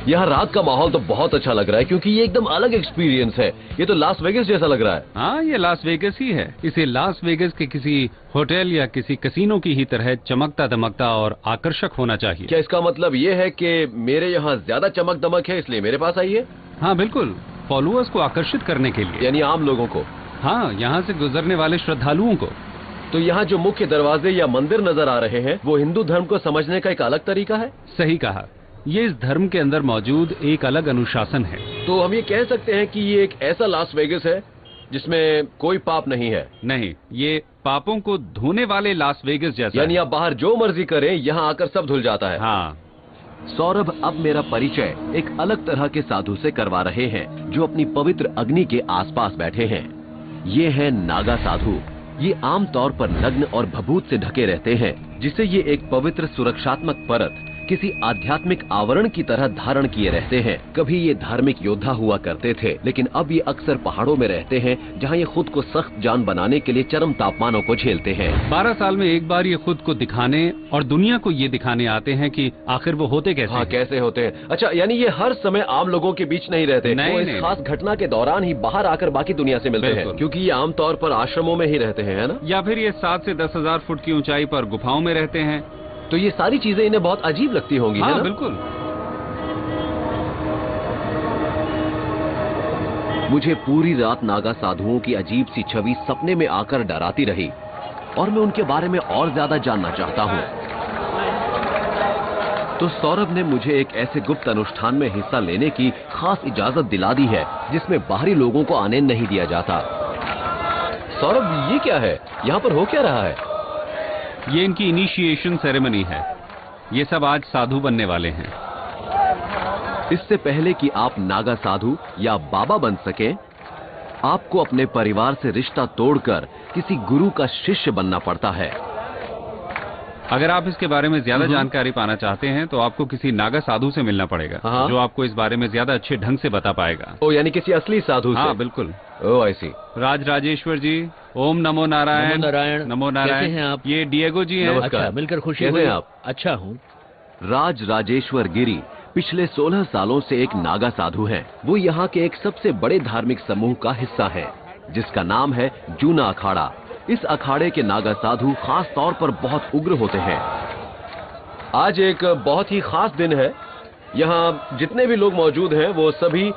यहाँ रात का माहौल तो बहुत अच्छा लग रहा है क्योंकि ये एकदम अलग एक्सपीरियंस है। ये तो लास वेगस जैसा लग रहा है। हाँ, ये लास वेगस ही है। इसे लास वेगस के किसी होटल या किसी कसिनो की ही तरह चमकता दमकता और आकर्षक होना चाहिए। क्या इसका मतलब ये है कि मेरे यहाँ ज्यादा चमक दमक है इसलिए मेरे पास आई है? हाँ बिल्कुल, फॉलोअर्स को आकर्षित करने के लिए। यानी आम लोगों को? हाँ, यहाँ से गुजरने वाले श्रद्धालुओं को। तो यहाँ जो मुख्य दरवाजे या मंदिर नजर आ रहे हैं वो हिंदू धर्म को समझने का एक अलग तरीका है? सही कहा, ये इस धर्म के अंदर मौजूद एक अलग अनुशासन है। तो हम ये कह सकते हैं कि ये एक ऐसा लास वेगस है जिसमें कोई पाप नहीं है? नहीं, ये पापों को धोने वाले लास वेगस जैसा। यानी आप बाहर जो मर्जी करें यहाँ आकर सब धुल जाता है। हाँ। सौरभ अब मेरा परिचय एक अलग तरह के साधु से करवा रहे हैं जो अपनी पवित्र अग्नि के आसपास बैठे हैं। ये है नागा साधु। ये आमतौर पर नग्न और भभूत से ढके रहते हैं जिसे ये एक पवित्र सुरक्षात्मक परत किसी आध्यात्मिक आवरण की तरह धारण किए रहते हैं। कभी ये धार्मिक योद्धा हुआ करते थे लेकिन अब ये अक्सर पहाड़ों में रहते हैं जहाँ ये खुद को सख्त जान बनाने के लिए चरम तापमानों को झेलते हैं। 12 साल में एक बार ये खुद को दिखाने और दुनिया को ये दिखाने आते हैं कि आखिर वो होते कैसे हाँ, कैसे होते हैं। अच्छा, यानी ये हर समय आम लोगों के बीच नहीं रहते? नहीं, इस खास घटना के दौरान ही बाहर आकर बाकी दुनिया से मिलते हैं क्योंकि ये आमतौर पर आश्रमों में ही रहते हैं, है ना? या फिर ये 7 से 10 हजार फुट की ऊंचाई पर गुफाओं में रहते हैं तो ये सारी चीजें इन्हें बहुत अजीब लगती होंगी, है हाँ ना? बिल्कुल। मुझे पूरी रात नागा साधुओं की अजीब सी छवि सपने में आकर डराती रही और मैं उनके बारे में और ज्यादा जानना चाहता हूँ। तो सौरभ ने मुझे एक ऐसे गुप्त अनुष्ठान में हिस्सा लेने की खास इजाजत दिला दी है जिसमें बाहरी लोगों को आने नहीं दिया जाता। सौरभ, ये क्या है? यहाँ पर हो क्या रहा है? ये इनकी इनिशिएशन सेरेमनी है। ये सब आज साधु बनने वाले हैं। इससे पहले कि आप नागा साधु या बाबा बन सके, आपको अपने परिवार से रिश्ता तोड़कर किसी गुरु का शिष्य बनना पड़ता है। अगर आप इसके बारे में ज्यादा जानकारी पाना चाहते हैं तो आपको किसी नागा साधु से मिलना पड़ेगा, हाँ। जो आपको इस बारे में ज्यादा अच्छे ढंग से बता पाएगा। ओ, यानी किसी असली साधु से? हाँ बिल्कुल। ओ, आई सी। राज राजेश्वर जी, ओम नमो नारायण। नमो नारायण। नमो नारायण। कैसे हैं आप? ये डिएगो जी हैं। नमस्कार। अच्छा, मिलकर खुशी कैसे हुई। हैं आप? अच्छा हूँ। राज राजेश्वर गिरी पिछले 16 सालों से एक नागा साधु हैं। वो यहाँ के एक सबसे बड़े धार्मिक समूह का हिस्सा है जिसका नाम है जूना अखाड़ा। इस अखाड़े के नागा साधु खास तौर पर बहुत उग्र होते हैं। आज एक बहुत ही खास दिन है। यहाँ जितने भी लोग मौजूद हैं वो सभी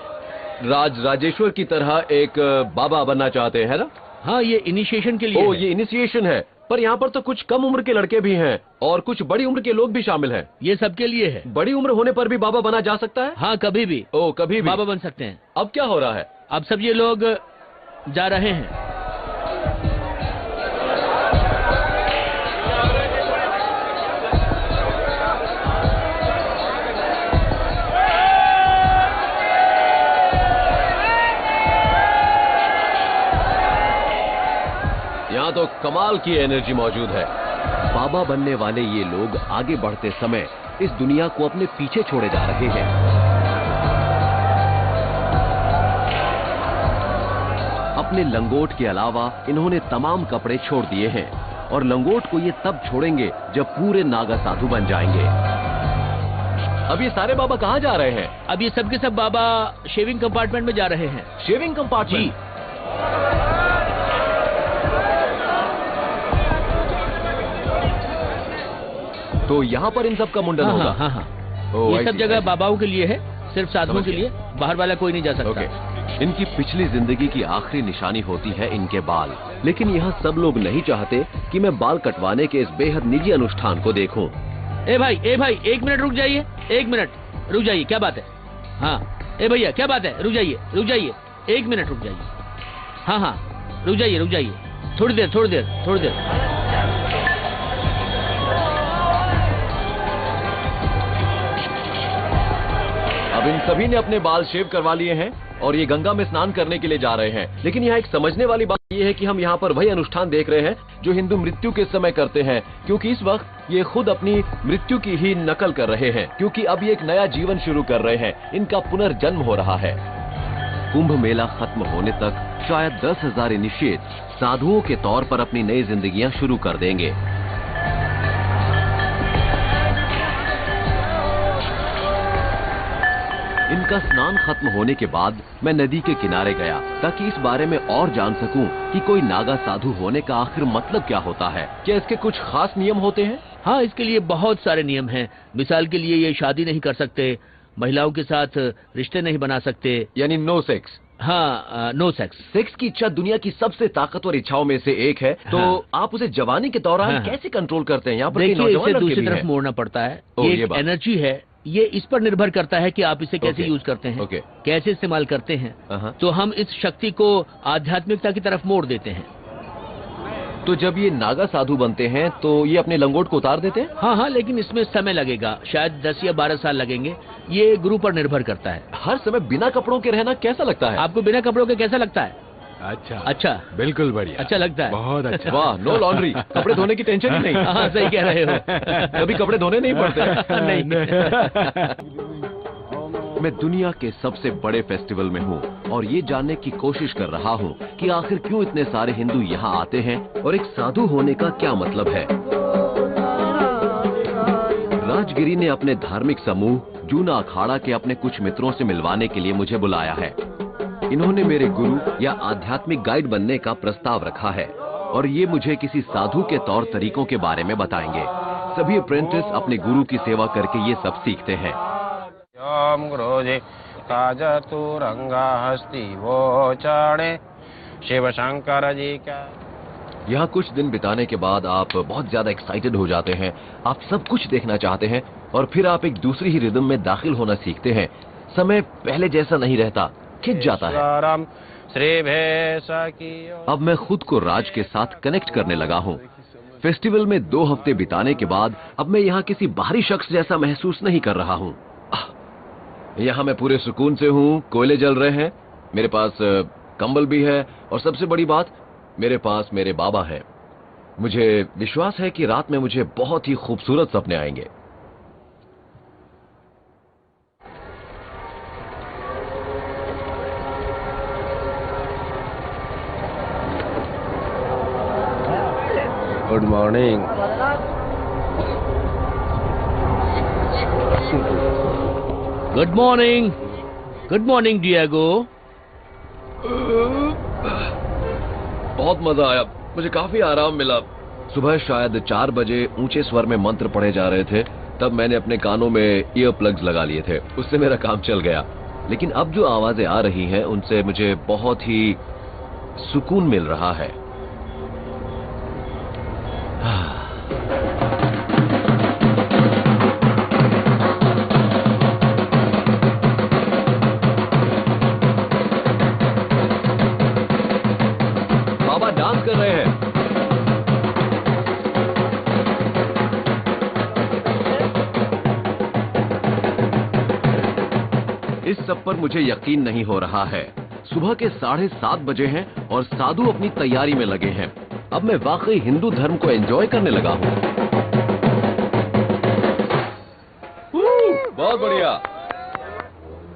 राज राजेश्वर की तरह एक बाबा बनना चाहते हैं ना? हाँ, ये इनिशिएशन के लिए ओ, है। ये इनिशिएशन है। पर यहाँ पर तो कुछ कम उम्र के लड़के भी हैं और कुछ बड़ी उम्र के लोग भी शामिल हैं। ये सबके लिए है। बड़ी उम्र होने पर भी बाबा बना जा सकता है? हाँ, कभी भी ओ, कभी भी बाबा बन सकते हैं। अब क्या हो रहा है? अब सब ये लोग जा रहे हैं। यहाँ तो कमाल की एनर्जी मौजूद है। बाबा बनने वाले ये लोग आगे बढ़ते समय इस दुनिया को अपने पीछे छोड़े जा रहे हैं। अपने लंगोट के अलावा इन्होंने तमाम कपड़े छोड़ दिए हैं और लंगोट को ये तब छोड़ेंगे जब पूरे नागा साधु बन जाएंगे। अब ये सारे बाबा कहाँ जा रहे हैं? अब ये सब के सब बाबा शेविंग कंपार्टमेंट में जा रहे हैं। Shaving compartment? तो यहाँ पर इन सब का मुंडन हाँ, होगा? हाँ, हाँ। ओह, ये I सब see, जगह I see। बाबाओं के लिए है, सिर्फ साधुओं समझ के गया। लिए। बाहर वाला कोई नहीं जा सकता। ओके। इनकी पिछली जिंदगी की आखिरी निशानी होती है इनके बाल। लेकिन यहाँ सब लोग नहीं चाहते कि मैं बाल कटवाने के इस बेहद निजी अनुष्ठान को देखूं। ए भाई, 1 मिनट रुक जाइए। 1 मिनट रुक जाइए। क्या बात है? हाँ, ए भैया, क्या बात है? रुक जाइए। 1 मिनट रुक जाइए। हाँ हाँ, रुक जाइए। थोड़ी देर। अब इन सभी ने अपने बाल शेव करवा लिए हैं और ये गंगा में स्नान करने के लिए जा रहे हैं। लेकिन यहाँ एक समझने वाली बात ये है कि हम यहाँ पर वही अनुष्ठान देख रहे हैं जो हिंदू मृत्यु के समय करते हैं, क्योंकि इस वक्त ये खुद अपनी मृत्यु की ही नकल कर रहे हैं, क्योंकि अब ये एक नया जीवन शुरू कर रहे हैं। इनका पुनर्जन्म हो रहा है। कुंभ मेला खत्म होने तक शायद 10,000 इनिशिएट साधुओं के तौर पर अपनी नई जिंदगियां शुरू कर देंगे। इनका स्नान खत्म होने के बाद मैं नदी के किनारे गया ताकि इस बारे में और जान सकूं कि कोई नागा साधु होने का आखिर मतलब क्या होता है। क्या इसके कुछ खास नियम होते हैं? हाँ, इसके लिए बहुत सारे नियम हैं। मिसाल के लिए ये शादी नहीं कर सकते, महिलाओं के साथ रिश्ते नहीं बना सकते। यानी नो सेक्स? हाँ, नो सेक्स। सेक्स की इच्छा दुनिया की सबसे ताकतवर इच्छाओं में से एक है। तो हाँ। आप उसे जवानी के दौरान हाँ। कैसे कंट्रोल करते हैं? यहाँ पर कई देखिए, नौजवान इसे लड़के दूसरी भी तरफ हैं। मोड़ना पड़ता है। ओह, ये ये एक बात। एनर्जी है। ये इस पर निर्भर करता है कि आप इसे कैसे ओके। यूज करते हैं, ओके। कैसे इस्तेमाल करते हैं। हाँ। तो हम इस शक्ति को आध्यात्मिकता की तरफ मोड़ देते हैं। तो जब ये नागा साधु बनते हैं तो ये अपने लंगोट को उतार देते हैं? हाँ हाँ, लेकिन इसमें समय लगेगा, शायद 10 या 12 साल लगेंगे। ये गुरु पर निर्भर करता है। हर समय बिना कपड़ों के रहना कैसा लगता है? आपको बिना कपड़ों के कैसा लगता है? अच्छा, बिल्कुल बढ़िया। अच्छा लगता है। बहुत अच्छा। वाह, नो लॉन्ड्री, कपड़े धोने की टेंशन ही नहीं। हाँ, सही कह रहे हो। कभी कपड़े धोने नहीं पड़ते? नहीं। मैं दुनिया के सबसे बड़े फेस्टिवल में हूँ और ये जानने की कोशिश कर रहा हूँ कि आखिर क्यों इतने सारे हिंदू यहाँ आते हैं और एक साधु होने का क्या मतलब है। राजगिरी ने अपने धार्मिक समूह जूना अखाड़ा के अपने कुछ मित्रों से मिलवाने के लिए मुझे बुलाया है। इन्होंने मेरे गुरु या आध्यात्मिक गाइड बनने का प्रस्ताव रखा है और ये मुझे किसी साधु के तौर तरीकों के बारे में बताएंगे। सभी अप्रेंटिस अपने गुरु की सेवा करके ये सब सीखते हैं। ओम गुरुजी काजतुरंगा हस्ति वो चाणे शिव शंकर जी का। यहाँ कुछ दिन बिताने के बाद आप बहुत ज्यादा एक्साइटेड हो जाते हैं, आप सब कुछ देखना चाहते हैं और फिर आप एक दूसरी ही रिदम में दाखिल होना सीखते हैं। समय पहले जैसा नहीं रहता, खिंच जाता है। अब मैं खुद को राज के साथ कनेक्ट करने लगा हूँ। फेस्टिवल में 2 हफ्ते बिताने के बाद अब मैं यहाँ किसी बाहरी शख्स जैसा महसूस नहीं कर रहा हूँ। यहाँ मैं पूरे सुकून से हूँ, कोयले जल रहे हैं, मेरे पास कंबल भी है और सबसे बड़ी बात, मेरे पास मेरे बाबा हैं। मुझे विश्वास है कि रात में मुझे बहुत ही खूबसूरत सपने आएंगे। Good morning. Good morning. Good morning Diego. बहुत मजा आया, मुझे काफी आराम मिला। सुबह शायद 4 बजे ऊंचे स्वर में मंत्र पढ़े जा रहे थे, तब मैंने अपने कानों में ईयर प्लग्स लगा लिए थे, उससे मेरा काम चल गया। लेकिन अब जो आवाजें आ रही हैं उनसे मुझे बहुत ही सुकून मिल रहा है। बाबा डांस कर रहे हैं। इस सब पर मुझे यकीन नहीं हो रहा है। सुबह के 7:30 बजे हैं और साधु अपनी तैयारी में लगे हैं। अब मैं वाकई हिंदू धर्म को एंजॉय करने लगा हूँ। बहुत बढ़िया,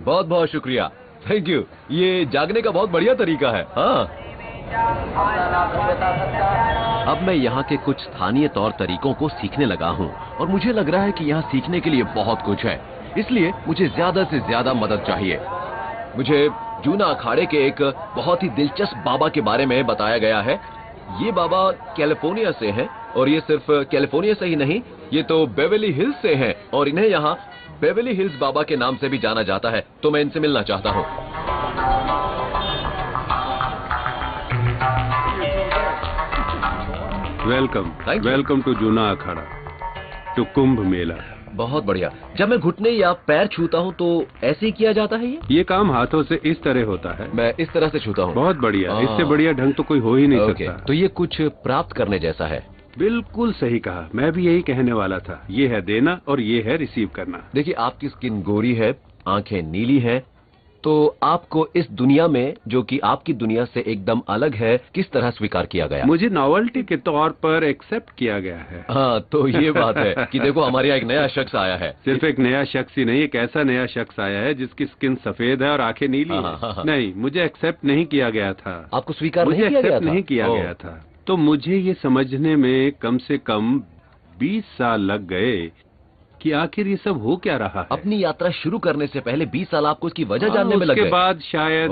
बहुत बहुत शुक्रिया, थैंक यू। ये जागने का बहुत बढ़िया तरीका है। हाँ, अब मैं यहाँ के कुछ स्थानीय तौर तरीकों को सीखने लगा हूँ और मुझे लग रहा है कि यहाँ सीखने के लिए बहुत कुछ है, इसलिए मुझे ज्यादा से ज्यादा मदद चाहिए। मुझे जूना अखाड़े के एक बहुत ही दिलचस्प बाबा के बारे में बताया गया है। ये बाबा कैलिफोर्निया से हैं और ये सिर्फ कैलिफोर्निया से ही नहीं, ये तो बेवर्ली हिल्स से हैं और इन्हें यहाँ बेवर्ली हिल्स बाबा के नाम से भी जाना जाता है। तो मैं इनसे मिलना चाहता हूँ। Welcome, welcome to Juna Akhara, to Kumbh Mela. बहुत बढ़िया। जब मैं घुटने या पैर छूता हूँ तो ऐसे ही किया जाता है? ये काम हाथों से इस तरह होता है। मैं इस तरह से छूता हूँ। बहुत बढ़िया, इससे बढ़िया ढंग तो कोई हो ही नहीं सकता। तो ये कुछ प्राप्त करने जैसा है। बिल्कुल सही कहा, मैं भी यही कहने वाला था। ये है देना और ये है रिसीव करना। देखिए, आपकी स्किन गोरी है, आंखें नीली हैं, तो आपको इस दुनिया में, जो कि आपकी दुनिया से एकदम अलग है, किस तरह स्वीकार किया गया? मुझे नॉवेल्टी के तौर पर एक्सेप्ट किया गया है। हाँ, तो ये बात है कि देखो हमारे यहाँ एक नया शख्स आया है। सिर्फ एक नया शख्स ही नहीं, एक ऐसा नया शख्स आया है जिसकी स्किन सफेद है और आंखें नीली हैं। नहीं, मुझे एक्सेप्ट नहीं किया गया था। आपको स्वीकार नहीं किया गया था? नहीं किया गया था। तो मुझे ये समझने में कम से कम 20 साल लग गए कि आखिर ये सब हो क्या रहा है। अपनी यात्रा शुरू करने से पहले 20 साल आपको इसकी वजह जानने में लग गए। उसके बाद शायद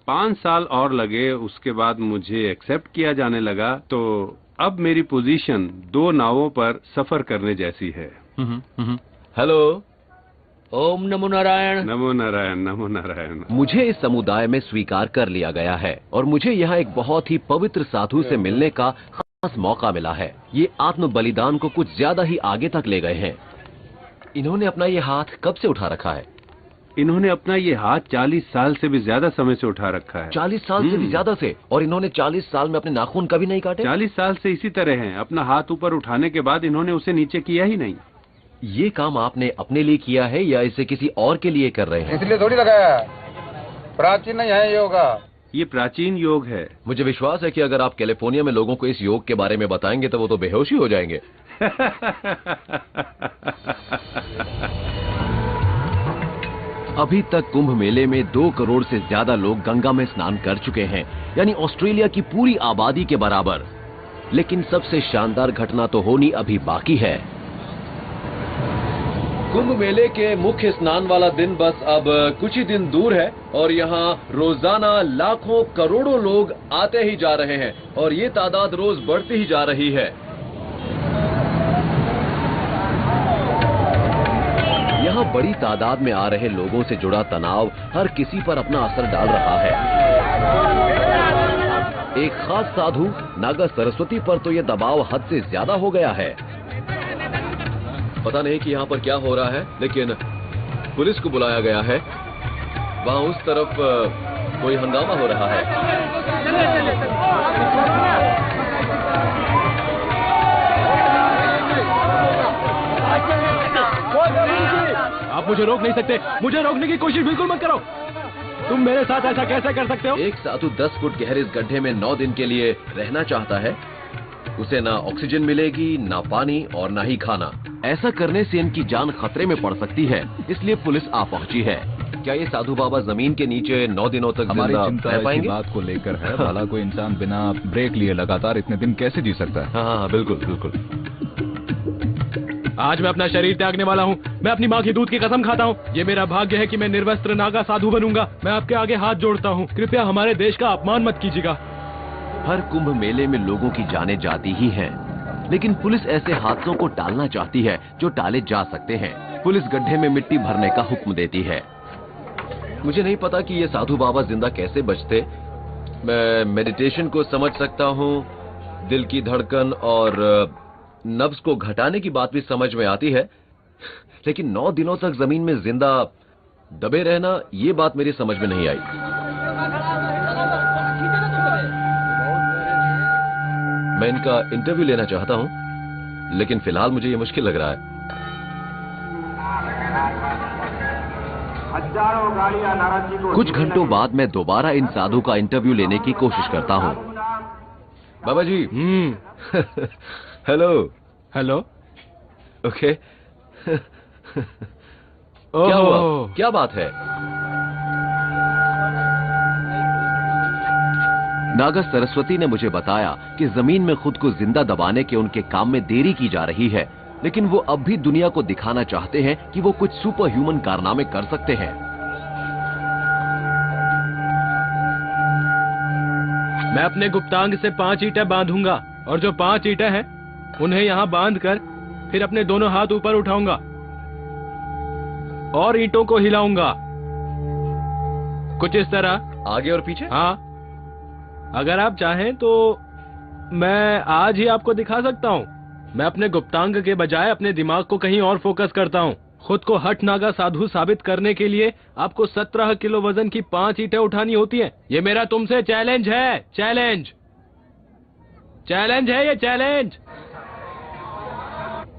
5 साल और लगे, उसके बाद मुझे एक्सेप्ट किया जाने लगा। तो अब मेरी पोजीशन 2 नावों पर सफर करने जैसी है। हेलो, ओम नमो नारायण। नमो नारायण, नमो नारायण। मुझे इस समुदाय में स्वीकार कर लिया गया है और मुझे यहाँ एक बहुत ही पवित्र साधु से मिलने का खास मौका मिला है। ये आत्म बलिदान को कुछ ज्यादा ही आगे तक ले गए हैं। इन्होंने अपना ये हाथ कब से उठा रखा है? इन्होंने अपना ये हाथ 40 साल से भी ज्यादा समय से उठा रखा है। 40 साल से भी ज्यादा से? और इन्होंने 40 साल में अपने नाखून कभी नहीं काटे? 40 साल से इसी तरह हैं। अपना हाथ ऊपर उठाने के बाद इन्होंने उसे नीचे किया ही नहीं। ये काम आपने अपने लिए किया है या इसे किसी और के लिए कर रहे हैं? इसलिए थोड़ी लगाया, प्राचीन नहीं है योगा। ये प्राचीन योग है। मुझे विश्वास है कि अगर आप कैलिफोर्निया में लोगों को इस योग के बारे में बताएंगे तो वो तो बेहोश ही हो जाएंगे। अभी तक कुंभ मेले में 2 करोड़ से ज्यादा लोग गंगा में स्नान कर चुके हैं, यानी ऑस्ट्रेलिया की पूरी आबादी के बराबर। लेकिन सबसे शानदार घटना तो होनी अभी बाकी है। कुंभ मेले के मुख्य स्नान वाला दिन बस अब कुछ ही दिन दूर है और यहाँ रोजाना लाखों करोड़ों लोग आते ही जा रहे हैं और ये तादाद रोज बढ़ती ही जा रही है। बड़ी तादाद में आ रहे लोगों से जुड़ा तनाव हर किसी पर अपना असर डाल रहा है। एक खास साधु नागा सरस्वती पर तो ये दबाव हद से ज्यादा हो गया है। पता नहीं कि यहाँ पर क्या हो रहा है, लेकिन पुलिस को बुलाया गया है। वहाँ उस तरफ कोई हंगामा हो रहा है। आप मुझे रोक नहीं सकते। मुझे रोकने की कोशिश बिल्कुल मत करो। तुम मेरे साथ ऐसा कैसे कर सकते हो? एक साधु 10 फुट गहरे इस गड्ढे में 9 दिन के लिए रहना चाहता है। उसे ना ऑक्सीजन मिलेगी, ना पानी और ना ही खाना। ऐसा करने से इनकी जान खतरे में पड़ सकती है, इसलिए पुलिस आ पहुंची है। क्या ये साधु बाबा जमीन के नीचे 9 दिनों तक हमारी जिंदा चिंता रह इसी पाएंगे? बात को लेकर है। भला कोई इंसान बिना ब्रेक लिए लगातार इतने दिन कैसे जी सकता है? हाँ, बिल्कुल बिल्कुल। आज मैं अपना शरीर त्यागने वाला हूँ। मैं अपनी माँ की दूध की कसम खाता हूँ। ये मेरा भाग्य है कि मैं निर्वस्त्र नागा साधु बनूंगा। मैं आपके आगे हाथ जोड़ता हूँ। कृपया हमारे देश का अपमान मत कीजिएगा। हर कुंभ मेले में लोगों की जानें जाती ही हैं, लेकिन पुलिस ऐसे हादसों को टालना चाहती है जो टाले जा सकते हैं। पुलिस गड्ढे में मिट्टी भरने का हुक्म देती है। मुझे नहीं पता कि ये साधु बाबा जिंदा कैसे बचते। मैं मेडिटेशन को समझ सकता हूँ, दिल की धड़कन और नब्ज को घटाने की बात भी समझ में आती है, लेकिन 9 दिनों तक जमीन में जिंदा दबे रहना, ये बात मेरी समझ में नहीं आई। मैं इनका इंटरव्यू लेना चाहता हूं, लेकिन फिलहाल मुझे ये मुश्किल लग रहा है। कुछ घंटों बाद मैं दोबारा इन साधु का इंटरव्यू लेने की कोशिश करता हूं। बाबा जी। हेलो। हेलो। ओके। क्या हुआ? क्या बात है? नागा सरस्वती ने मुझे बताया कि जमीन में खुद को जिंदा दबाने के उनके काम में देरी की जा रही है, लेकिन वो अब भी दुनिया को दिखाना चाहते हैं कि वो कुछ सुपर ह्यूमन कारनामे कर सकते हैं। मैं अपने गुप्तांग से 5 ईंटें बांधूंगा और जो 5 ईंटें हैं उन्हें यहाँ बांधकर फिर अपने दोनों हाथ ऊपर उठाऊंगा और ईंटों को हिलाऊंगा कुछ इस तरह, आगे और पीछे। हाँ, अगर आप चाहें तो मैं आज ही आपको दिखा सकता हूँ। मैं अपने गुप्तांग के बजाय अपने दिमाग को कहीं और फोकस करता हूँ। खुद को हठ नागा साधु साबित करने के लिए आपको 17 किलो वजन की 5 ईंटें उठानी होती हैं। ये मेरा तुमसे चैलेंज है। चैलेंज है ये, चैलेंज।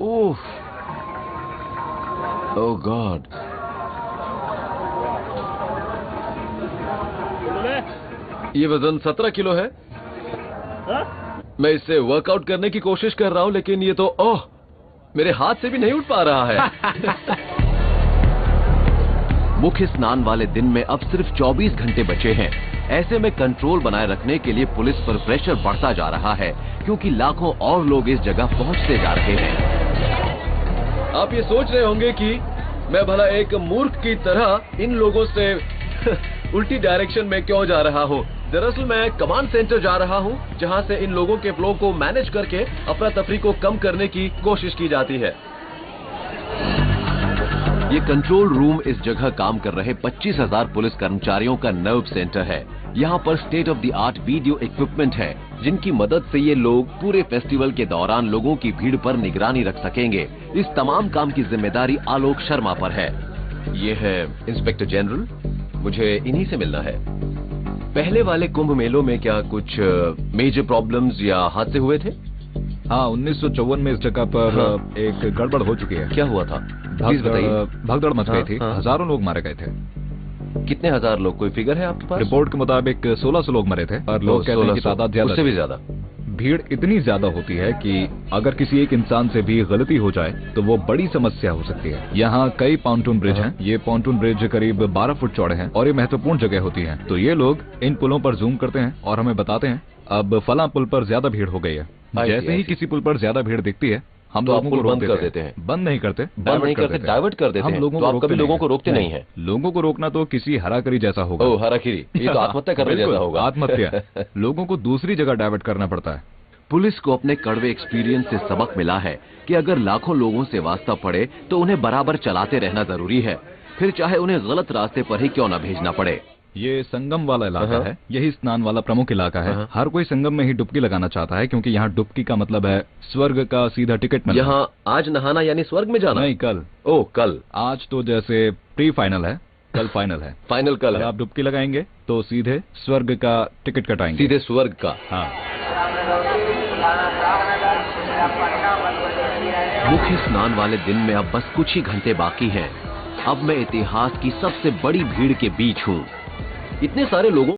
ओह गॉड। ये वजन 17 किलो है। मैं इससे वर्कआउट करने की कोशिश कर रहा हूं, लेकिन ये तो मेरे हाथ से भी नहीं उठ पा रहा है। मुख्य स्नान वाले दिन में अब सिर्फ 24 घंटे बचे हैं। ऐसे में कंट्रोल बनाए रखने के लिए पुलिस पर प्रेशर बढ़ता जा रहा है, क्योंकि लाखों और लोग इस जगह पहुंचते जा रहे हैं। आप ये सोच रहे होंगे कि मैं भला एक मूर्ख की तरह इन लोगों से उल्टी डायरेक्शन में क्यों जा रहा हूँ। दरअसल मैं कमांड सेंटर जा रहा हूँ, जहाँ से इन लोगों के फ्लो को मैनेज करके अफरा तफरी को कम करने की कोशिश की जाती है। ये कंट्रोल रूम इस जगह काम कर रहे 25,000 पुलिस कर्मचारियों का नर्व सेंटर है। यहाँ पर state of the art video equipment है, जिनकी मदद से ये लोग पूरे फेस्टिवल के दौरान लोगों की भीड़ पर निगरानी रख सकेंगे। इस तमाम काम की जिम्मेदारी आलोक शर्मा पर है। ये है इंस्पेक्टर जनरल, मुझे इन्हीं से मिलना है। पहले वाले कुंभ मेलों में क्या कुछ मेजर प्रॉब्लम्स या हादसे हुए थे? हाँ, 1954 में इस जगह पर एक गड़बड़ हो चुकी है। क्या हुआ था? प्लीज बताइए। भगदड़ मच गई थी। हजारों लोग मारे गए थे। कितने हजार लोग? कोई फिगर है आपके पास? रिपोर्ट के मुताबिक 1600 लोग मरे थे, और लोग कहते हैं कि तादाद ज्यादा, उससे भी ज्यादा। भीड़ इतनी ज्यादा होती है कि अगर किसी एक इंसान से भी गलती हो जाए तो वो बड़ी समस्या हो सकती है। यहाँ कई पॉन्टून ब्रिज हैं। ये पॉन्टून ब्रिज करीब 12 फुट चौड़े हैं और ये महत्वपूर्ण जगह होती है। तो ये लोग इन पुलों पर जूम करते हैं और हमें बताते हैं अब फला पुल पर ज्यादा भीड़ हो गई है। जैसे ही किसी पुल पर ज्यादा भीड़ दिखती है, हम लोगों को रोक देते हैं। बंद नहीं करते, डाइवर्ट कर देते हैं। हम लोगों को कभी लोगों को रोकते नहीं है। लोगों को रोकना तो किसी हराकरी जैसा होगा। हराकरी, ये तो आत्महत्या करने जैसा होगा। आत्महत्या। लोगों को दूसरी जगह डाइवर्ट करना पड़ता है। पुलिस को अपने कड़वे एक्सपीरियंस से सबक मिला है कि अगर लाखों लोगों से वास्ता पड़े तो उन्हें बराबर चलाते रहना जरूरी है, फिर चाहे उन्हें गलत रास्ते पर ही क्यों न भेजना पड़े। ये संगम वाला इलाका है, यही स्नान वाला प्रमुख इलाका है। हर कोई संगम में ही डुबकी लगाना चाहता है, क्योंकि यहाँ डुबकी का मतलब है स्वर्ग का सीधा टिकट मिलना। यहाँ आज नहाना यानी स्वर्ग में जाना? नहीं, कल। ओ कल। आज तो जैसे प्री फाइनल है, कल फाइनल है। फाइनल कल अगर है। आप डुबकी लगाएंगे तो सीधे स्वर्ग का टिकट कटाएंगे। सीधे स्वर्ग का? हाँ। मुख्य स्नान वाले दिन में अब बस कुछ ही घंटे बाकी हैं। अब मैं इतिहास की सबसे बड़ी भीड़ के बीच हूँ। इतने सारे लोगों